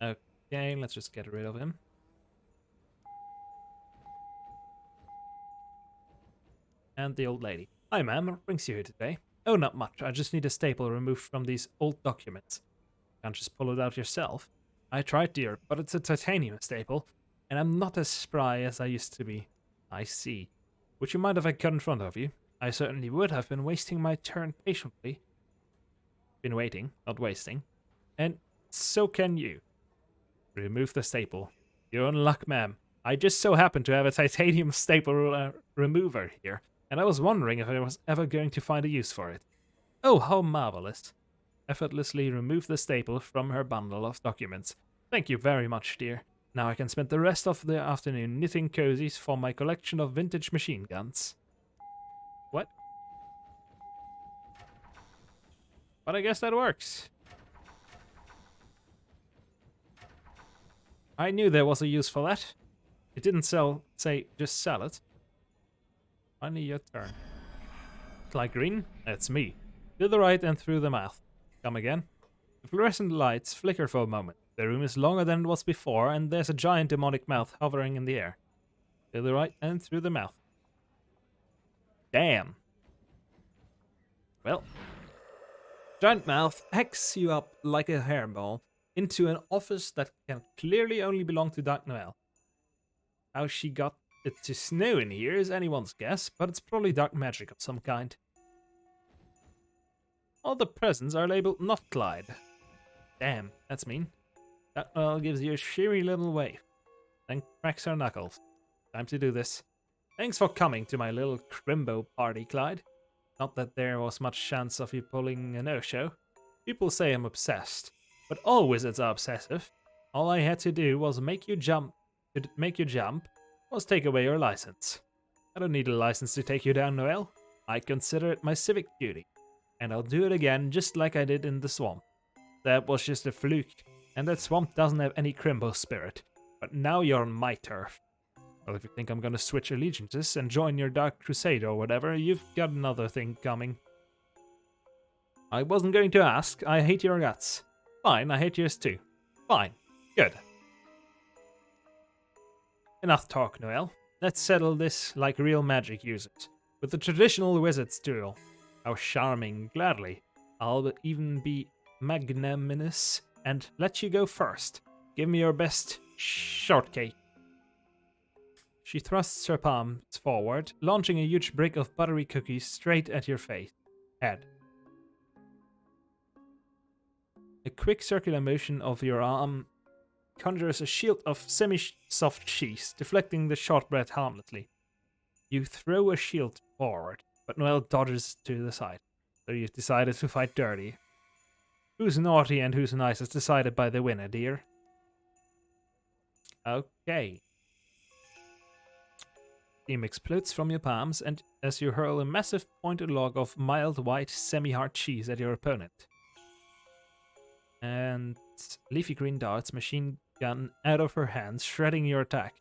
Okay, let's just get rid of him. And the old lady. Hi, ma'am. What brings you here today? Oh, not much. I just need a staple removed from these old documents. Can't just pull it out yourself. I tried, dear, but it's a titanium staple, and I'm not as spry as I used to be. I see. Would you mind if I cut in front of you? I certainly would. Have been wasting my turn patiently. Been waiting, not wasting. And so can you. Remove the staple. You're in luck, ma'am. I just so happen to have a titanium staple remover here, and I was wondering if I was ever going to find a use for it. Oh, how marvelous. Effortlessly remove the staple from her bundle of documents. Thank you very much, dear. Now I can spend the rest of the afternoon knitting cozies for my collection of vintage machine guns. What? But I guess that works. I knew there was a use for that. It didn't say just sell it. Finally your turn. Like green? That's me. To the right and through the mouth. Come again. The fluorescent lights flicker for a moment. The room is longer than it was before, and there's a giant demonic mouth hovering in the air. To the right and through the mouth. Damn. Well. Giant mouth hacks you up like a hairball into an office that can clearly only belong to Dark Noel. How she got it to snow in here is anyone's guess, but it's probably dark magic of some kind. All the presents are labeled not Clyde. Damn, that's mean. Dark Noel gives you a cheery little wave, then cracks her knuckles. Time to do this. Thanks for coming to my little crimbo party, Clyde. Not that there was much chance of you pulling a no-show. People say I'm obsessed, but all wizards are obsessive. All I had to do was make you jump, was take away your license. I don't need a license to take you down, Noel. I consider it my civic duty, and I'll do it again just like I did in the swamp. That was just a fluke, and that swamp doesn't have any crimbo spirit, but now you're on my turf. Well, if you think I'm gonna switch allegiances and join your Dark Crusade or whatever, you've got another thing coming. I wasn't going to ask. I hate your guts. Fine, I hate yours too. Fine. Good. Enough talk, Noel. Let's settle this like real magic users, with the traditional wizard's duel. How charming, gladly. I'll even be magnanimous and let you go first. Give me your best shortcake. She thrusts her palms forward, launching a huge brick of buttery cookies straight at your head. A quick circular motion of your arm conjures a shield of semi-soft cheese, deflecting the shortbread harmlessly. You throw a shield forward, but Noel dodges to the side. So you've decided to fight dirty. Who's naughty and who's nice is decided by the winner, dear. Okay. Steam explodes from your palms, and as you hurl a massive pointed log of mild white semi-hard cheese at your opponent. And leafy green darts machine gun out of her hands, shredding your attack.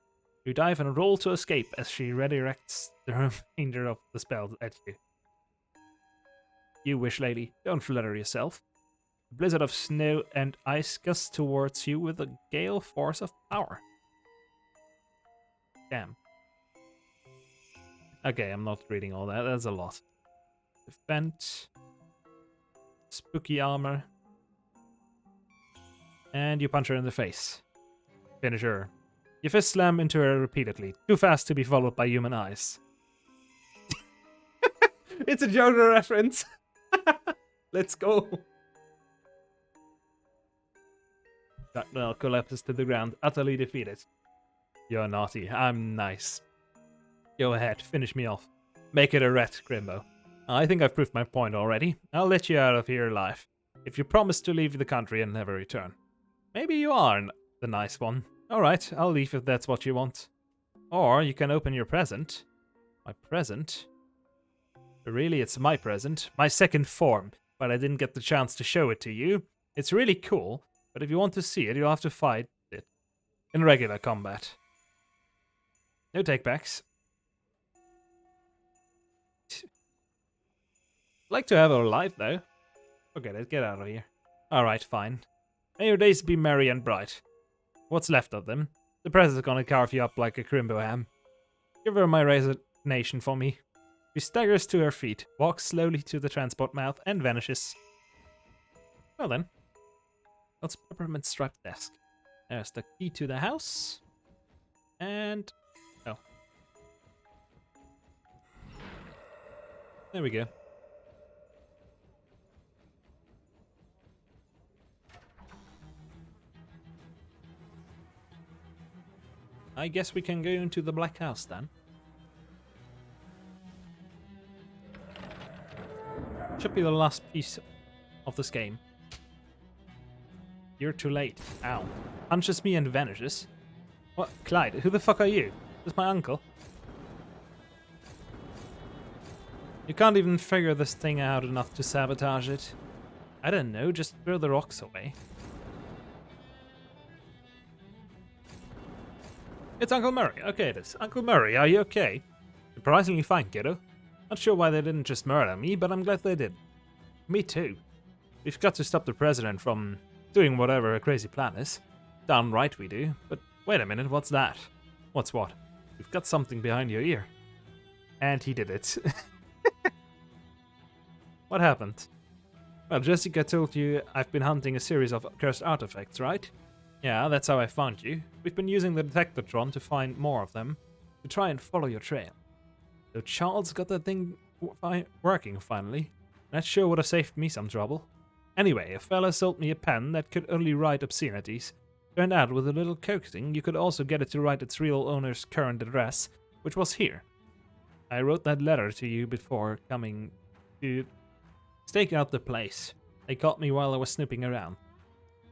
You dive and roll to escape as she redirects the remainder of the spell at you. You wish lady, don't flutter yourself. A blizzard of snow and ice gusts towards you with a gale force of power. Damn. Okay, I'm not reading all that. That's a lot. Defend. Spooky armor. And you punch her in the face. Finish her. Your fist slam into her repeatedly, too fast to be followed by human eyes. It's a Joker reference. Let's go. Darknell collapses to the ground, utterly defeated. You're naughty. I'm nice. Go ahead, finish me off. Make it a rat, Grimbo. I think I've proved my point already. I'll let you out of here alive, if you promise to leave the country and never return. Maybe you are the nice one. Alright, I'll leave if that's what you want. Or you can open your present. My present? Really, it's my present. My second form, but I didn't get the chance to show it to you. It's really cool, but if you want to see it, you'll have to fight it in regular combat. No takebacks. Like to have her alive, though. Forget it, get out of here. Alright, fine. May your days be merry and bright. What's left of them? The press is gonna carve you up like a crimbo ham. Give her my resignation for me. She staggers to her feet, walks slowly to the transport mouth, and vanishes. Well then. Let's peppermint striped desk. There's the key to the house. And... oh. There we go. I guess we can go into the Black House then. Should be the last piece of this game. You're too late. Ow. Punches me and vanishes. What? Clyde, who the fuck are you? This is my uncle. You can't even figure this thing out enough to sabotage it. I don't know, just throw the rocks away. It's Uncle Murray. Okay, it is. Uncle Murray, are you okay? Surprisingly fine, kiddo. Not sure why they didn't just murder me, but I'm glad they did. Me too. We've got to stop the president from doing whatever a crazy plan is. Damn right we do. But wait a minute, what's that? What's what? You've got something behind your ear. And he did it. What happened? Well, Jessica told you I've been hunting a series of cursed artifacts, right? Yeah, that's how I found you. We've been using the detectatron to find more of them, to try and follow your trail. So Charles got that thing working finally. That sure would have saved me some trouble. Anyway, a fella sold me a pen that could only write obscenities. Turned out with a little coaxing, you could also get it to write its real owner's current address, which was here. I wrote that letter to you before coming to stake out the place. They caught me while I was snooping around.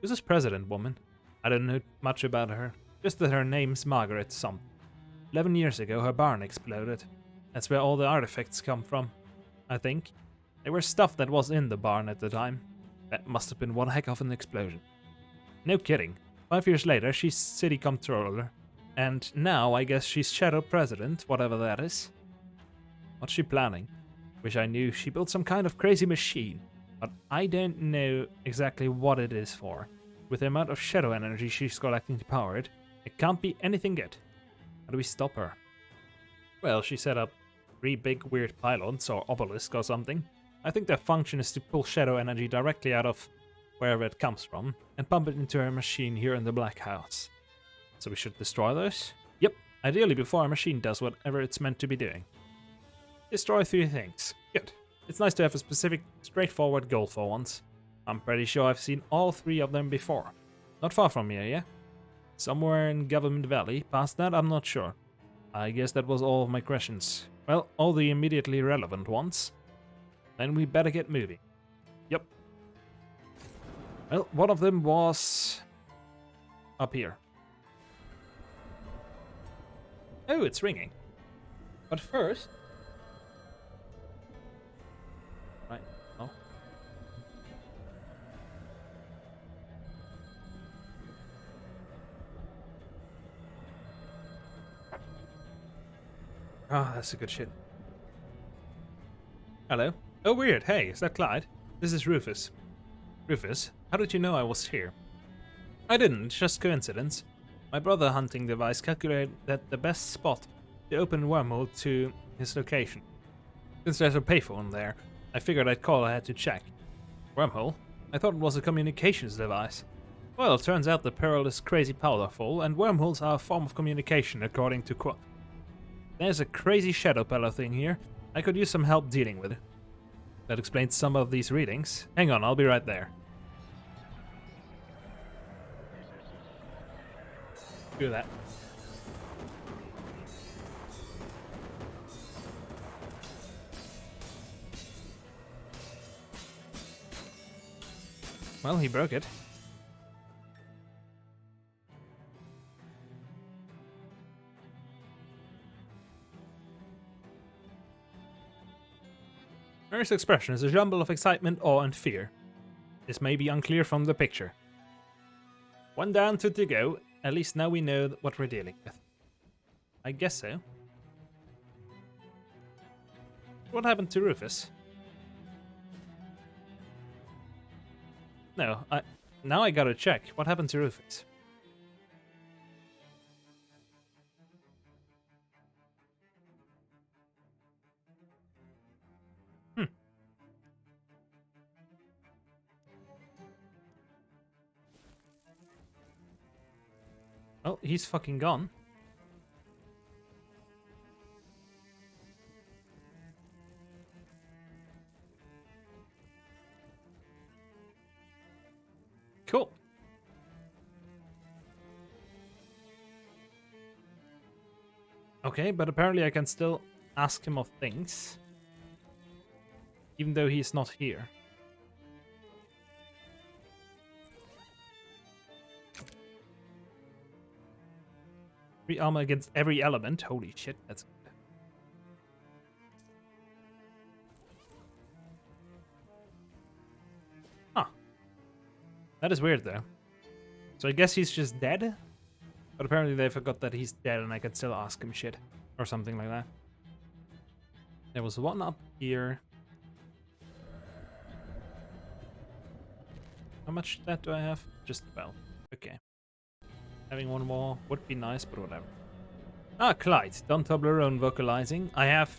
Who's this president woman? I don't know much about her, just that her name's Margaret something. 11 years ago her barn exploded. That's where all the artifacts come from, I think. They were stuff that was in the barn at the time. That must have been one heck of an explosion. No kidding. 5 years later she's city comptroller, and now I guess she's shadow president, whatever that is. What's she planning? Wish I knew. She built some kind of crazy machine, but I don't know exactly what it is for. With the amount of shadow energy she's collecting to power it, it can't be anything good. How do we stop her? Well, she set up 3 big weird pylons or obelisks or something. I think their function is to pull shadow energy directly out of wherever it comes from and pump it into her machine here in the Black House. So we should destroy those? Yep, ideally before our machine does whatever it's meant to be doing. Destroy 3 things. Good. It's nice to have a specific, straightforward goal for once. I'm pretty sure I've seen all 3 of them before. Not far from here, yeah? Somewhere in Government Valley. Past that, I'm not sure. I guess that was all of my questions. Well, all the immediately relevant ones. Then we better get moving. Yep. Well, one of them was up here. Oh, it's ringing. But first... Right. Oh. Ah, that's a good shit. Hello? Oh, weird. Hey, is that Clyde? This is Rufus. Rufus, how did you know I was here? I didn't, just coincidence. My brother hunting device calculated that the best spot to open wormhole to his location. Since there's a payphone there, I figured I'd call ahead to check. Wormhole? I thought it was a communications device. Well, it turns out the Pearl is crazy powerful, and wormholes are a form of communication, according to There's a crazy shadow pillar thing here. I could use some help dealing with it. That explains some of these readings. Hang on, I'll be right there. Do that. Well, he broke it. Mary's expression is a jumble of excitement, awe, and fear. This may be unclear from the picture. One down, two to go. At least now we know what we're dealing with. I guess so. What happened to Rufus? No, now I gotta check. What happened to Rufus? Hmm. Well, he's fucking gone. Cool. Okay, but apparently I can still ask him of things. Even though he's not here. Free armor against every element. Holy shit, that's good. Huh. That is weird though. So I guess he's just dead? But apparently they forgot that he's dead and I can still ask him shit. Or something like that. There was one up here. How much stat do I have? Just 12. Okay. Having one more would be nice, but whatever. Ah, Clyde, don't Toblerone vocalizing. I have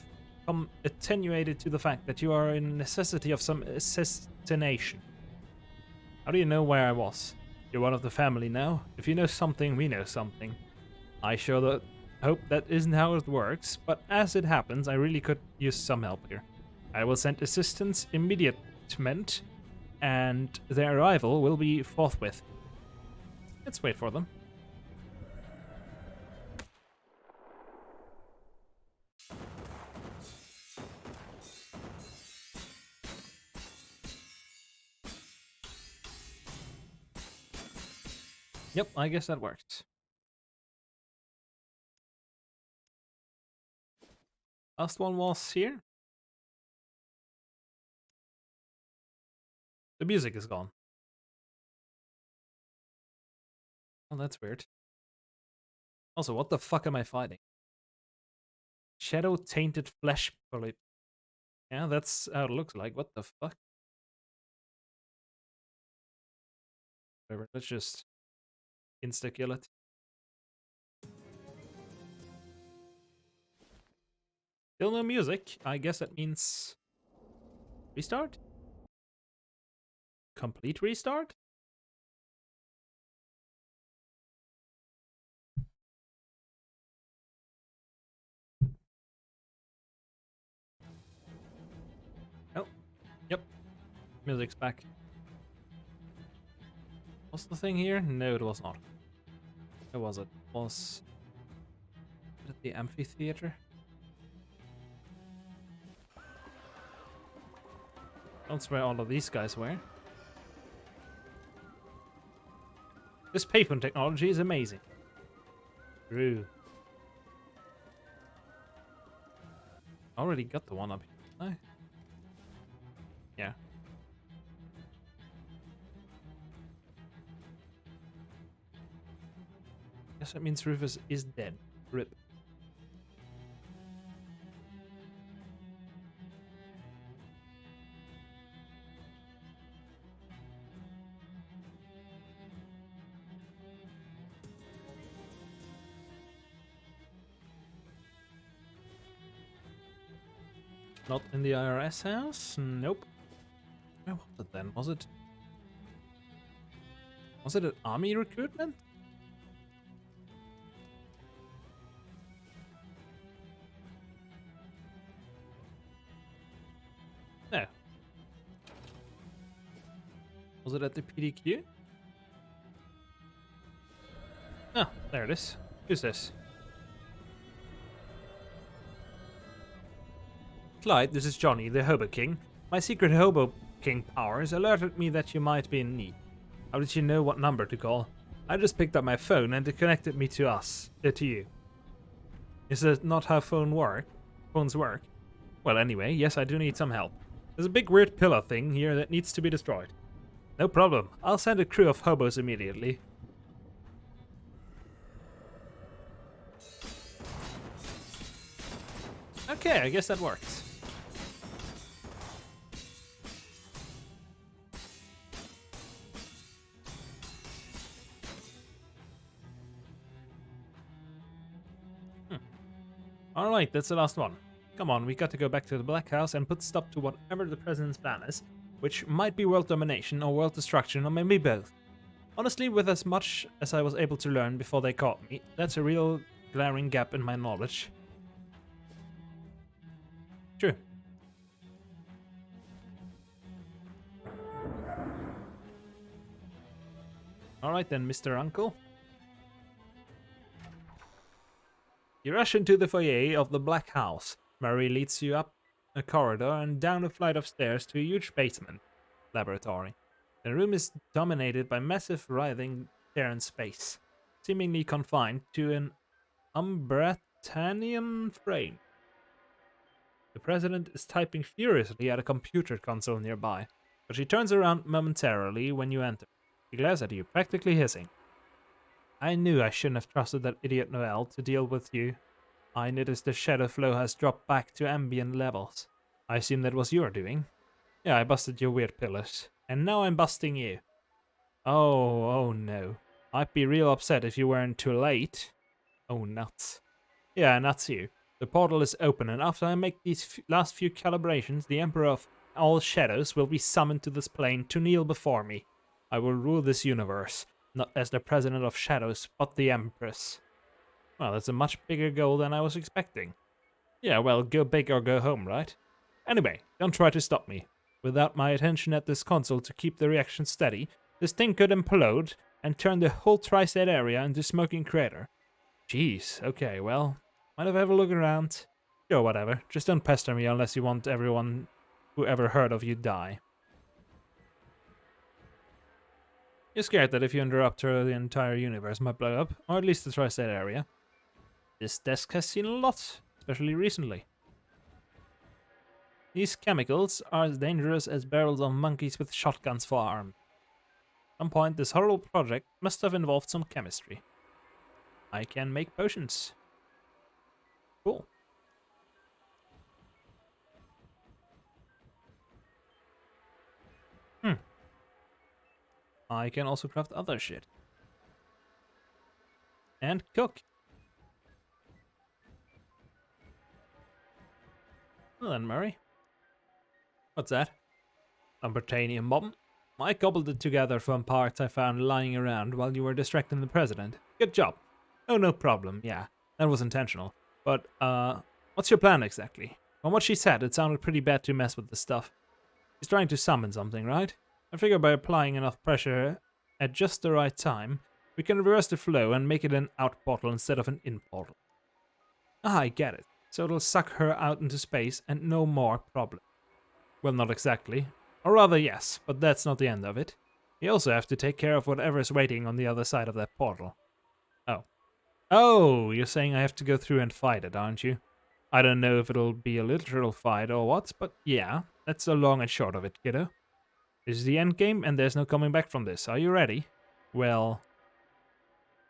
come attenuated to the fact that you are in necessity of some assassination. How do you know where I was? You're one of the family now. If you know something, we know something. I sure hope that isn't how it works, but as it happens, I really could use some help here. I will send assistance immediatement, and their arrival will be forthwith. Let's wait for them. Yep, I guess that works. Last one was here. The music is gone. Oh, that's weird. Also, what the fuck am I fighting? Shadow tainted flesh polyp. Yeah, that's how it looks like. What the fuck? Whatever, let's just insta-kill it. Still no music. I guess that means restart? Complete restart? Oh, yep. Music's back. Was the thing here? No, it was not. Where was it? Was it the amphitheater? That's where all of these guys were. This paper technology is amazing. True. Already got the one up here. No? Yeah. Guess that means Rufus is dead. RIP. Not in the IRS house? Nope. Where was it then? Was it? Was it an army recruitment? No. Was it at the PDQ? Oh, there it is. Who's this? Clyde, this is Johnny, the Hobo King. My secret Hobo King powers alerted me that you might be in need. How did you know what number to call? I just picked up my phone and it connected me to to you. Is that not how phones work? Well, anyway, yes, I do need some help. There's a big weird pillar thing here that needs to be destroyed. No problem. I'll send a crew of hobos immediately. Okay, I guess that works. Alright, that's the last one. Come on, we got to go back to the Black House and put stop to whatever the President's plan is, which might be world domination or world destruction or maybe both. Honestly, with as much as I was able to learn before they caught me, that's a real glaring gap in my knowledge. True. Alright then, Mr. Uncle. You rush into the foyer of the Black House. Murray leads you up a corridor and down a flight of stairs to a huge basement laboratory. The room is dominated by massive writhing Terran space, seemingly confined to an Umbratanian frame. The President is typing furiously at a computer console nearby, but she turns around momentarily when you enter. She glares at you, practically hissing. I knew I shouldn't have trusted that idiot Noel to deal with you. I noticed the shadow flow has dropped back to ambient levels. I assume that was your doing. Yeah, I busted your weird pillars. And now I'm busting you. Oh no. I'd be real upset if you weren't too late. Oh, nuts. Yeah, nuts you. The portal is open, and after I make these last few calibrations, the Emperor of all Shadows will be summoned to this plane to kneel before me. I will rule this universe, not as the President of Shadows, but the Empress. Well, that's a much bigger goal than I was expecting. Yeah, well, go big or go home, right? Anyway, don't try to stop me. Without my attention at this console to keep the reaction steady, this thing could implode and turn the whole tri-state area into a smoking crater. Jeez, okay, well, might have a look around. Sure, whatever. Just don't pester me unless you want everyone who ever heard of you die. You're scared that if you interrupt her, the entire universe might blow up, or at least the tri-state area. This desk has seen a lot, especially recently. These chemicals are as dangerous as barrels of monkeys with shotguns for arms. At some point, this horrible project must have involved some chemistry. I can make potions. Cool. I can also craft other shit. And cook. Well then, Murray. What's that? Unpertainium bomb? I cobbled it together from parts I found lying around while you were distracting the President. Good job. Oh, no problem, yeah. That was intentional. But, what's your plan exactly? From what she said, it sounded pretty bad to mess with the stuff. She's trying to summon something, right? I figure by applying enough pressure at just the right time, we can reverse the flow and make it an out portal instead of an in portal. Ah, I get it. So it'll suck her out into space and no more problem. Well, not exactly. Or rather, yes, but that's not the end of it. You also have to take care of whatever's waiting on the other side of that portal. Oh. Oh, you're saying I have to go through and fight it, aren't you? I don't know if it'll be a literal fight or what, but yeah, that's the long and short of it, kiddo. This is the end game, and there's no coming back from this. Are you ready? Well...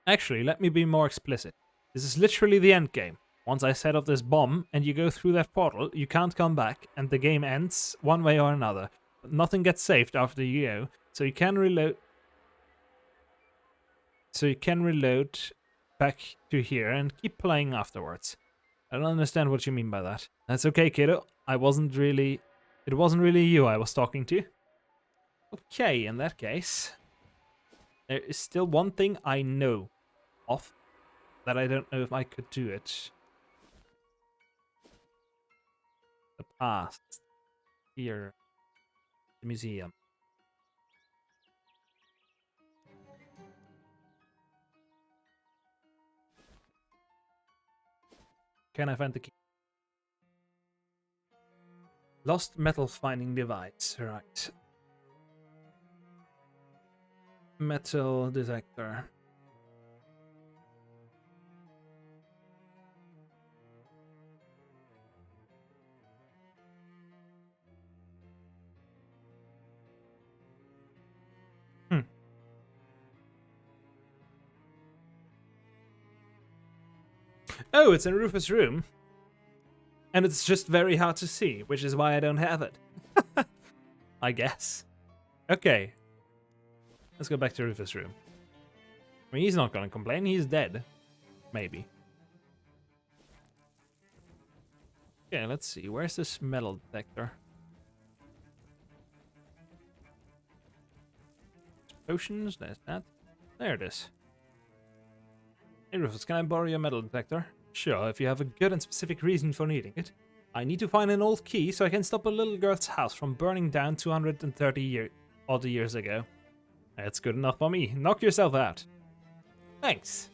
Actually, let me be more explicit. This is literally the end game. Once I set off this bomb, and you go through that portal, you can't come back, and the game ends one way or another. But nothing gets saved after you go, so you can reload... back to here and keep playing afterwards. I don't understand what you mean by that. That's okay, kiddo. It wasn't really you I was talking to. Okay, in that case... There is still one thing I know of that I don't know if I could do it. The past. Here. The museum. Can I find the key? Lost metal finding device. Right. Metal detector. Hmm. Oh, it's in Rufus' room. And it's just very hard to see, which is why I don't have it. I guess. Okay. Let's go back to Rufus' room. I mean, he's not gonna complain. He's dead. Maybe. Okay, let's see. Where's this metal detector? Potions, there's that. There it is. Hey Rufus, can I borrow your metal detector? Sure, if you have a good and specific reason for needing it. I need to find an old key so I can stop a little girl's house from burning down 230 odd years ago. That's good enough for me. Knock yourself out. Thanks.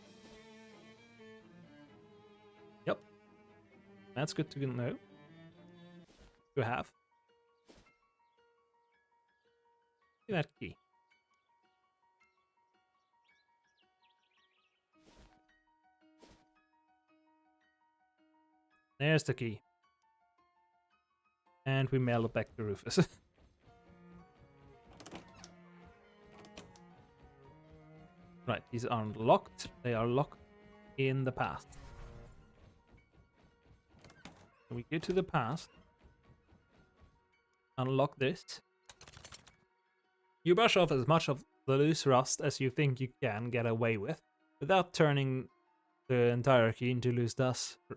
Yep. That's good to know. To have. See that key. There's the key. And we mail it back to Rufus. Right, these aren't locked. They are locked in the past. So we go to the past. Unlock this. You brush off as much of the loose rust as you think you can get away with, without turning the entire key into loose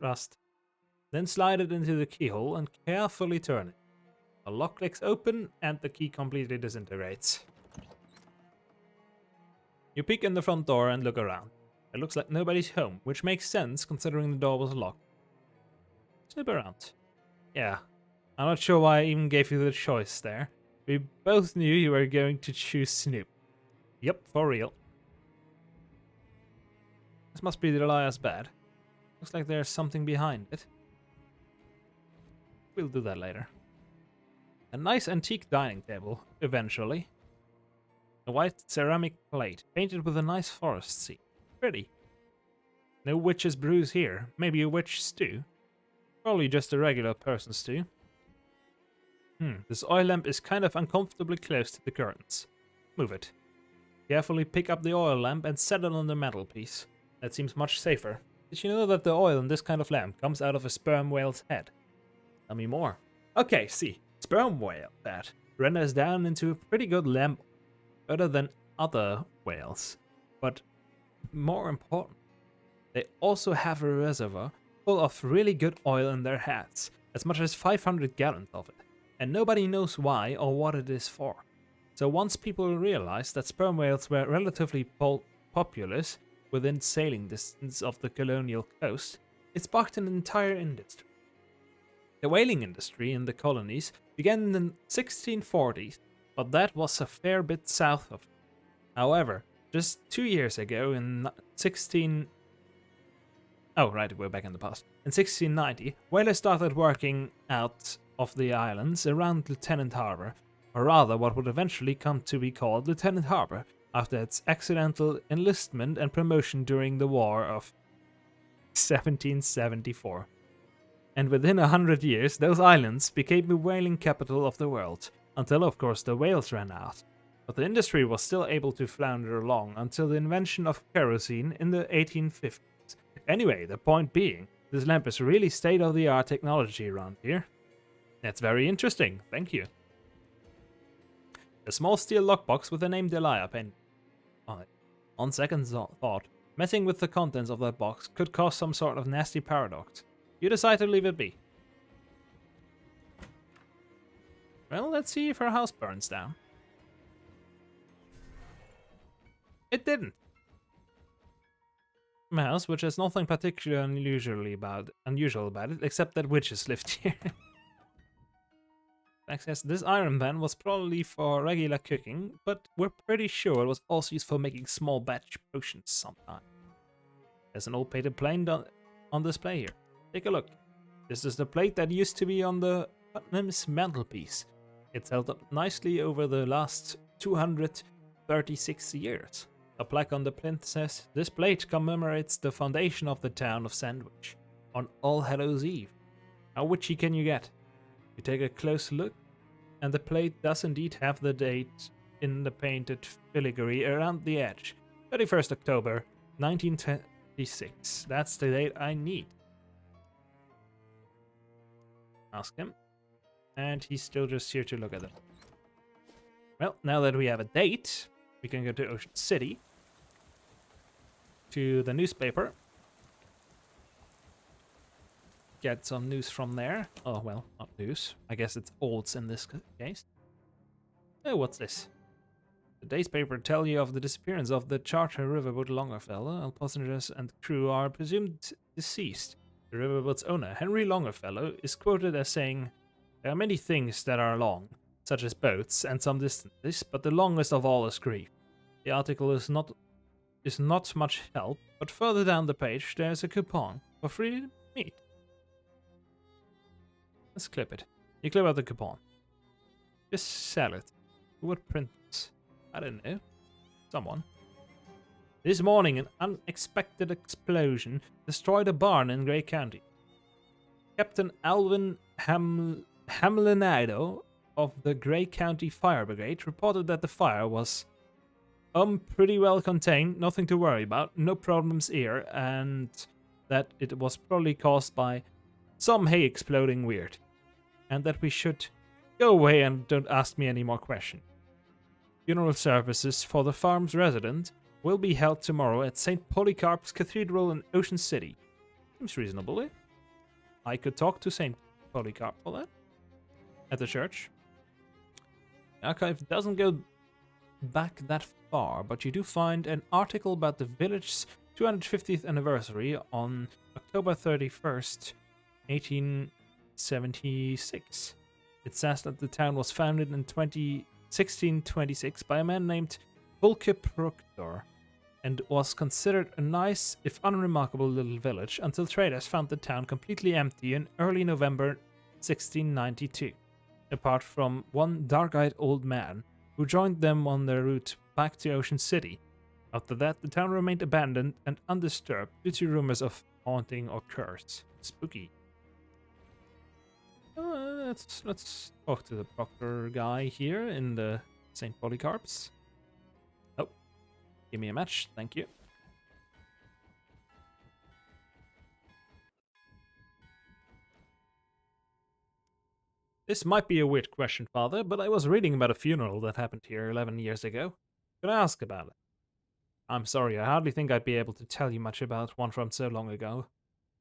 rust. Then slide it into the keyhole and carefully turn it. The lock clicks open and the key completely disintegrates. You peek in the front door and look around. It looks like nobody's home, which makes sense considering the door was locked. Snoop around. Yeah, I'm not sure why I even gave you the choice there. We both knew you were going to choose Snoop. Yep, for real. This must be Deliah's bed. Looks like there's something behind it. We'll do that later. A nice antique dining table, eventually. A white ceramic plate, painted with a nice forest scene. Pretty. No witch's brews here. Maybe a witch stew. Probably just a regular person stew. This oil lamp is kind of uncomfortably close to the curtains. Move it. Carefully pick up the oil lamp and set it on the mantelpiece. That seems much safer. Did you know that the oil in this kind of lamp comes out of a sperm whale's head? Tell me more. Okay, see. Sperm whale fat renders down into a pretty good lamp, better than other whales. But more important, they also have a reservoir full of really good oil in their heads, as much as 500 gallons of it, and nobody knows why or what it is for. So once people realized that sperm whales were relatively populous within sailing distance of the colonial coast, it sparked an entire industry. The whaling industry in the colonies began in the 1640s, but that was a fair bit south of it. However, just 2 years ago in 16... Oh, right, we're back in the past. In 1690, whalers started working out of the islands around Lieutenant Harbor, or rather what would eventually come to be called Lieutenant Harbor, after its accidental enlistment and promotion during the War of 1774. And within 100 years, those islands became the whaling capital of the world, until of course the whales ran out. But the industry was still able to flounder along until the invention of kerosene in the 1850s. Anyway, the point being, this lamp is really state-of-the-art technology around here. That's very interesting, thank you. A small steel lockbox with the name Delia pen on it. On second thought, messing with the contents of that box could cause some sort of nasty paradox. You decide to leave it be. Well, let's see if her house burns down. It didn't. My house, which has nothing particularly unusual about it, except that witches lived here. Max says this iron pan was probably for regular cooking, but we're pretty sure it was also used for making small batch potions sometime. There's an old painted plate on display here. Take a look. This is the plate that used to be on the Putnam's mantelpiece. It's held up nicely over the last 236 years. A plaque on the plinth says, this plate commemorates the foundation of the town of Sandwich on All Hallows Eve. How witchy can you get? You take a close look, and the plate does indeed have the date in the painted filigree around the edge. 31st October, 1926. That's the date I need. Ask him. And he's still just here to look at it. Well, now that we have a date, we can go to Ocean City. To the newspaper. Get some news from there. Oh, well, not news. I guess it's olds in this case. Oh, what's this? The day's paper tell you of the disappearance of the charter riverboat Longfellow. All passengers and crew are presumed deceased. The riverboat's owner, Henry Longfellow, is quoted as saying, there are many things that are long, such as boats and some distances, but the longest of all is grief. The article is not much help, but further down the page there's a coupon for free meat. Let's clip it. You clip out the coupon. Just sell it. Who would print this? I don't know. Someone. This morning, an unexpected explosion destroyed a barn in Grey County. Captain Alvin Hamlinado of the Grey County Fire Brigade reported that the fire was pretty well contained, nothing to worry about, no problems here, and that it was probably caused by some hay exploding weird. And that we should go away and don't ask me any more questions. Funeral services for the farm's resident will be held tomorrow at St. Polycarp's Cathedral in Ocean City. Seems reasonable, eh? I could talk to St. Polycarp for that. At the church. The archive doesn't go back that far, but you do find an article about the village's 250th anniversary on October 31st, 1876. It says that the town was founded in 1626 by a man named Volker Proctor and was considered a nice, if unremarkable, little village until traders found the town completely empty in early November 1692, apart from one dark-eyed old man who joined them on their route back to Ocean City. After that, the town remained abandoned and undisturbed due to rumors of haunting or curse. Spooky. Let's talk to the Proctor guy here in the St. Polycarp's. Oh, give me a match, thank you. This might be a weird question, Father, but I was reading about a funeral that happened here 11 years ago. Could I ask about it? I'm sorry, I hardly think I'd be able to tell you much about one from so long ago.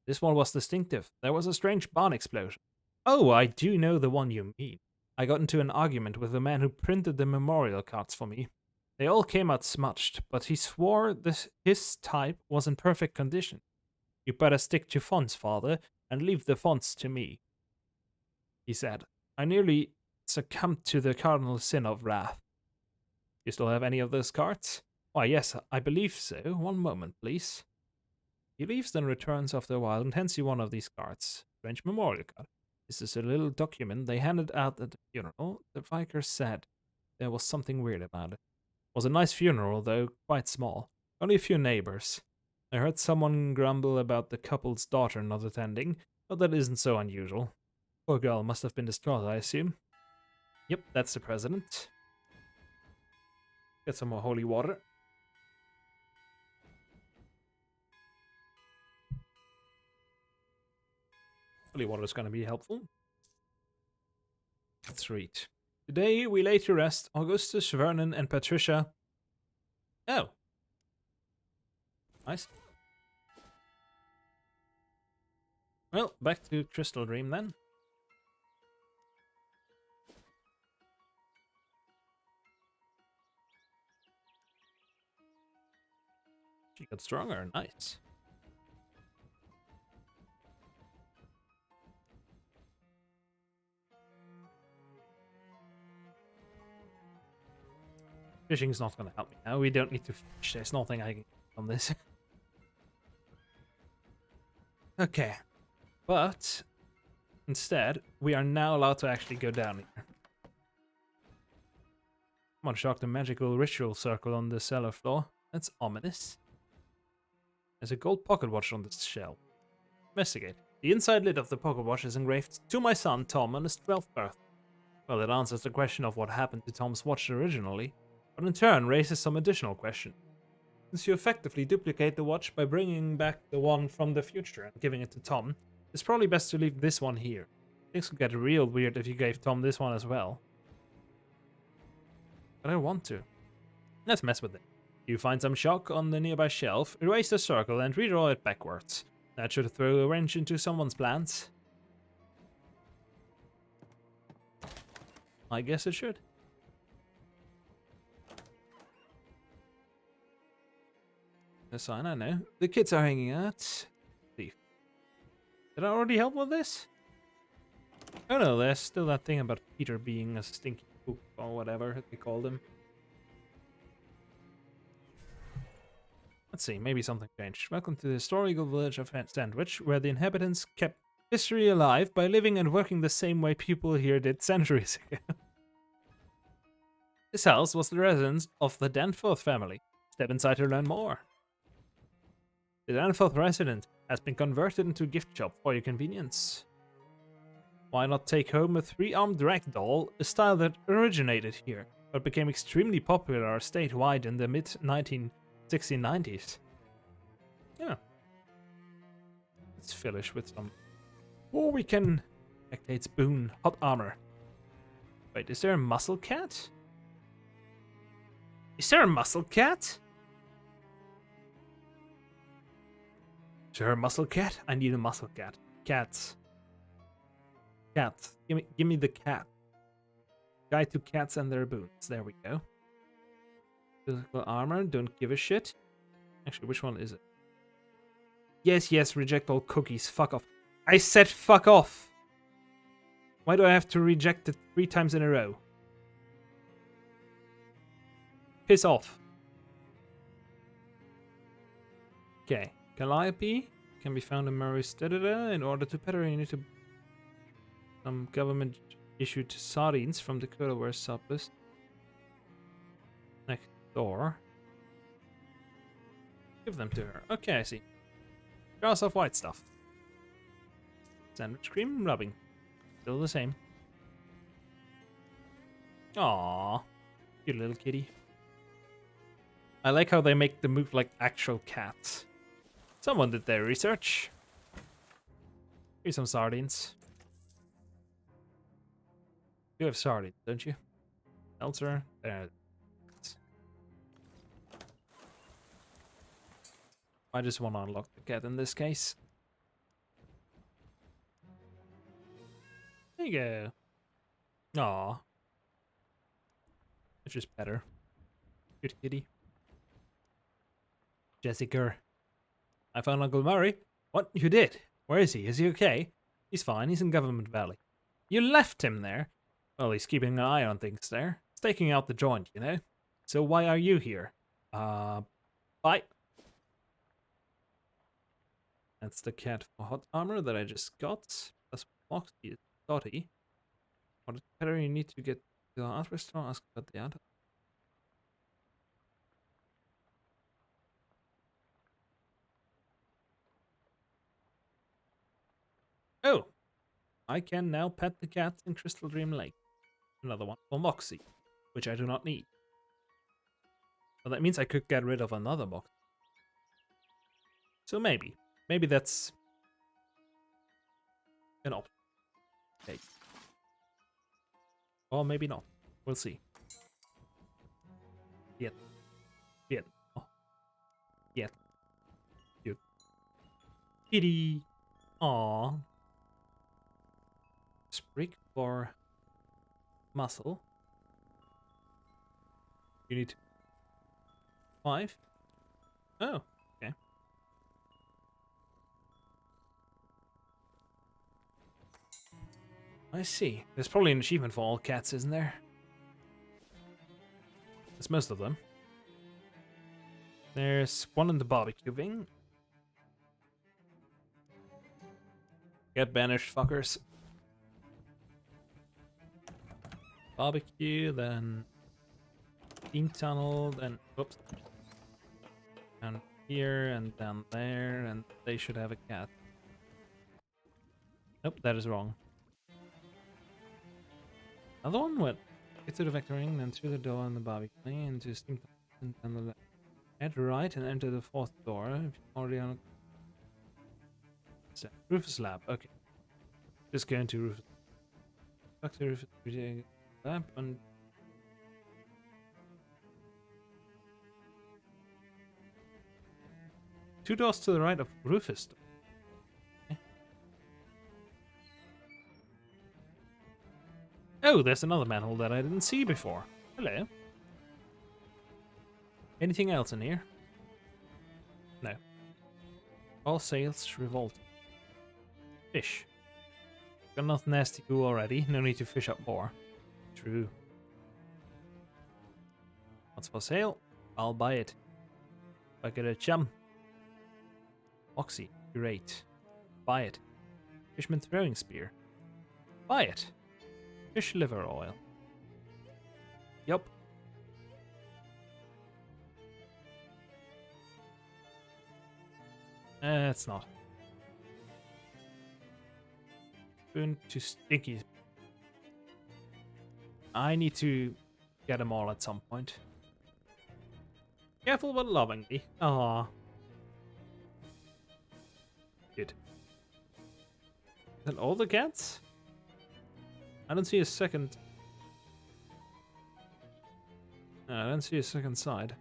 This one was distinctive. There was a strange barn explosion. Oh, I do know the one you mean. I got into an argument with the man who printed the memorial cards for me. They all came out smudged, but he swore his type was in perfect condition. You better stick to fonts, Father, and leave the fonts to me, he said. I nearly succumbed to the cardinal sin of wrath. You still have any of those cards? Why, yes, I believe so. One moment, please. He leaves, then returns after a while and hands you one of these cards. Strange memorial card. This is a little document they handed out at the funeral. The vicar said there was something weird about it. It was a nice funeral, though quite small. Only a few neighbors. I heard someone grumble about the couple's daughter not attending, but that isn't so unusual. Poor girl must have been distraught, I assume. Yep, that's the president. Get some more holy water. Holy water is going to be helpful. Let's read. Today we lay to rest Augustus, Vernon, and Patricia. Oh. Nice. Well, back to Crystal Dream then. Got stronger. Nice. Fishing is not going to help me now. We don't need to fish. There's nothing I can get on this. Okay. But instead, we are now allowed to actually go down here. Come on, shock the magical ritual circle on the cellar floor. That's ominous. There's a gold pocket watch on the shelf. Investigate. The inside lid of the pocket watch is engraved to my son Tom on his 12th birthday. Well, it answers the question of what happened to Tom's watch originally, but in turn raises some additional questions. Since you effectively duplicate the watch by bringing back the one from the future and giving it to Tom, it's probably best to leave this one here. Things could get real weird if you gave Tom this one as well. But I want to. Let's mess with it. You find some chalk on the nearby shelf, erase the circle and redraw it backwards. That should throw a wrench into someone's plans. I guess it should. A sign, I know. The kids are hanging out. Thief. Did I already help with this? Oh no, there's still that thing about Peter being a stinky poop or whatever they called him. Let's see, maybe something changed. Welcome to the historical village of Sandwich, where the inhabitants kept history alive by living and working the same way people here did centuries ago. This house was the residence of the Danforth family. Step inside to learn more. The Danforth residence has been converted into a gift shop for your convenience. Why not take home a 3-armed ragdoll, a style that originated here, but became extremely popular statewide in the mid-1960s. Yeah. Let's finish with some... Or we can... Spectate's boon, hot armor. Wait, is there a muscle cat? Is there a muscle cat? Is there a muscle cat? I need a muscle cat. Cats. Cats. Give me the cat. Guide to cats and their boons. There we go. Physical armor. Don't give a shit. Actually, which one is it? Yes, yes. Reject all cookies. Fuck off. I said fuck off. Why do I have to reject it 3 times in a row? Piss off. Okay. Calliope can be found in Murray's da-da-da. In order to better, you need to... Some government-issued sardines from Dakota were surplus. Next door. Give them to her. Okay, I see. Jars of white stuff. Sandwich cream rubbing. Still the same. Aww. Cute little kitty. I like how they make them move like actual cats. Someone did their research. Here's some sardines. You have sardines, don't you? Elser? There. I just want to unlock the cat in this case. There you go. Aww. It's just better. Cute kitty. Jessica. I found Uncle Murray. What? You did? Where is he? Is he okay? He's fine. He's in Government Valley. You left him there? Well, he's keeping an eye on things there. Staking out the joint, you know? So why are you here? Bye. That's the cat for hot armor that I just got. Plus Moxie, Dottie. What is better? You need to get to the art restaurant. Ask about the art. Oh! I can now pet the cat in Crystal Dream Lake. Another one for Moxie, which I do not need. So that means I could get rid of another Moxie. So maybe. Maybe that's an option. Okay. Or maybe not. We'll see. Yet. Oh. Yet. Cute. Kitty. Aww. Sprig for muscle. You need 5. Oh, okay. I see. There's probably an achievement for all cats, isn't there? That's most of them. There's one in the barbecue wing. Get banished, fuckers. Barbecue, then steam tunnel, then whoops. Down here and down there, and they should have a cat. Nope, that is wrong. Another one? What? Get to the vector ring, then through the door in the barbecue lane, into steam tunnel, and the left. Head right and enter the fourth door. If you're already on a Rufus lab. Okay. Just go into Rufus. Back to Rufus lab and two doors to the right of Rufus. Okay. Oh, there's another manhole that I didn't see before. Hello. Anything else in here? No. All sails revolt. Fish. Got enough nasty goo already. No need to fish up more. True. What's for sale? I'll buy it. Bucket of chum. Oxy. Great. Buy it. Fishman throwing spear. Buy it. Fish liver oil. Yup. It's not. Spoon to sticky. I need to get them all at some point. Careful but lovingly. Aww. Good. Is that all the cats? I don't see a second. I don't see a second side.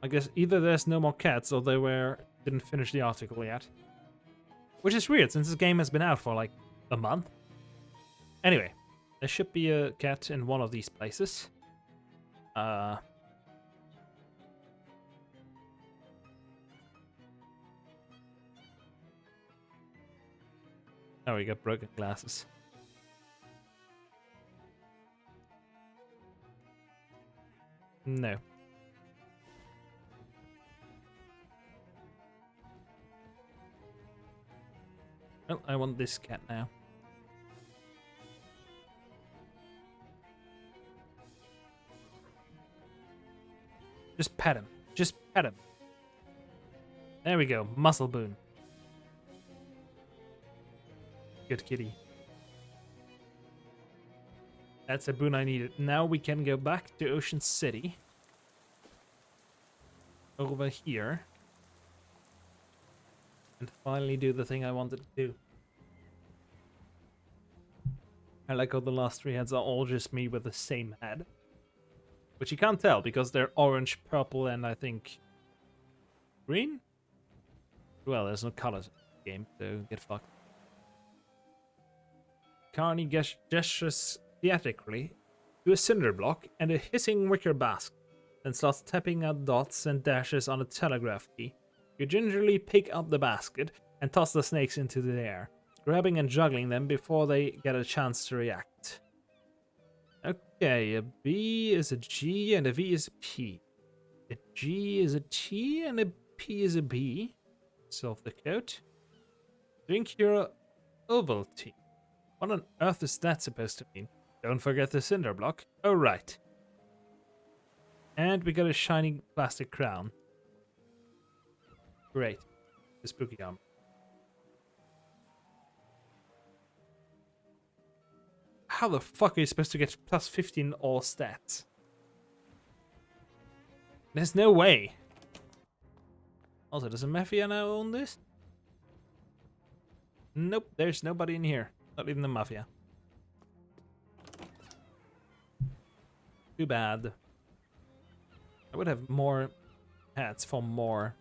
I guess either there's no more cats or they didn't finish the article yet. Which is weird since this game has been out for like a month. Anyway, there should be a cat in one of these places. Oh, we got broken glasses. No. Well, I want this cat now. Just pet him. Just pet him. There we go. Muscle boon. Good kitty. That's a boon I needed. Now we can go back to Ocean City. Over here. And finally do the thing I wanted to do. I like how the last three heads are all just me with the same head. Which you can't tell because they're orange, purple, and I think green? Well, there's no colors in the game, so get fucked. Carney gestures theatrically to a cinder block and a hissing wicker basket, then starts tapping out dots and dashes on a telegraph key. You gingerly pick up the basket and toss the snakes into the air, grabbing and juggling them before they get a chance to react. Okay, a B is a G and a V is a P. A G is a T and a P is a B. Solve the code. Drink your Ovaltine. What on earth is that supposed to mean? Don't forget the cinder block. Oh, right. And we got a shiny plastic crown. Great. The spooky armor. How the fuck are you supposed to get plus 15 all stats? There's no way. Also, does a mafia now own this? Nope, there's nobody in here. Not even the mafia. Too bad. I would have more hats for more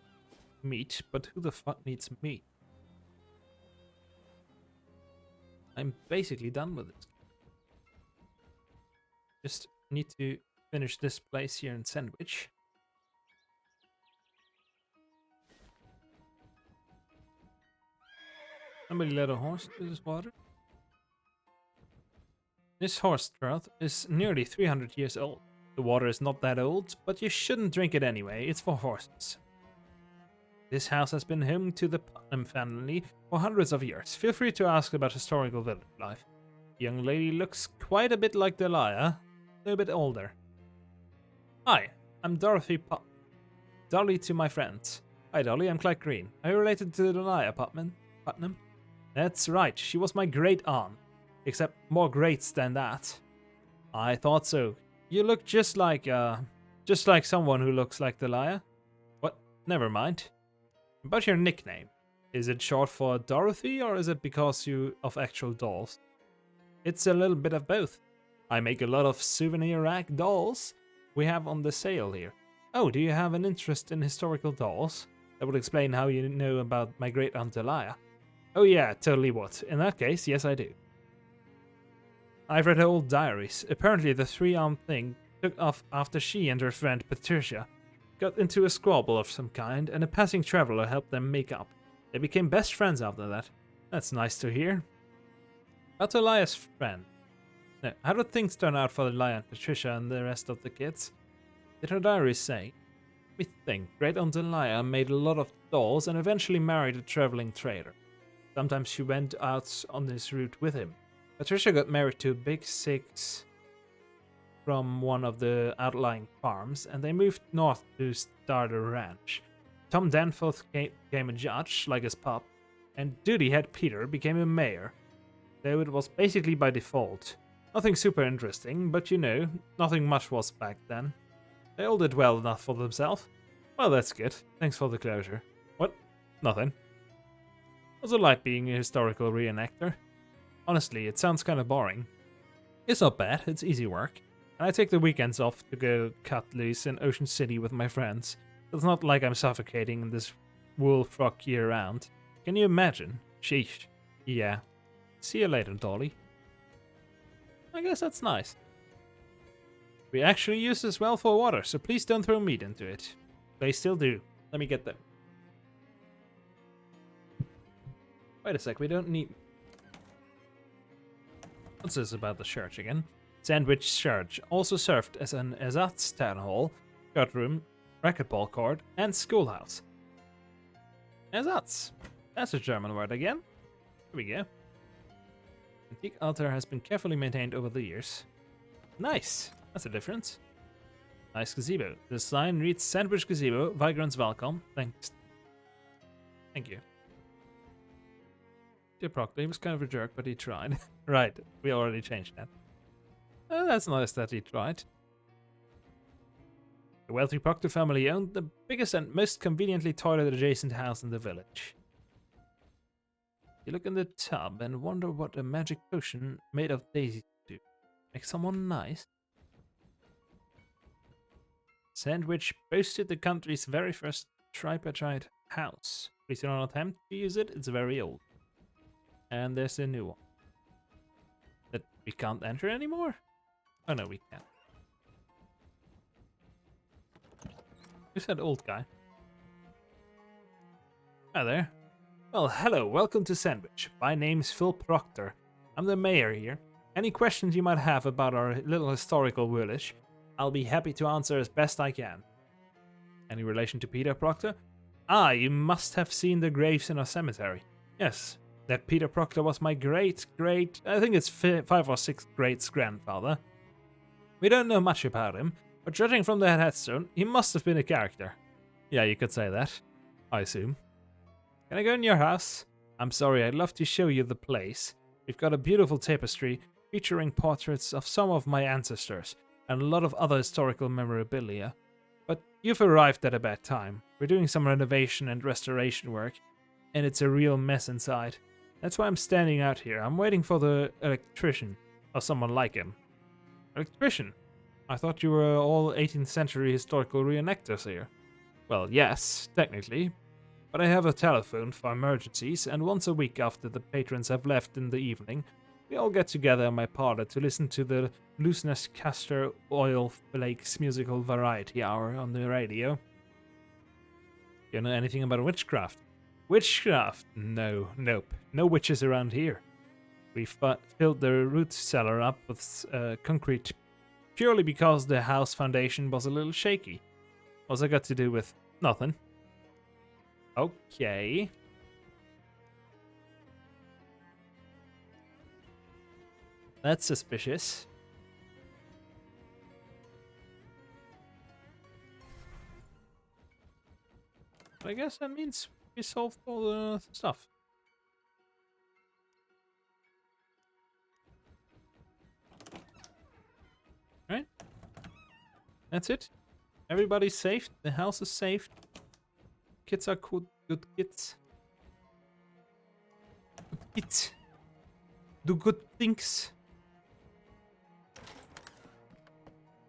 meat, but who the fuck needs meat? I'm basically done with it. Just need to finish this place here in Sandwich. Somebody led a horse to this water. This horse trough is nearly 300 years old. The water is not that old, but you shouldn't drink it anyway. It's for horses. This house has been home to the Putnam family for hundreds of years. Feel free to ask about historical village life. The young lady looks quite a bit like Delia, though a bit older. Hi, I'm Dorothy Putnam. Dolly to my friends. Hi Dolly, I'm Clyde Green. Are you related to Delia Putnam? That's right, she was my great aunt. Except more greats than that. I thought so. You look just like someone who looks like Delia. What? Never mind. About your nickname. Is it short for Dorothy or is it because you of actual dolls? It's a little bit of both. I make a lot of souvenir rag dolls we have on the sale here. Oh, do you have an interest in historical dolls? That would explain how you know about my great aunt Delia. Oh yeah, totally would. In that case, yes I do. I've read her old diaries. Apparently the three-armed thing took off after she and her friend Patricia got into a squabble of some kind, and a passing traveler helped them make up. They became best friends after that. That's nice to hear. About Elias' friend. Now, how did things turn out for Elia and Patricia and the rest of the kids? Did her diary say? We think great aunt Elia made a lot of dolls and eventually married a traveling trader. Sometimes she went out on this route with him. Patricia got married to Big Six from one of the outlying farms, and they moved north to start a ranch. Tom Danforth became a judge, like his pop, and Duty Head Peter became a mayor, though it was basically by default. Nothing super interesting, but you know, nothing much was back then. They all did well enough for themselves. Well, that's good. Thanks for the closure. What? Nothing. Was it like being a historical reenactor? Honestly, it sounds kind of boring. It's not bad, it's easy work. And I take the weekends off to go cut loose in Ocean City with my friends. It's not like I'm suffocating in this wool frock year round. Can you imagine? Sheesh. Yeah. See you later, Dolly. I guess that's nice. We actually use this well for water, so please don't throw meat into it. They still do. Let me get them. Wait a sec, we don't need... What's this about the church again? Sandwich Church also served as an ersatz town hall, guard room, racquetball court, and schoolhouse. Ersatz. That's a German word again. Here we go. Antique altar has been carefully maintained over the years. Nice. That's a difference. Nice gazebo. The sign reads Sandwich Gazebo, Vagrants Welcome. Thanks. Thank you. Dear Proctor, he was kind of a jerk, but he tried. Right, we already changed that. That's nice that he tried. The wealthy Proctor family owned the biggest and most conveniently toilet-adjacent house in the village. You look in the tub and wonder what a magic potion made of daisies do. Make someone nice? Sandwich boasted the country's very first tripartite house. Please do not attempt to use it, it's very old. And there's a new one. That we can't enter anymore? Oh no, we can. Who's that old guy? Hi there. Well, hello, welcome to Sandwich. My name's Phil Proctor. I'm the mayor here. Any questions you might have about our little historical village, I'll be happy to answer as best I can. Any relation to Peter Proctor? Ah, you must have seen the graves in our cemetery. Yes, that Peter Proctor was my I think it's 5 or 6 greats-grandfather. We don't know much about him, but judging from the headstone, he must have been a character. Yeah, you could say that, I assume. Can I go in your house? I'm sorry, I'd love to show you the place. We've got a beautiful tapestry featuring portraits of some of my ancestors and a lot of other historical memorabilia. But you've arrived at a bad time. We're doing some renovation and restoration work, and it's a real mess inside. That's why I'm standing out here. I'm waiting for the electrician, or someone like him. Electrician? I thought you were all 18th century historical reenactors here. Well, yes, technically. But I have a telephone for emergencies, and once a week after the patrons have left in the evening, we all get together in my parlor to listen to the Looseness Castor Oil Flakes musical variety hour on the radio. You know anything about witchcraft? Witchcraft? No, nope. No witches around here. We filled the root cellar up with concrete purely because the house foundation was a little shaky. What's that got to do with nothing? Okay. That's suspicious. I guess that means we solved all the stuff. Right? That's it. Everybody's safe. The house is safe. Kids are good kids. Good kids. Do good things.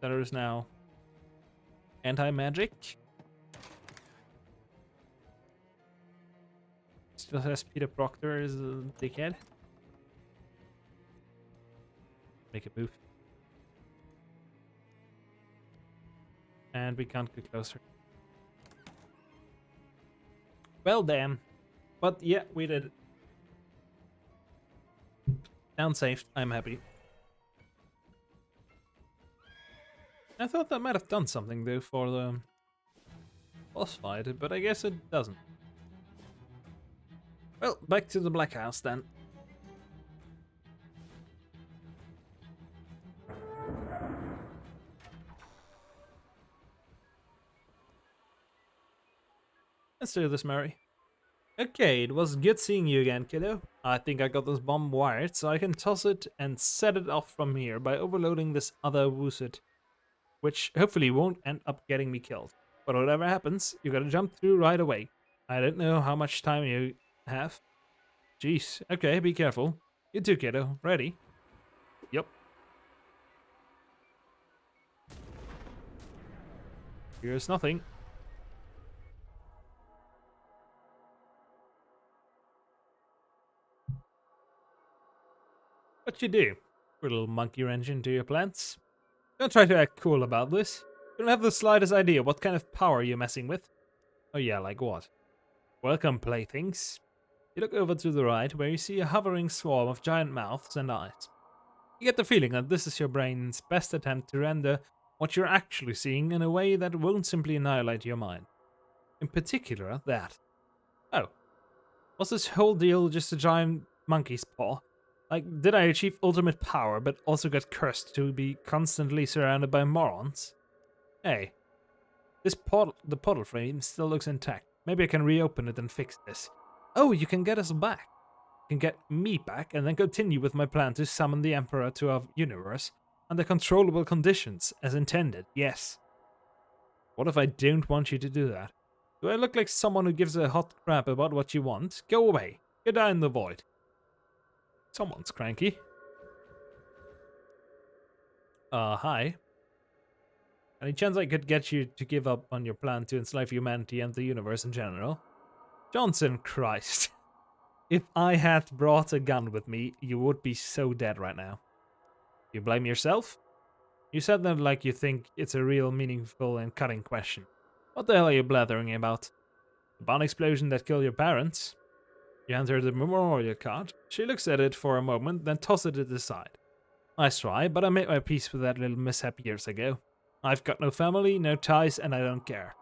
There is now anti-magic. Still says Peter Proctor is a dickhead. Make it move. And we can't get closer. Well, damn. But yeah, we did it. Down safe. I'm happy. I thought that might have done something though for the boss fight, but I guess it doesn't. Well, back to the Black House then. Let's do this, Mary. Okay, it was good seeing you again, kiddo. I think I got this bomb wired, so I can toss it and set it off from here by overloading this other woosit, which hopefully won't end up getting me killed. But whatever happens, you gotta jump through right away. I don't know how much time you have. Jeez, okay, be careful. You too, kiddo. Ready? Yup. Here's nothing. What you do? Put a little monkey wrench into your plants. Don't try to act cool about this. You don't have the slightest idea what kind of power you're messing with. Oh yeah, like what? Welcome, playthings. You look over to the right, where you see a hovering swarm of giant mouths and eyes. You get the feeling that this is your brain's best attempt to render what you're actually seeing in a way that won't simply annihilate your mind. In particular, that. Oh, was this whole deal just a giant monkey's paw? Like, did I achieve ultimate power, but also get cursed to be constantly surrounded by morons? Hey, the portal frame still looks intact. Maybe I can reopen it and fix this. Oh, you can get us back. You can get me back and then continue with my plan to summon the Emperor to our universe under controllable conditions, as intended, yes. What if I don't want you to do that? Do I look like someone who gives a hot crap about what you want? Go away. Go down in the void. Someone's cranky. Hi. Any chance I could get you to give up on your plan to enslave humanity and the universe in general? Johnson Christ. If I had brought a gun with me, you would be so dead right now. You blame yourself? You said that like you think it's a real, meaningful, and cutting question. What the hell are you blathering about? The bomb explosion that killed your parents? You hand her the memorial card. She looks at it for a moment, then tosses it aside. Nice try, but I made my peace with that little mishap years ago. I've got no family, no ties, and I don't care.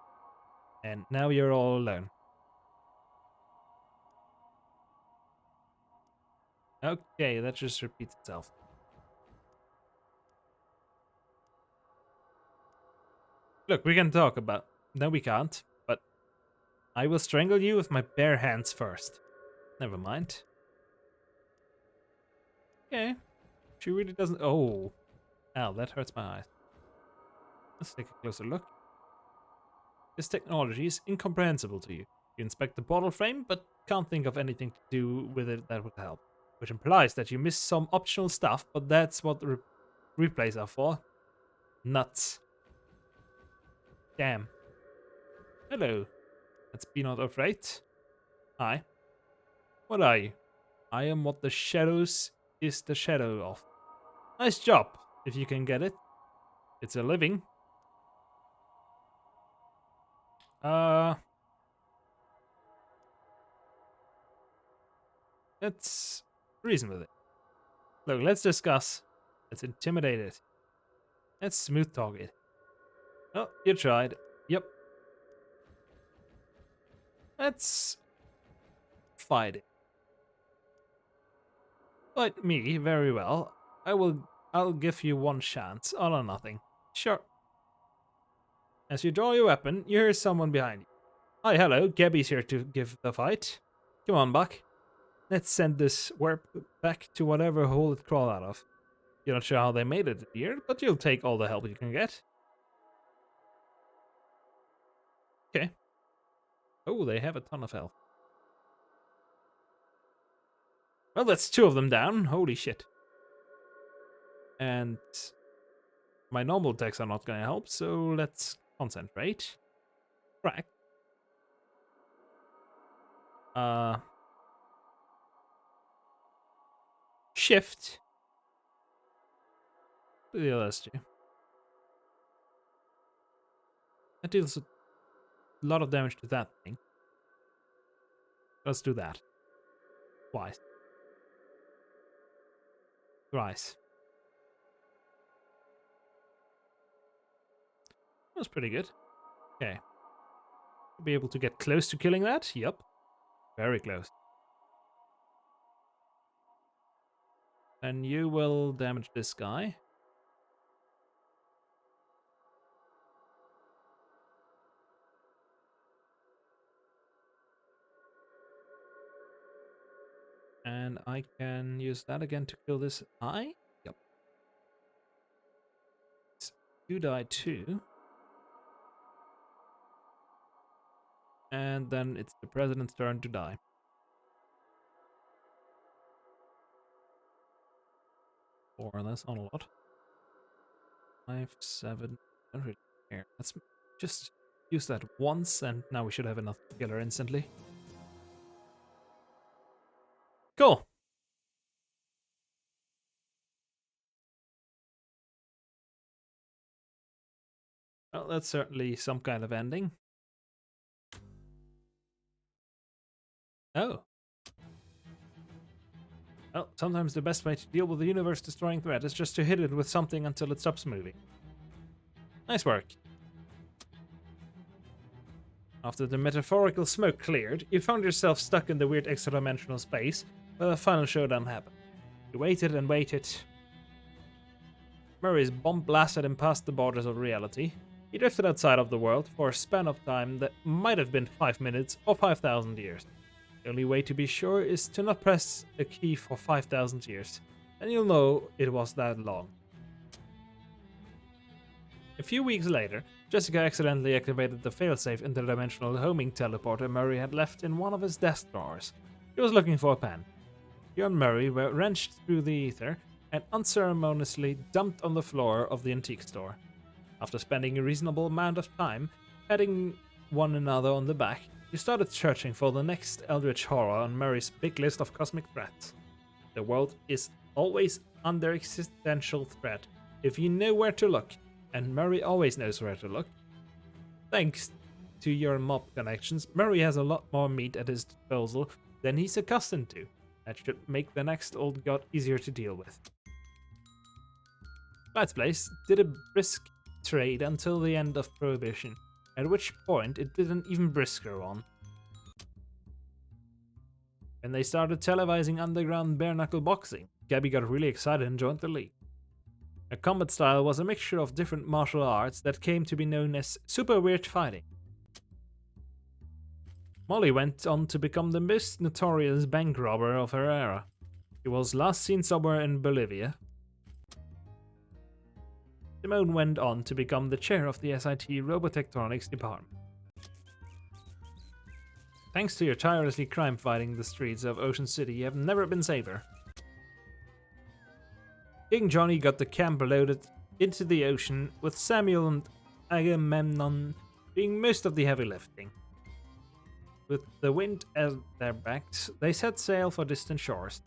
And now you're all alone. Okay, that just repeats itself. Look, we can talk about... No, we can't, but... I will strangle you with my bare hands first. Never mind. Okay. She really doesn't... Oh. Ow, that hurts my eyes. Let's take a closer look. This technology is incomprehensible to you. You inspect the bottle frame, but can't think of anything to do with it that would help. Which implies that you missed some optional stuff, but that's what the replays are for. Nuts. Damn. Hello. That's Peanut of right. Hi. What are you? I am what the shadows is the shadow of. Nice job, if you can get it. It's a living. Uh... Let's reason with it. Look, let's discuss. Let's intimidate it. Let's smooth talk it. Oh, you tried. Yep. Let's fight it. Fight me, very well. I'll give you one chance, all or nothing. Sure. As you draw your weapon, you hear someone behind you. Hi, hello, Gabby's here to give the fight. Come on, Buck. Let's send this warp back to whatever hole it crawled out of. You're not sure how they made it here, but you'll take all the help you can get. Okay. Oh, they have a ton of health. Well, that's 2 of them down. Holy shit. And my normal attacks are not going to help, so let's concentrate. Crack. Shift. The others do. That deals a lot of damage to that thing. Let's do that. Twice. Thrice. That was pretty good. Okay. Be able to get close to killing that? Yep. Very close. And you will damage this guy. And I can use that again to kill this eye. Yep. You die too. And then it's the president's turn to die. More or less, not a lot. 5, 7, 100 here. Let's just use that once, and now we should have enough to kill her instantly. Cool. Well, that's certainly some kind of ending. Oh. Well, sometimes the best way to deal with the universe-destroying threat is just to hit it with something until it stops moving. Nice work. After the metaphorical smoke cleared, you found yourself stuck in the weird extra-dimensional space where the final showdown happened. You waited and waited. Murray's bomb blasted him past the borders of reality. He drifted outside of the world for a span of time that might have been 5 minutes or 5,000 years. The only way to be sure is to not press a key for 5,000 years, and you'll know it was that long. A few weeks later, Jessica accidentally activated the failsafe interdimensional homing teleporter Murray had left in one of his desk drawers. He was looking for a pen. You and Murray were wrenched through the ether and unceremoniously dumped on the floor of the antique store. After spending a reasonable amount of time patting one another on the back, you started searching for the next eldritch horror on Murray's big list of cosmic threats. The world is always under existential threat if you know where to look, and Murray always knows where to look. Thanks to your mob connections, Murray has a lot more meat at his disposal than he's accustomed to. That should make the next old god easier to deal with. Light's Place did a brisk trade until the end of Prohibition, at which point it did an even brisker one. When they started televising underground bare-knuckle boxing, Gabby got really excited and joined the league. Her combat style was a mixture of different martial arts that came to be known as super weird fighting. Molly went on to become the most notorious bank robber of her era. She was last seen somewhere in Bolivia. Simone went on to become the chair of the SIT Robotectronics department. Thanks to your tirelessly crime-fighting the streets of Ocean City, you have never been safer. King Johnny got the camp loaded into the ocean, with Samuel and Agamemnon doing most of the heavy lifting. With the wind at their backs, they set sail for distant shores.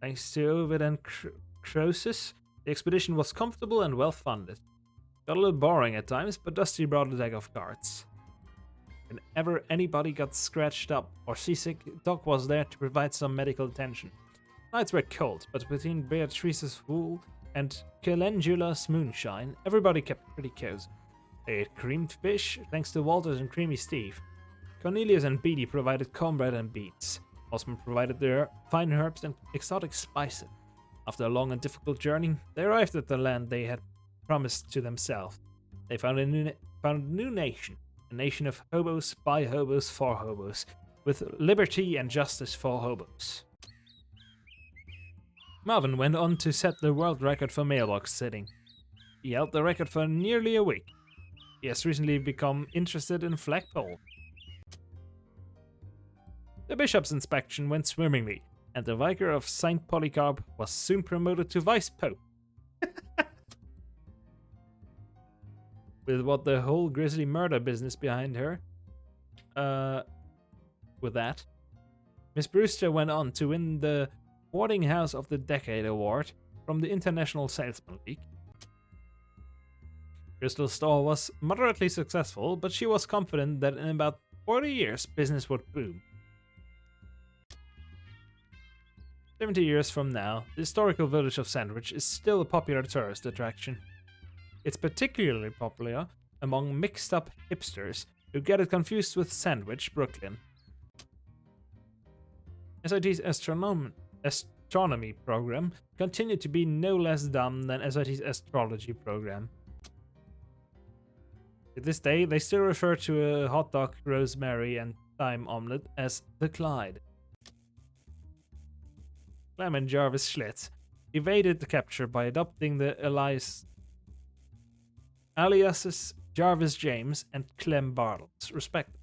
Thanks to Ovid and Croesus, the expedition was comfortable and well funded. Got a little boring at times, but Dusty brought a deck of cards. Whenever anybody got scratched up or seasick, Doc was there to provide some medical attention. Nights were cold, but between Beatrice's wool and Calendula's moonshine, everybody kept pretty cozy. They ate creamed fish, thanks to Walter's and Creamy Steve. Cornelius and Beatty provided cornbread and beans. Osmond provided their fine herbs and exotic spices. After a long and difficult journey, they arrived at the land they had promised to themselves. They found a new nation, a nation of hobos, by hobos, for hobos, with liberty and justice for hobos. Marvin went on to set the world record for mailbox sitting. He held the record for nearly a week. He has recently become interested in flagpole. The bishop's inspection went swimmingly, and the vicar of St. Polycarp was soon promoted to vice pope. With what the whole grisly murder business behind her. With that, Miss Brewster went on to win the Boarding House of the Decade award from the International Salesman League. Crystal Store was moderately successful, but she was confident that in about 40 years business would boom. 70 years from now, the historical village of Sandwich is still a popular tourist attraction. It's particularly popular among mixed-up hipsters who get it confused with Sandwich, Brooklyn. SIT's astronomy program continued to be no less dumb than SIT's astrology program. To this day, they still refer to a hot dog, rosemary, and thyme omelette as the Clyde. Clem and Jarvis Schlitz evaded the capture by adopting the aliases Jarvis James and Clem Bartles, respectively.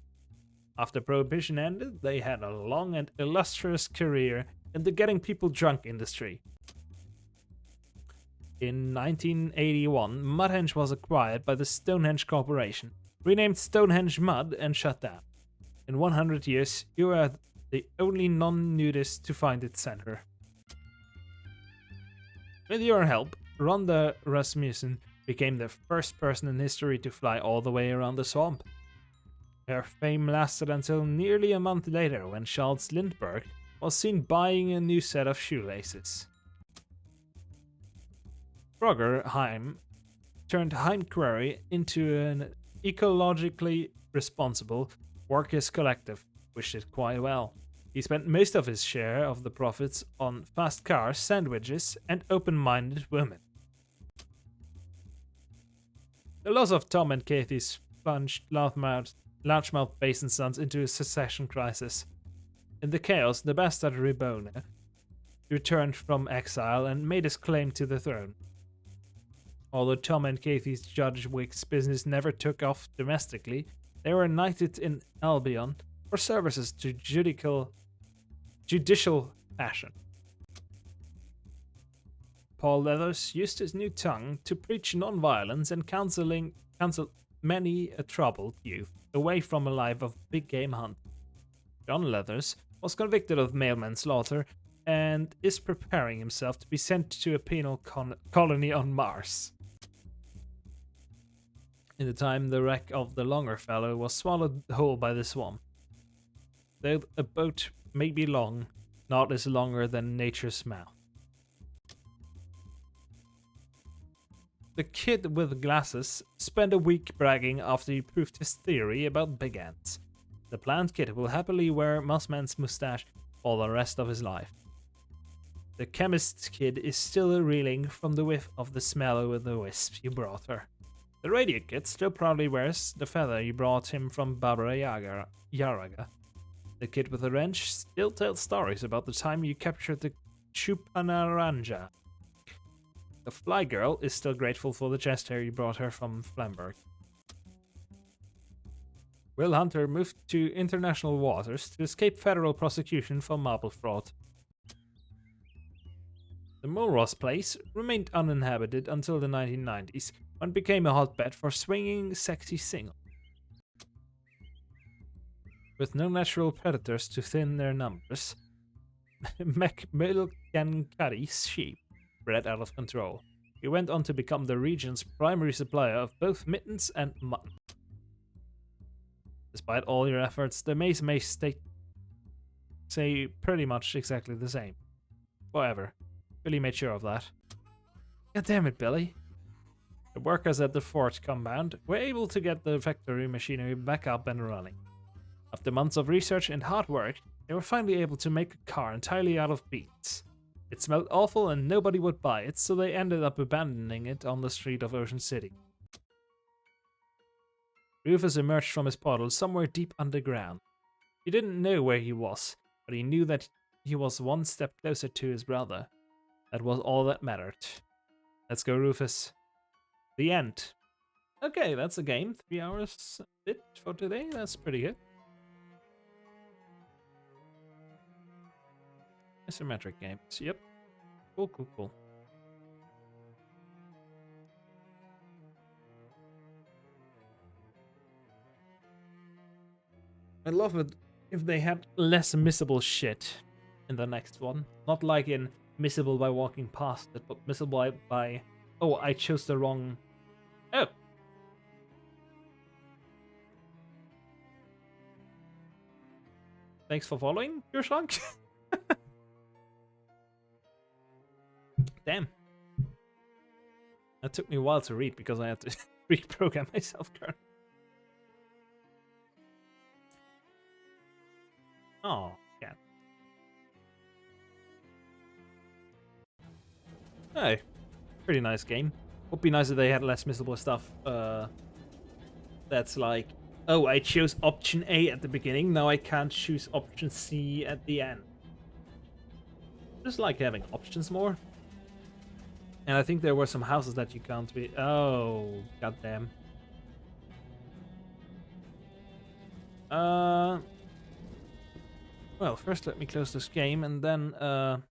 After Prohibition ended, they had a long and illustrious career in the getting people drunk industry. In 1981, Mudhenge was acquired by the Stonehenge Corporation, renamed Stonehenge Mud, and shut down. In 100 years, you are the only non-nudist to find its center. With your help, Rhonda Rasmussen became the first person in history to fly all the way around the swamp. Her fame lasted until nearly a month later, when Charles Lindbergh was seen buying a new set of shoelaces. Frogger Heim turned Heim Quarry into an ecologically responsible workers' collective, which did quite well. He spent most of his share of the profits on fast cars, sandwiches, and open-minded women. The loss of Tom and Kathy's plunged largemouth Basin Sons into a secession crisis. In the chaos, the bastard Ribona returned from exile and made his claim to the throne. Although Tom and Kathy's Judge Wick's business never took off domestically, they were knighted in Albion for services to judicial fashion. Paul Leathers used his new tongue to preach non-violence and counsel many a troubled youth away from a life of big game hunt. John Leathers was convicted of mail manslaughter and is preparing himself to be sent to a penal colony on Mars. In the time, the wreck of the Longfellow was swallowed whole by the swamp. Though a boat may be long, not as longer than nature's mouth. The kid with glasses spent a week bragging after he proved his theory about big ants. The plant kid will happily wear Mossman's mustache all the rest of his life. The chemist's kid is still reeling from the whiff of the smell with the wisp you brought her. The radio kid still proudly wears the feather you brought him from Barbara Yaraga. The kid with the wrench still tells stories about the time you captured the Chupanaranja. The fly girl is still grateful for the chest hair you brought her from Flamberg. Will Hunter moved to international waters to escape federal prosecution for marble fraud. The Mulross place remained uninhabited until the 1990s, when it became a hotbed for swinging, sexy singles. With no natural predators to thin their numbers, Macmillan-Curry's sheep bred out of control. He went on to become the region's primary supplier of both mittens and mutton. The Despite all your efforts, the maze may stay pretty much exactly the same. Forever. Billy made sure of that. God damn it, Billy. The workers at the fort compound were able to get the factory machinery back up and running. After months of research and hard work, they were finally able to make a car entirely out of beads. It smelled awful and nobody would buy it, so they ended up abandoning it on the street of Ocean City. Rufus emerged from his portal somewhere deep underground. He didn't know where he was, but he knew that he was one step closer to his brother. That was all that mattered. Let's go, Rufus. The end. Okay, that's a game. 3 hours a bit for today. That's pretty good. Isometric games. Yep. Cool, cool, cool. I love it if they had less missable shit in the next one. Not like in missable by walking past it, but missable by oh, I chose the wrong... Oh! Thanks for following, your shrunk. Damn. That took me a while to read because I had to reprogram myself currently. Oh, yeah. Hey, pretty nice game. Would be nice if they had less missable stuff. That's like, oh, I chose option A at the beginning, now I can't choose option C at the end. Just like having options more. And I think there were some houses that you can't be... Oh, goddamn. Well, first let me close this game and then... God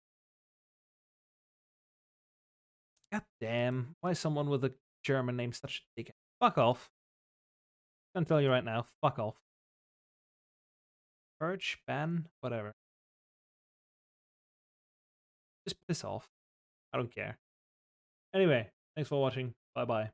damn. Why is someone with a German name such a dick? Fuck off. I'm gonna tell you right now. Fuck off. Purge, ban, whatever. Just piss off. I don't care. Anyway, thanks for watching. Bye-bye.